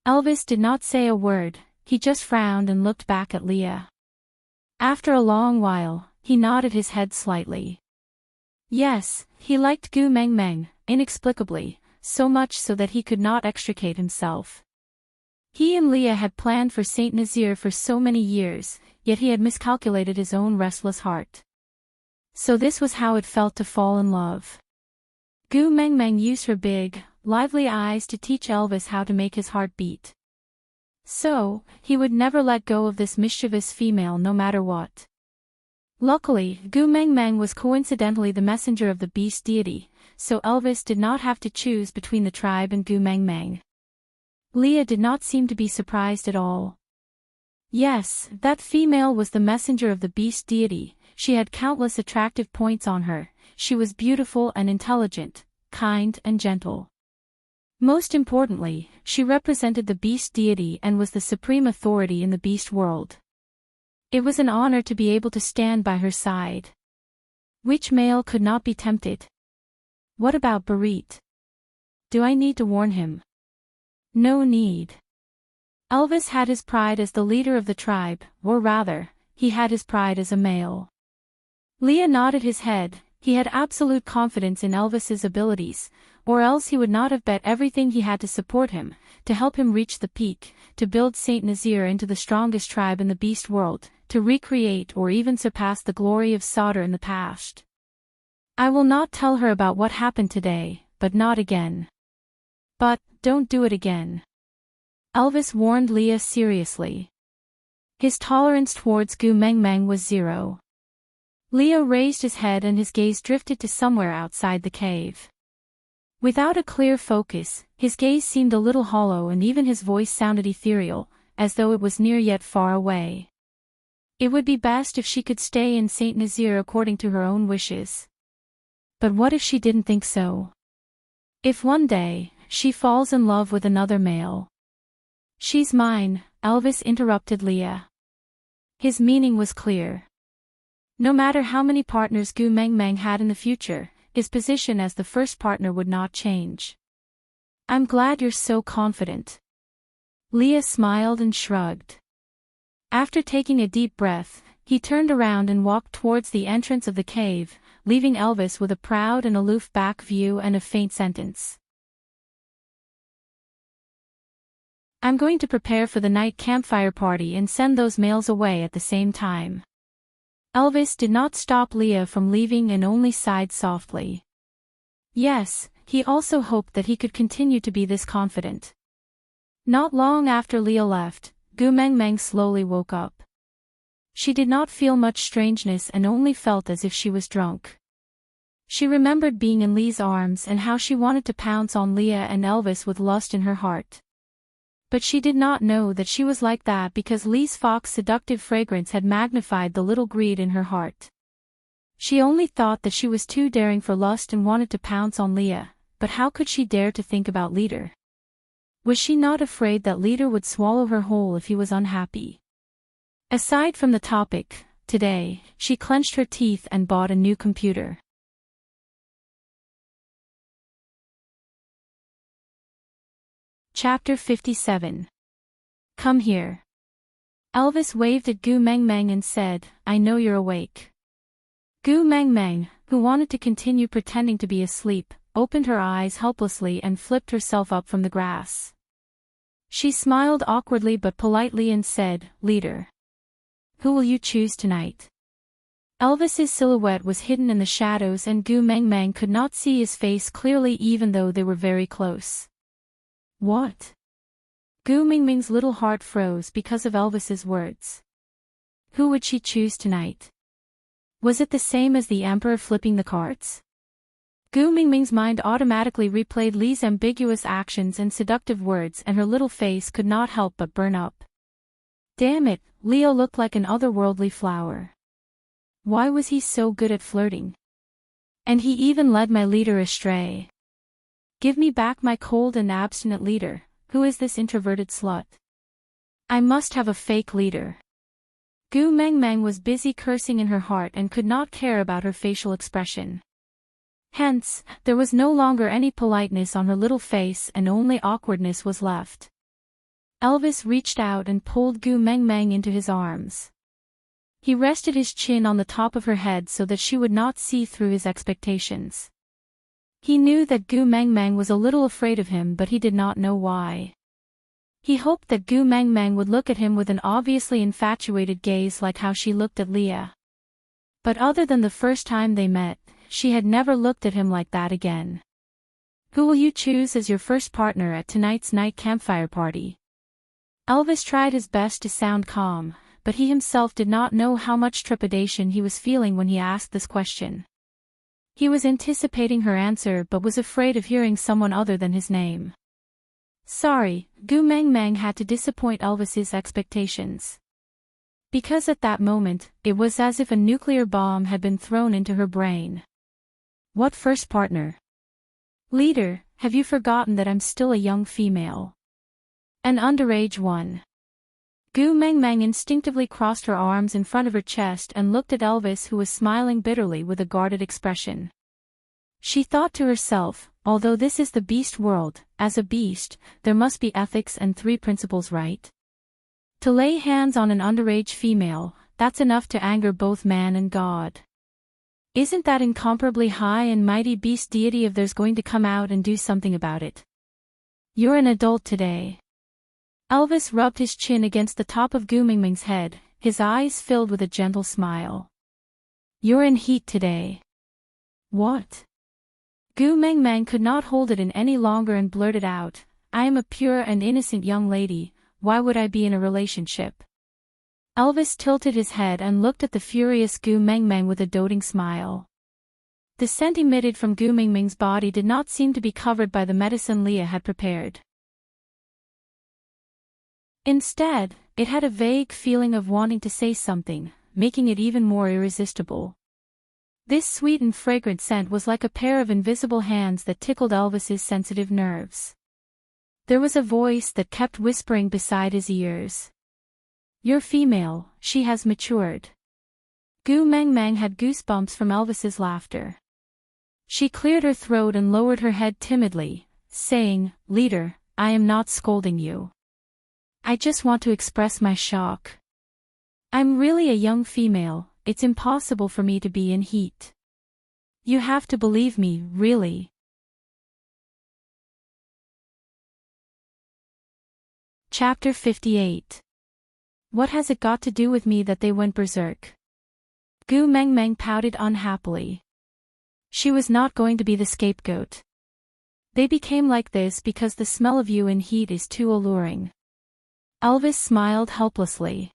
Elvis did not say a word, he just frowned and looked back at Leah. After a long while, he nodded his head slightly. Yes, he liked Gu Meng Meng, inexplicably, so much so that he could not extricate himself. He and Leah had planned for Saint Nazir for so many years, yet he had miscalculated his own restless heart. So this was how it felt to fall in love. Gu Meng Meng used her big, lively eyes to teach Elvis how to make his heart beat. So, he would never let go of this mischievous female no matter what. Luckily, Gu Meng Meng was coincidentally the messenger of the beast deity, so Elvis did not have to choose between the tribe and Gu Meng Meng. Leah did not seem to be surprised at all. Yes, that female was the messenger of the beast deity, she had countless attractive points on her, she was beautiful and intelligent, kind and gentle. Most importantly, she represented the beast deity and was the supreme authority in the beast world. It was an honor to be able to stand by her side. Which male could not be tempted? What about Barit? Do I need to warn him? No need. Elvis had his pride as the leader of the tribe, or rather, he had his pride as a male. Leah nodded his head, he had absolute confidence in Elvis's abilities, or else he would not have bet everything he had to support him, to help him reach the peak, to build Saint Nazir into the strongest tribe in the beast world, to recreate or even surpass the glory of Sauter in the past. I will not tell her about what happened today, but not again. But, don't do it again. Elvis warned Leah seriously. His tolerance towards Gu Meng Meng was zero. Leah raised his head and his gaze drifted to somewhere outside the cave. Without a clear focus, his gaze seemed a little hollow and even his voice sounded ethereal, as though it was near yet far away. It would be best if she could stay in Saint Nazir according to her own wishes. But what if she didn't think so? If one day, she falls in love with another male? She's mine, Elvis interrupted Leah. His meaning was clear. No matter how many partners Gu Meng Meng had in the future, his position as the first partner would not change. I'm glad you're so confident. Leah smiled and shrugged. After taking a deep breath, he turned around and walked towards the entrance of the cave, leaving Elvis with a proud and aloof back view and a faint sentence. I'm going to prepare for the night campfire party and send those males away at the same time. Elvis did not stop Leah from leaving and only sighed softly. Yes, he also hoped that he could continue to be this confident. Not long after Leah left, Gu Meng Meng slowly woke up. She did not feel much strangeness and only felt as if she was drunk. She remembered being in Lee's arms and how she wanted to pounce on Leah and Elvis with lust in her heart. But she did not know that she was like that because Lee's fox's seductive fragrance had magnified the little greed in her heart. She only thought that she was too daring for lust and wanted to pounce on Leah, but how could she dare to think about Leader? Was she not afraid that Leader would swallow her whole if he was unhappy? Aside from the topic, Today, she clenched her teeth and bought a new computer. Chapter 57. Come here. Elvis waved at Gu Meng Meng and said, I know you're awake. Gu Meng Meng, who wanted to continue pretending to be asleep, opened her eyes helplessly and flipped herself up from the grass. She smiled awkwardly but politely and said, Leader. Who will you choose tonight? Elvis's silhouette was hidden in the shadows and Gu Meng Meng could not see his face clearly even though they were very close. What? Gu Meng Meng's little heart froze because of Elvis's words. Who would she choose tonight? Was it the same as the emperor flipping the cards? Gu Meng Meng's mind automatically replayed Li's ambiguous actions and seductive words and her little face could not help but burn up. Damn it, Leo looked like an otherworldly flower. Why was he so good at flirting? And he even led my leader astray. Give me back my cold and abstinent leader. Who is this introverted slut? I must have a fake leader. Gu Meng Meng was busy cursing in her heart and could not care about her facial expression. Hence, there was no longer any politeness on her little face and only awkwardness was left. Elvis reached out and pulled Gu Meng Meng into his arms. He rested his chin on the top of her head so that she would not see through his expectations. He knew that Gu Meng Meng was a little afraid of him but he did not know why. He hoped that Gu Meng Meng would look at him with an obviously infatuated gaze like how she looked at Leah. But other than the first time they met, she had never looked at him like that again. Who will you choose as your first partner at tonight's night campfire party? Elvis tried his best to sound calm, but he himself did not know how much trepidation he was feeling when he asked this question. He was anticipating her answer but was afraid of hearing someone other than his name. Sorry, Gu Meng Meng had to disappoint Elvis's expectations. Because at that moment, it was as if a nuclear bomb had been thrown into her brain. What first partner? Leader, have you forgotten that I'm still a young female? An underage one. Gu Meng Meng instinctively crossed her arms in front of her chest and looked at Elvis who was smiling bitterly with a guarded expression. She thought to herself, although this is the beast world, as a beast, there must be ethics and 3 principles, right? To lay hands on an underage female, that's enough to anger both man and God. Isn't that incomparably high and mighty beast deity if there's going to come out and do something about it? You're an adult today. Elvis rubbed his chin against the top of Gu Meng Meng's head, his eyes filled with a gentle smile. You're in heat today. What? Gu Meng Meng could not hold it in any longer and blurted out, I am a pure and innocent young lady, why would I be in a relationship? Elvis tilted his head and looked at the furious Gu Meng Meng with a doting smile. The scent emitted from Gu Meng Meng's body did not seem to be covered by the medicine Leah had prepared. Instead, it had a vague feeling of wanting to say something, making it even more irresistible. This sweet and fragrant scent was like a pair of invisible hands that tickled Elvis's sensitive nerves. There was a voice that kept whispering beside his ears. You're female, she has matured. Gu Meng Meng had goosebumps from Elvis's laughter. She cleared her throat and lowered her head timidly, saying, Leader, I am not scolding you. I just want to express my shock. I'm really a young female, it's impossible for me to be in heat. You have to believe me, really. Chapter 58. What has it got to do with me that they went berserk? Gu Meng Meng pouted unhappily. She was not going to be the scapegoat. They became like this because the smell of you in heat is too alluring. Elvis smiled helplessly.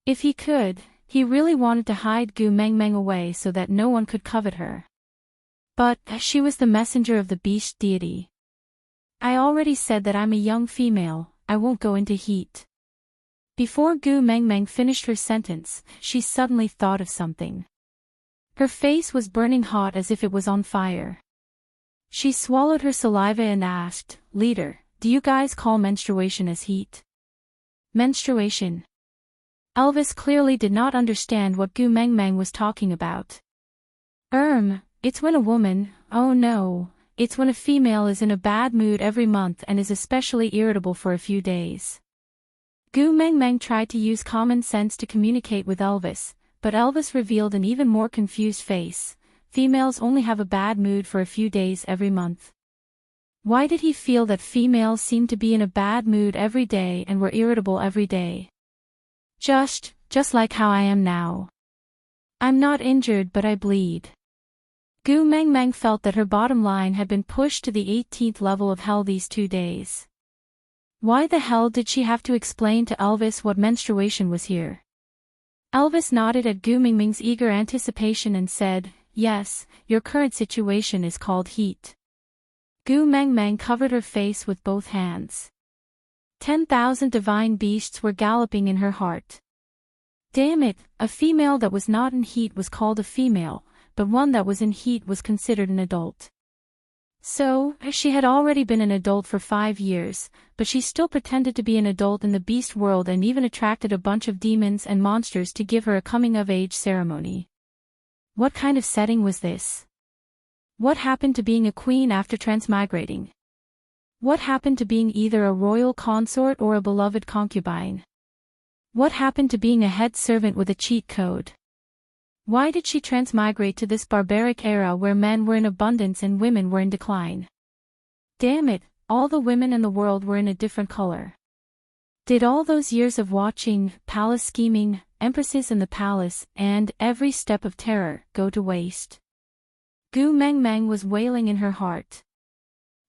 If he could, he really wanted to hide Gu Meng Meng away so that no one could covet her. But, she was the messenger of the beast deity. I already said that I'm a young female, I won't go into heat. Before Gu Meng Meng finished her sentence, she suddenly thought of something. Her face was burning hot as if it was on fire. She swallowed her saliva and asked, Leader, do you guys call menstruation as heat? Menstruation. Elvis clearly did not understand what Gu Mengmeng was talking about. It's when a woman, oh no, it's when a female is in a bad mood every month and is especially irritable for a few days. Gu Mengmeng tried to use common sense to communicate with Elvis, but Elvis revealed an even more confused face. Females only have a bad mood for a few days every month. Why did he feel that females seemed to be in a bad mood every day and were irritable every day? Just like how I am now. I'm not injured but I bleed. Gu Mengmeng felt that her bottom line had been pushed to the 18th level of hell these 2 days. Why the hell did she have to explain to Elvis what menstruation was here? Elvis nodded at Gu Mengmeng's eager anticipation and said, "Yes, your current situation is called heat." Gu Mengmeng covered her face with both hands. 10,000 divine beasts were galloping in her heart. Damn it, a female that was not in heat was called a female, but one that was in heat was considered an adult. So, she had already been an adult for 5 years, but she still pretended to be an adult in the beast world and even attracted a bunch of demons and monsters to give her a coming-of-age ceremony. What kind of setting was this? What happened to being a queen after transmigrating? What happened to being either a royal consort or a beloved concubine? What happened to being a head servant with a cheat code? Why did she transmigrate to this barbaric era where men were in abundance and women were in decline? Damn it, all the women in the world were in a different color. Did all those years of watching, palace scheming, empresses in the palace, and every step of terror go to waste? Gu Mengmeng was wailing in her heart.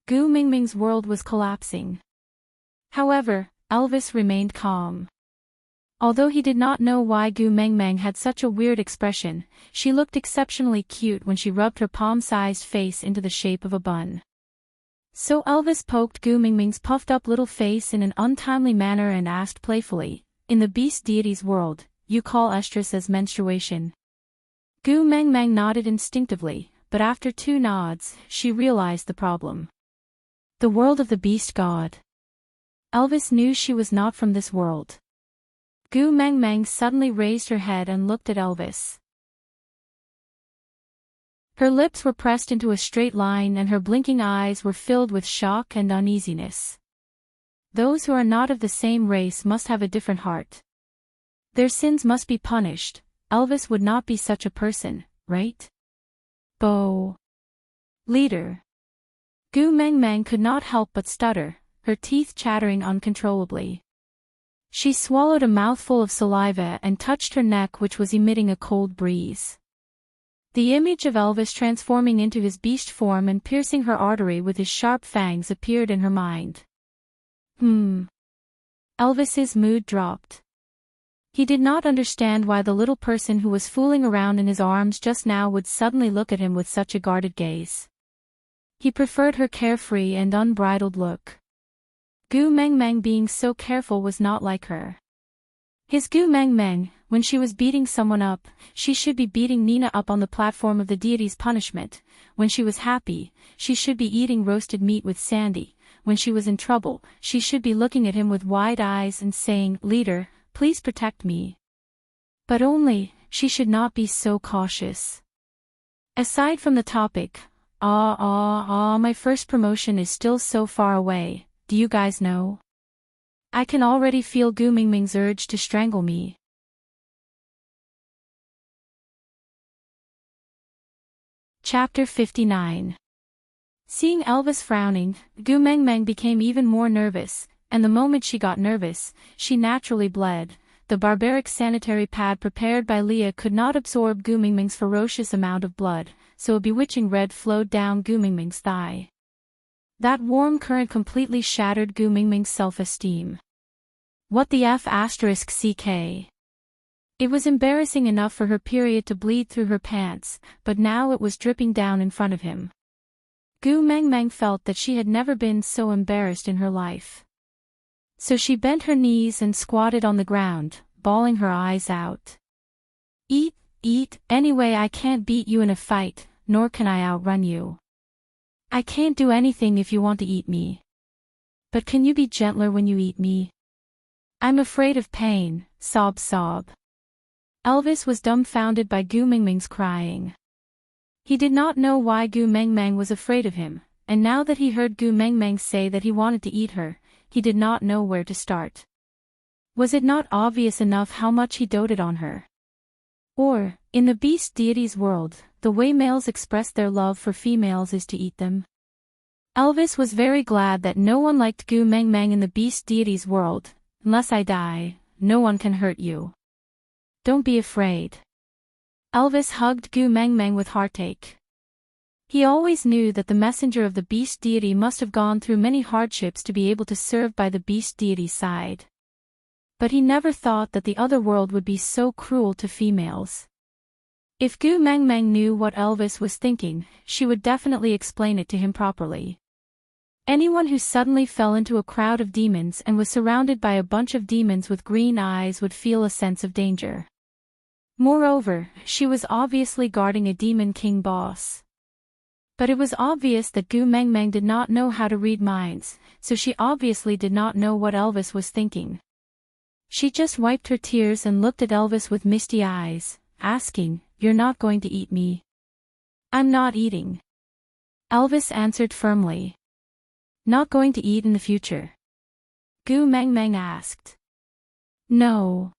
Gu Mengmeng's world was collapsing. However, Elvis remained calm. Although he did not know why Gu Mengmeng had such a weird expression, she looked exceptionally cute when she rubbed her palm-sized face into the shape of a bun. So Elvis poked Gu Mengmeng's puffed-up little face in an untimely manner and asked playfully, "In the beast deity's world, you call estrus as menstruation?" Gu Mengmeng nodded instinctively, but after 2 nods, she realized the problem. The world of the beast god. Elvis knew she was not from this world. Gu Mengmeng suddenly raised her head and looked at Elvis. Her lips were pressed into a straight line and her blinking eyes were filled with shock and uneasiness. Those who are not of the same race must have a different heart. Their sins must be punished. Elvis would not be such a person, right? Bo. Leader. Gu Mengmeng could not help but stutter, her teeth chattering uncontrollably. She swallowed a mouthful of saliva and touched her neck, which was emitting a cold breeze. The image of Elvis transforming into his beast form and piercing her artery with his sharp fangs appeared in her mind. Elvis's mood dropped. He did not understand why the little person who was fooling around in his arms just now would suddenly look at him with such a guarded gaze. He preferred her carefree and unbridled look. Gu Mengmeng being so careful was not like her. His Gu Mengmeng, when she was beating someone up, she should be beating Nina up on the platform of the deity's punishment. When she was happy, she should be eating roasted meat with Sandy. When she was in trouble, she should be looking at him with wide eyes and saying, "Leader, please protect me." But only, she should not be so cautious. Aside from the topic, my first promotion is still so far away. Do you guys know? I can already feel Gu Mengmeng's urge to strangle me. Chapter 59. Seeing Elvis frowning, Gu Mengmeng became even more nervous, and the moment she got nervous, she naturally bled. The barbaric sanitary pad prepared by Leah could not absorb Gu Mengmeng's ferocious amount of blood, so a bewitching red flowed down Gu Mengmeng's thigh. That warm current completely shattered Gu Mengmeng's self-esteem. What the f***ck? It was embarrassing enough for her period to bleed through her pants, but now it was dripping down in front of him. Gu Mengmeng felt that she had never been so embarrassed in her life. So she bent her knees and squatted on the ground, bawling her eyes out. Eat, anyway I can't beat you in a fight, nor can I outrun you. I can't do anything if you want to eat me. But can you be gentler when you eat me? I'm afraid of pain, sob sob. Elvis was dumbfounded by Gu Mingming's crying. He did not know why Gu Mengmeng was afraid of him, and now that he heard Gu Mengmeng say that he wanted to eat her, he did not know where to start. Was it not obvious enough how much he doted on her? Or, in the beast deity's world, the way males express their love for females is to eat them? Elvis was very glad that no one liked Gu Mengmeng in the beast deity's world. Unless I die, no one can hurt you. Don't be afraid. Elvis hugged Gu Mengmeng with heartache. He always knew that the messenger of the beast deity must have gone through many hardships to be able to serve by the beast deity's side. But he never thought that the other world would be so cruel to females. If Gu Mengmeng knew what Elvis was thinking, she would definitely explain it to him properly. Anyone who suddenly fell into a crowd of demons and was surrounded by a bunch of demons with green eyes would feel a sense of danger. Moreover, she was obviously guarding a demon king boss. But it was obvious that Gu Mengmeng did not know how to read minds, so she obviously did not know what Elvis was thinking. She just wiped her tears and looked at Elvis with misty eyes, asking, "You're not going to eat me?" "I'm not eating," Elvis answered firmly. "Not going to eat in the future?" Gu Mengmeng asked. "No."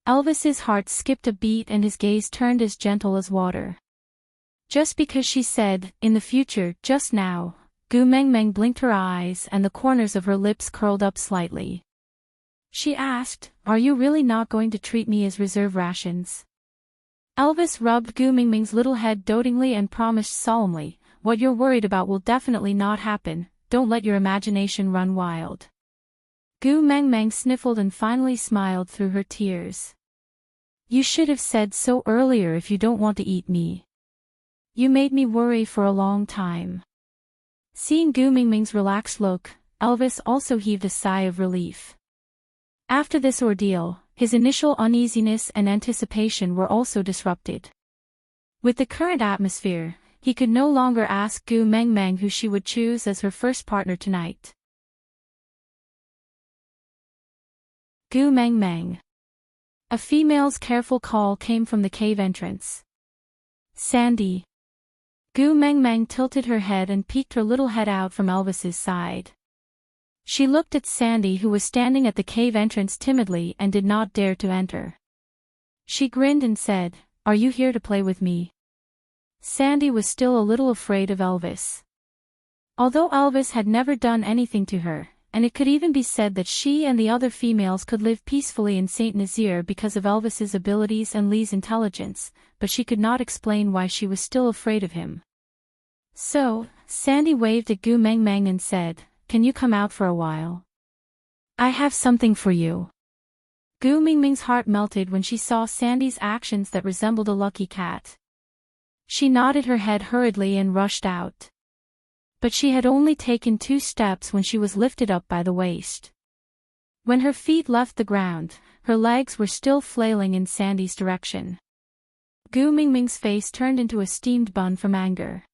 Elvis's heart skipped a beat and his gaze turned as gentle as water. Just because she said, "in the future," just now, Gu Mengmeng blinked her eyes and the corners of her lips curled up slightly. She asked, "Are you really not going to treat me as reserve rations?" Elvis rubbed Gu Mengmeng's little head dotingly and promised solemnly, "What you're worried about will definitely not happen. Don't let your imagination run wild." Gu Mengmeng sniffled and finally smiled through her tears. "You should have said so earlier if you don't want to eat me. You made me worry for a long time." Seeing Gu Mengmeng's relaxed look, Elvis also heaved a sigh of relief. After this ordeal, his initial uneasiness and anticipation were also disrupted. With the current atmosphere, he could no longer ask Gu Mengmeng who she would choose as her first partner tonight. Gu Mengmeng. A female's careful call came from the cave entrance. "Sandy." Gu Mengmeng tilted her head and peeked her little head out from Elvis's side. She looked at Sandy who was standing at the cave entrance timidly and did not dare to enter. She grinned and said, "Are you here to play with me?" Sandy was still a little afraid of Elvis. Although Elvis had never done anything to her, and it could even be said that she and the other females could live peacefully in St. Nazaire because of Elvis's abilities and Lee's intelligence, but she could not explain why she was still afraid of him. So, Sandy waved at Gu Mengmeng and said, "Can you come out for a while? I have something for you." Gu Mengmeng's heart melted when she saw Sandy's actions that resembled a lucky cat. She nodded her head hurriedly and rushed out. But she had only taken 2 steps when she was lifted up by the waist. When her feet left the ground, her legs were still flailing in Sandy's direction. Gu Mengmeng's face turned into a steamed bun from anger.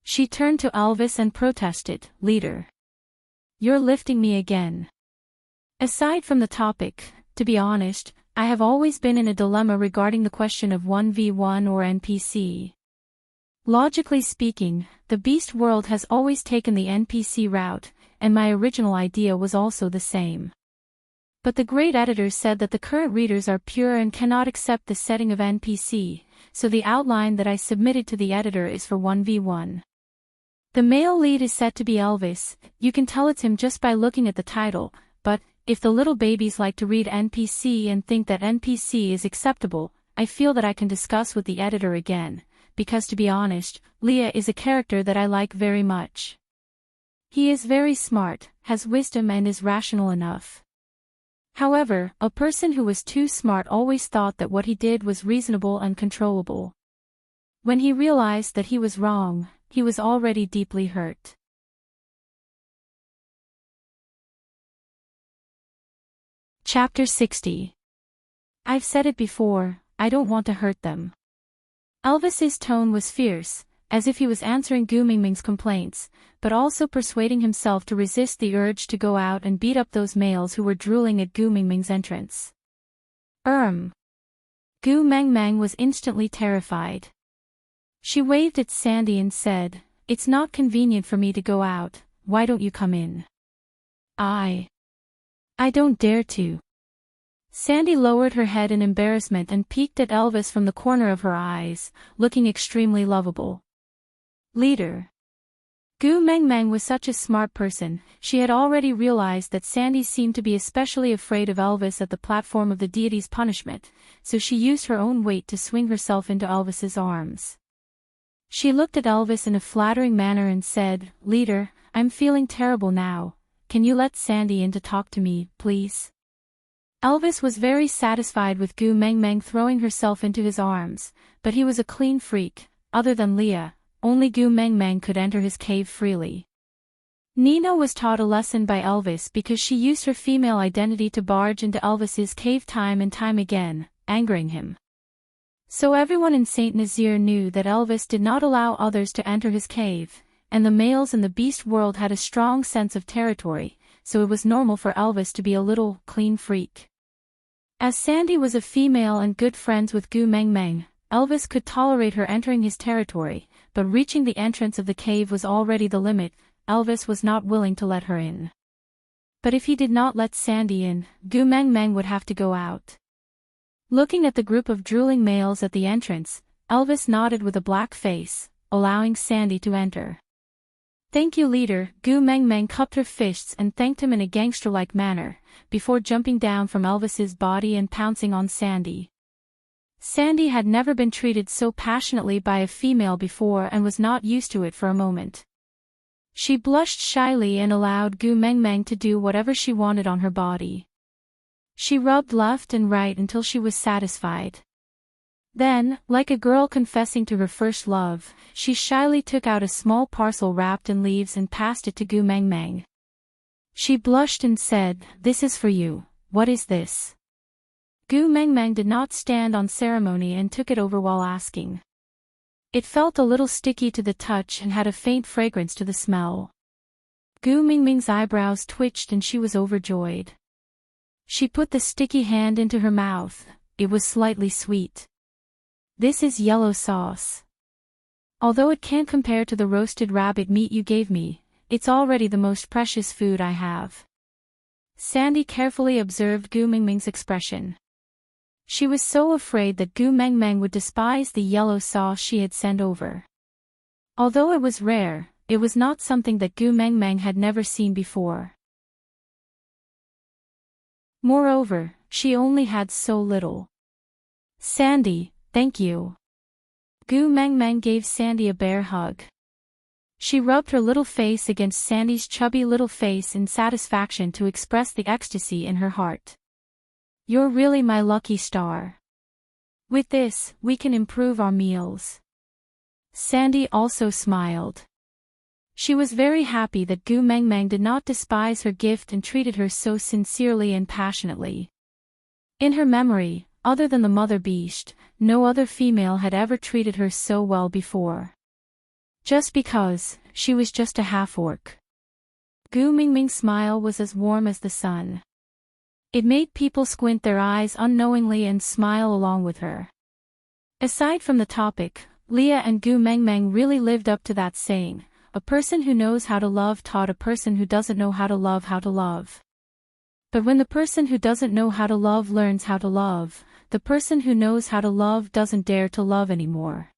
She turned to Elvis and protested, "Leader. You're lifting me again." Aside from the topic, to be honest, I have always been in a dilemma regarding the question of 1v1 or NPC. Logically speaking, the beast world has always taken the NPC route, and my original idea was also the same. But the great editors said that the current readers are pure and cannot accept the setting of NPC, so the outline that I submitted to the editor is for 1v1. The male lead is set to be Elvis. You can tell it's him just by looking at the title, but if the little babies like to read NPC and think that NPC is acceptable, I feel that I can discuss with the editor again, because to be honest, Leah is a character that I like very much. He is very smart, has wisdom and is rational enough. However, a person who was too smart always thought that what he did was reasonable and controllable. When he realized that he was wrong, he was already deeply hurt. Chapter 60. I've said it before, I don't want to hurt them. Elvis's tone was fierce, as if he was answering Gu Mingming's complaints, but also persuading himself to resist the urge to go out and beat up those males who were drooling at Gu Mingming's entrance. Gu Mengmeng was instantly terrified. She waved at Sandy and said, "It's not convenient for me to go out, why don't you come in?" I don't dare to." Sandy lowered her head in embarrassment and peeked at Elvis from the corner of her eyes, looking extremely lovable. Leader. Gu Mengmeng was such a smart person, she had already realized that Sandy seemed to be especially afraid of Elvis at the platform of the deity's punishment, so she used her own weight to swing herself into Elvis's arms. She looked at Elvis in a flattering manner and said, "Leader, I'm feeling terrible now, can you let Sandy in to talk to me, please?" Elvis was very satisfied with Gu Mengmeng throwing herself into his arms, but he was a clean freak. Other than Leah, only Gu Mengmeng could enter his cave freely. Nina was taught a lesson by Elvis because she used her female identity to barge into Elvis's cave time and time again, angering him. So everyone in Saint Nazaire knew that Elvis did not allow others to enter his cave, and the males in the beast world had a strong sense of territory, so it was normal for Elvis to be a little clean freak. As Sandy was a female and good friends with Gu Mengmeng, Elvis could tolerate her entering his territory, but reaching the entrance of the cave was already the limit. Elvis was not willing to let her in. But if he did not let Sandy in, Gu Mengmeng would have to go out. Looking at the group of drooling males at the entrance, Elvis nodded with a black face, allowing Sandy to enter. "Thank you, leader." Gu Mengmeng cupped her fists and thanked him in a gangster-like manner, before jumping down from Elvis's body and pouncing on Sandy. Sandy had never been treated so passionately by a female before and was not used to it for a moment. She blushed shyly and allowed Gu Mengmeng to do whatever she wanted on her body. She rubbed left and right until she was satisfied. Then, like a girl confessing to her first love, she shyly took out a small parcel wrapped in leaves and passed it to Gu Mengmeng. She blushed and said, "This is for you. What is this?" Gu Mengmeng did not stand on ceremony and took it over while asking. It felt a little sticky to the touch and had a faint fragrance to the smell. Gu Mengmeng's eyebrows twitched and she was overjoyed. She put the sticky hand into her mouth. It was slightly sweet. "This is yellow sauce. Although it can't compare to the roasted rabbit meat you gave me, it's already the most precious food I have." Sandy carefully observed Gu Mengmeng's expression. She was so afraid that Gu Mengmeng would despise the yellow sauce she had sent over. Although it was rare, it was not something that Gu Mengmeng had never seen before. Moreover, she only had so little. "Sandy, thank you." Gu Mengmeng gave Sandy a bear hug. She rubbed her little face against Sandy's chubby little face in satisfaction to express the ecstasy in her heart. "You're really my lucky star. With this, we can improve our meals." Sandy also smiled. She was very happy that Gu Mengmeng did not despise her gift and treated her so sincerely and passionately. In her memory, other than the mother beast, no other female had ever treated her so well before. Just because, she was just a half-orc. Gu Mengmeng's smile was as warm as the sun. It made people squint their eyes unknowingly and smile along with her. Aside from the topic, Leah and Gu Mengmeng really lived up to that saying, "A person who knows how to love taught a person who doesn't know how to love how to love." But when the person who doesn't know how to love learns how to love, the person who knows how to love doesn't dare to love anymore.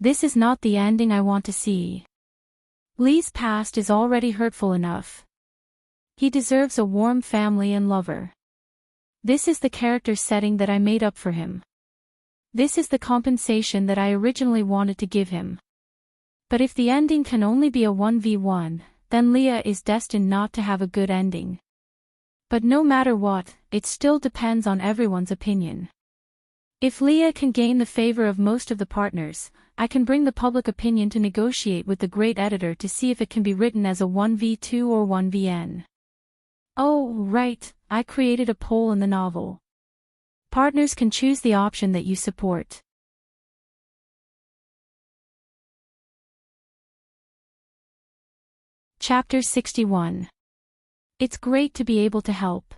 This is not the ending I want to see. Lee's past is already hurtful enough. He deserves a warm family and lover. This is the character setting that I made up for him. This is the compensation that I originally wanted to give him. But if the ending can only be a 1v1, then Leah is destined not to have a good ending. But no matter what, it still depends on everyone's opinion. If Leah can gain the favor of most of the partners, I can bring the public opinion to negotiate with the great editor to see if it can be written as a 1v2 or 1vn. Oh, right, I created a poll in the novel. Partners can choose the option that you support. Chapter 61. It's great to be able to help.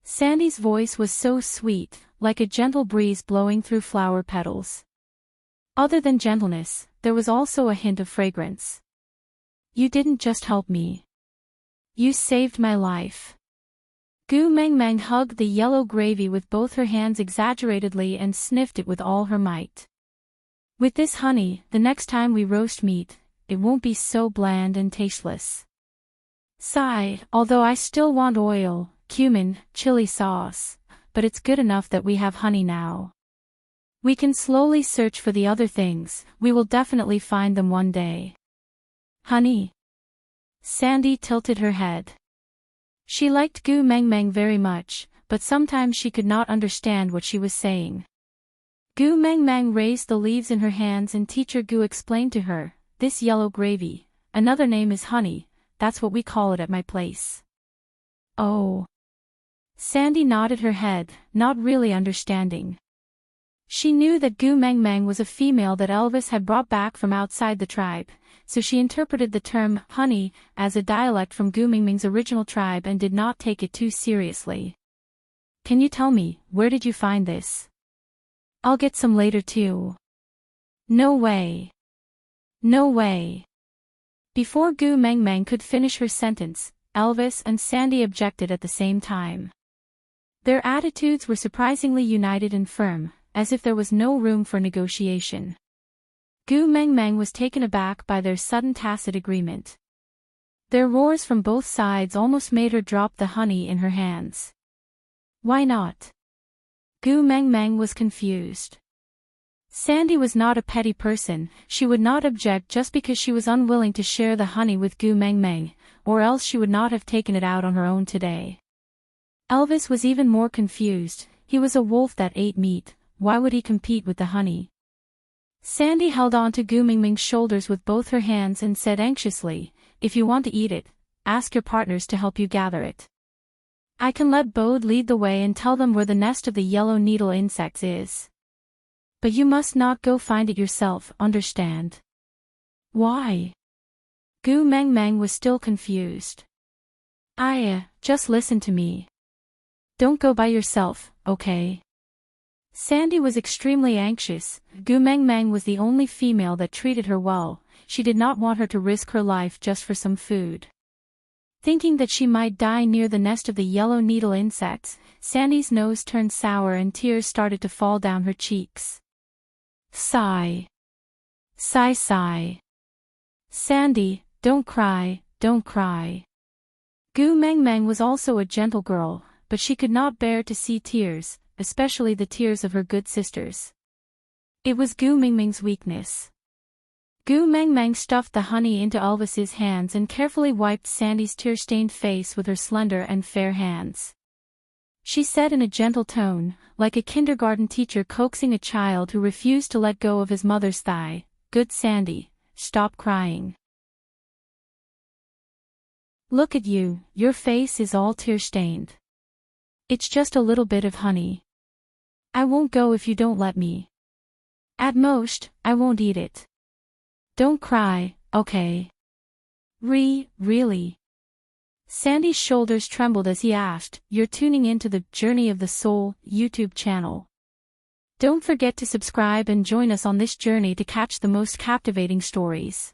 Sandy's voice was so sweet, like a gentle breeze blowing through flower petals. Other than gentleness, there was also a hint of fragrance. You didn't just help me. You saved my life. Gu Mengmeng hugged the yellow gravy with both her hands exaggeratedly and sniffed it with all her might. With this honey, the next time we roast meat, it won't be so bland and tasteless. Sigh, although I still want oil, cumin, chili sauce, but it's good enough that we have honey now. We can slowly search for the other things, we will definitely find them one day. Honey? Sandy tilted her head. She liked Gu Mengmeng very much, but sometimes she could not understand what she was saying. Gu Mengmeng raised the leaves in her hands and teacher Gu explained to her, this yellow gravy, another name is honey, that's what we call it at my place. Oh. Sandy nodded her head, not really understanding. She knew that Gu Mengmeng was a female that Elvis had brought back from outside the tribe, so she interpreted the term honey as a dialect from Gu Mengmeng's original tribe and did not take it too seriously. Can you tell me, where did you find this? I'll get some later too. No way. No way. Before Gu Mengmeng could finish her sentence, Elvis and Sandy objected at the same time. Their attitudes were surprisingly united and firm, as if there was no room for negotiation. Gu Mengmeng was taken aback by their sudden tacit agreement. Their roars from both sides almost made her drop the honey in her hands. Why not? Gu Mengmeng was confused. Sandy was not a petty person, she would not object just because she was unwilling to share the honey with Gu Mengmeng, or else she would not have taken it out on her own today. Elvis was even more confused, he was a wolf that ate meat, why would he compete with the honey? Sandy held on to Gu Mengmeng's shoulders with both her hands and said anxiously, if you want to eat it, ask your partners to help you gather it. I can let Bode lead the way and tell them where the nest of the yellow needle insects is. But you must not go find it yourself, understand? Why? Gu Mengmeng was still confused. Just listen to me. Don't go by yourself, okay? Sandy was extremely anxious, Gu Mengmeng was the only female that treated her well, she did not want her to risk her life just for some food. Thinking that she might die near the nest of the yellow needle insects, Sandy's nose turned sour and tears started to fall down her cheeks. Sigh. Sigh, sigh. Sandy, don't cry, don't cry. Gu Mengmeng was also a gentle girl, but she could not bear to see tears, especially the tears of her good sisters. It was Gu Mengmeng's weakness. Gu Mengmeng stuffed the honey into Elvis's hands and carefully wiped Sandy's tear-stained face with her slender and fair hands. She said in a gentle tone, like a kindergarten teacher coaxing a child who refused to let go of his mother's thigh, "Good Sandy, stop crying. Look at you, your face is all tear-stained. It's just a little bit of honey. I won't go if you don't let me. At most, I won't eat it. Don't cry, okay? Really?" Sandy's shoulders trembled as he asked, "You're tuning into the Journey of the Soul YouTube channel. Don't forget to subscribe and join us on this journey to catch the most captivating stories.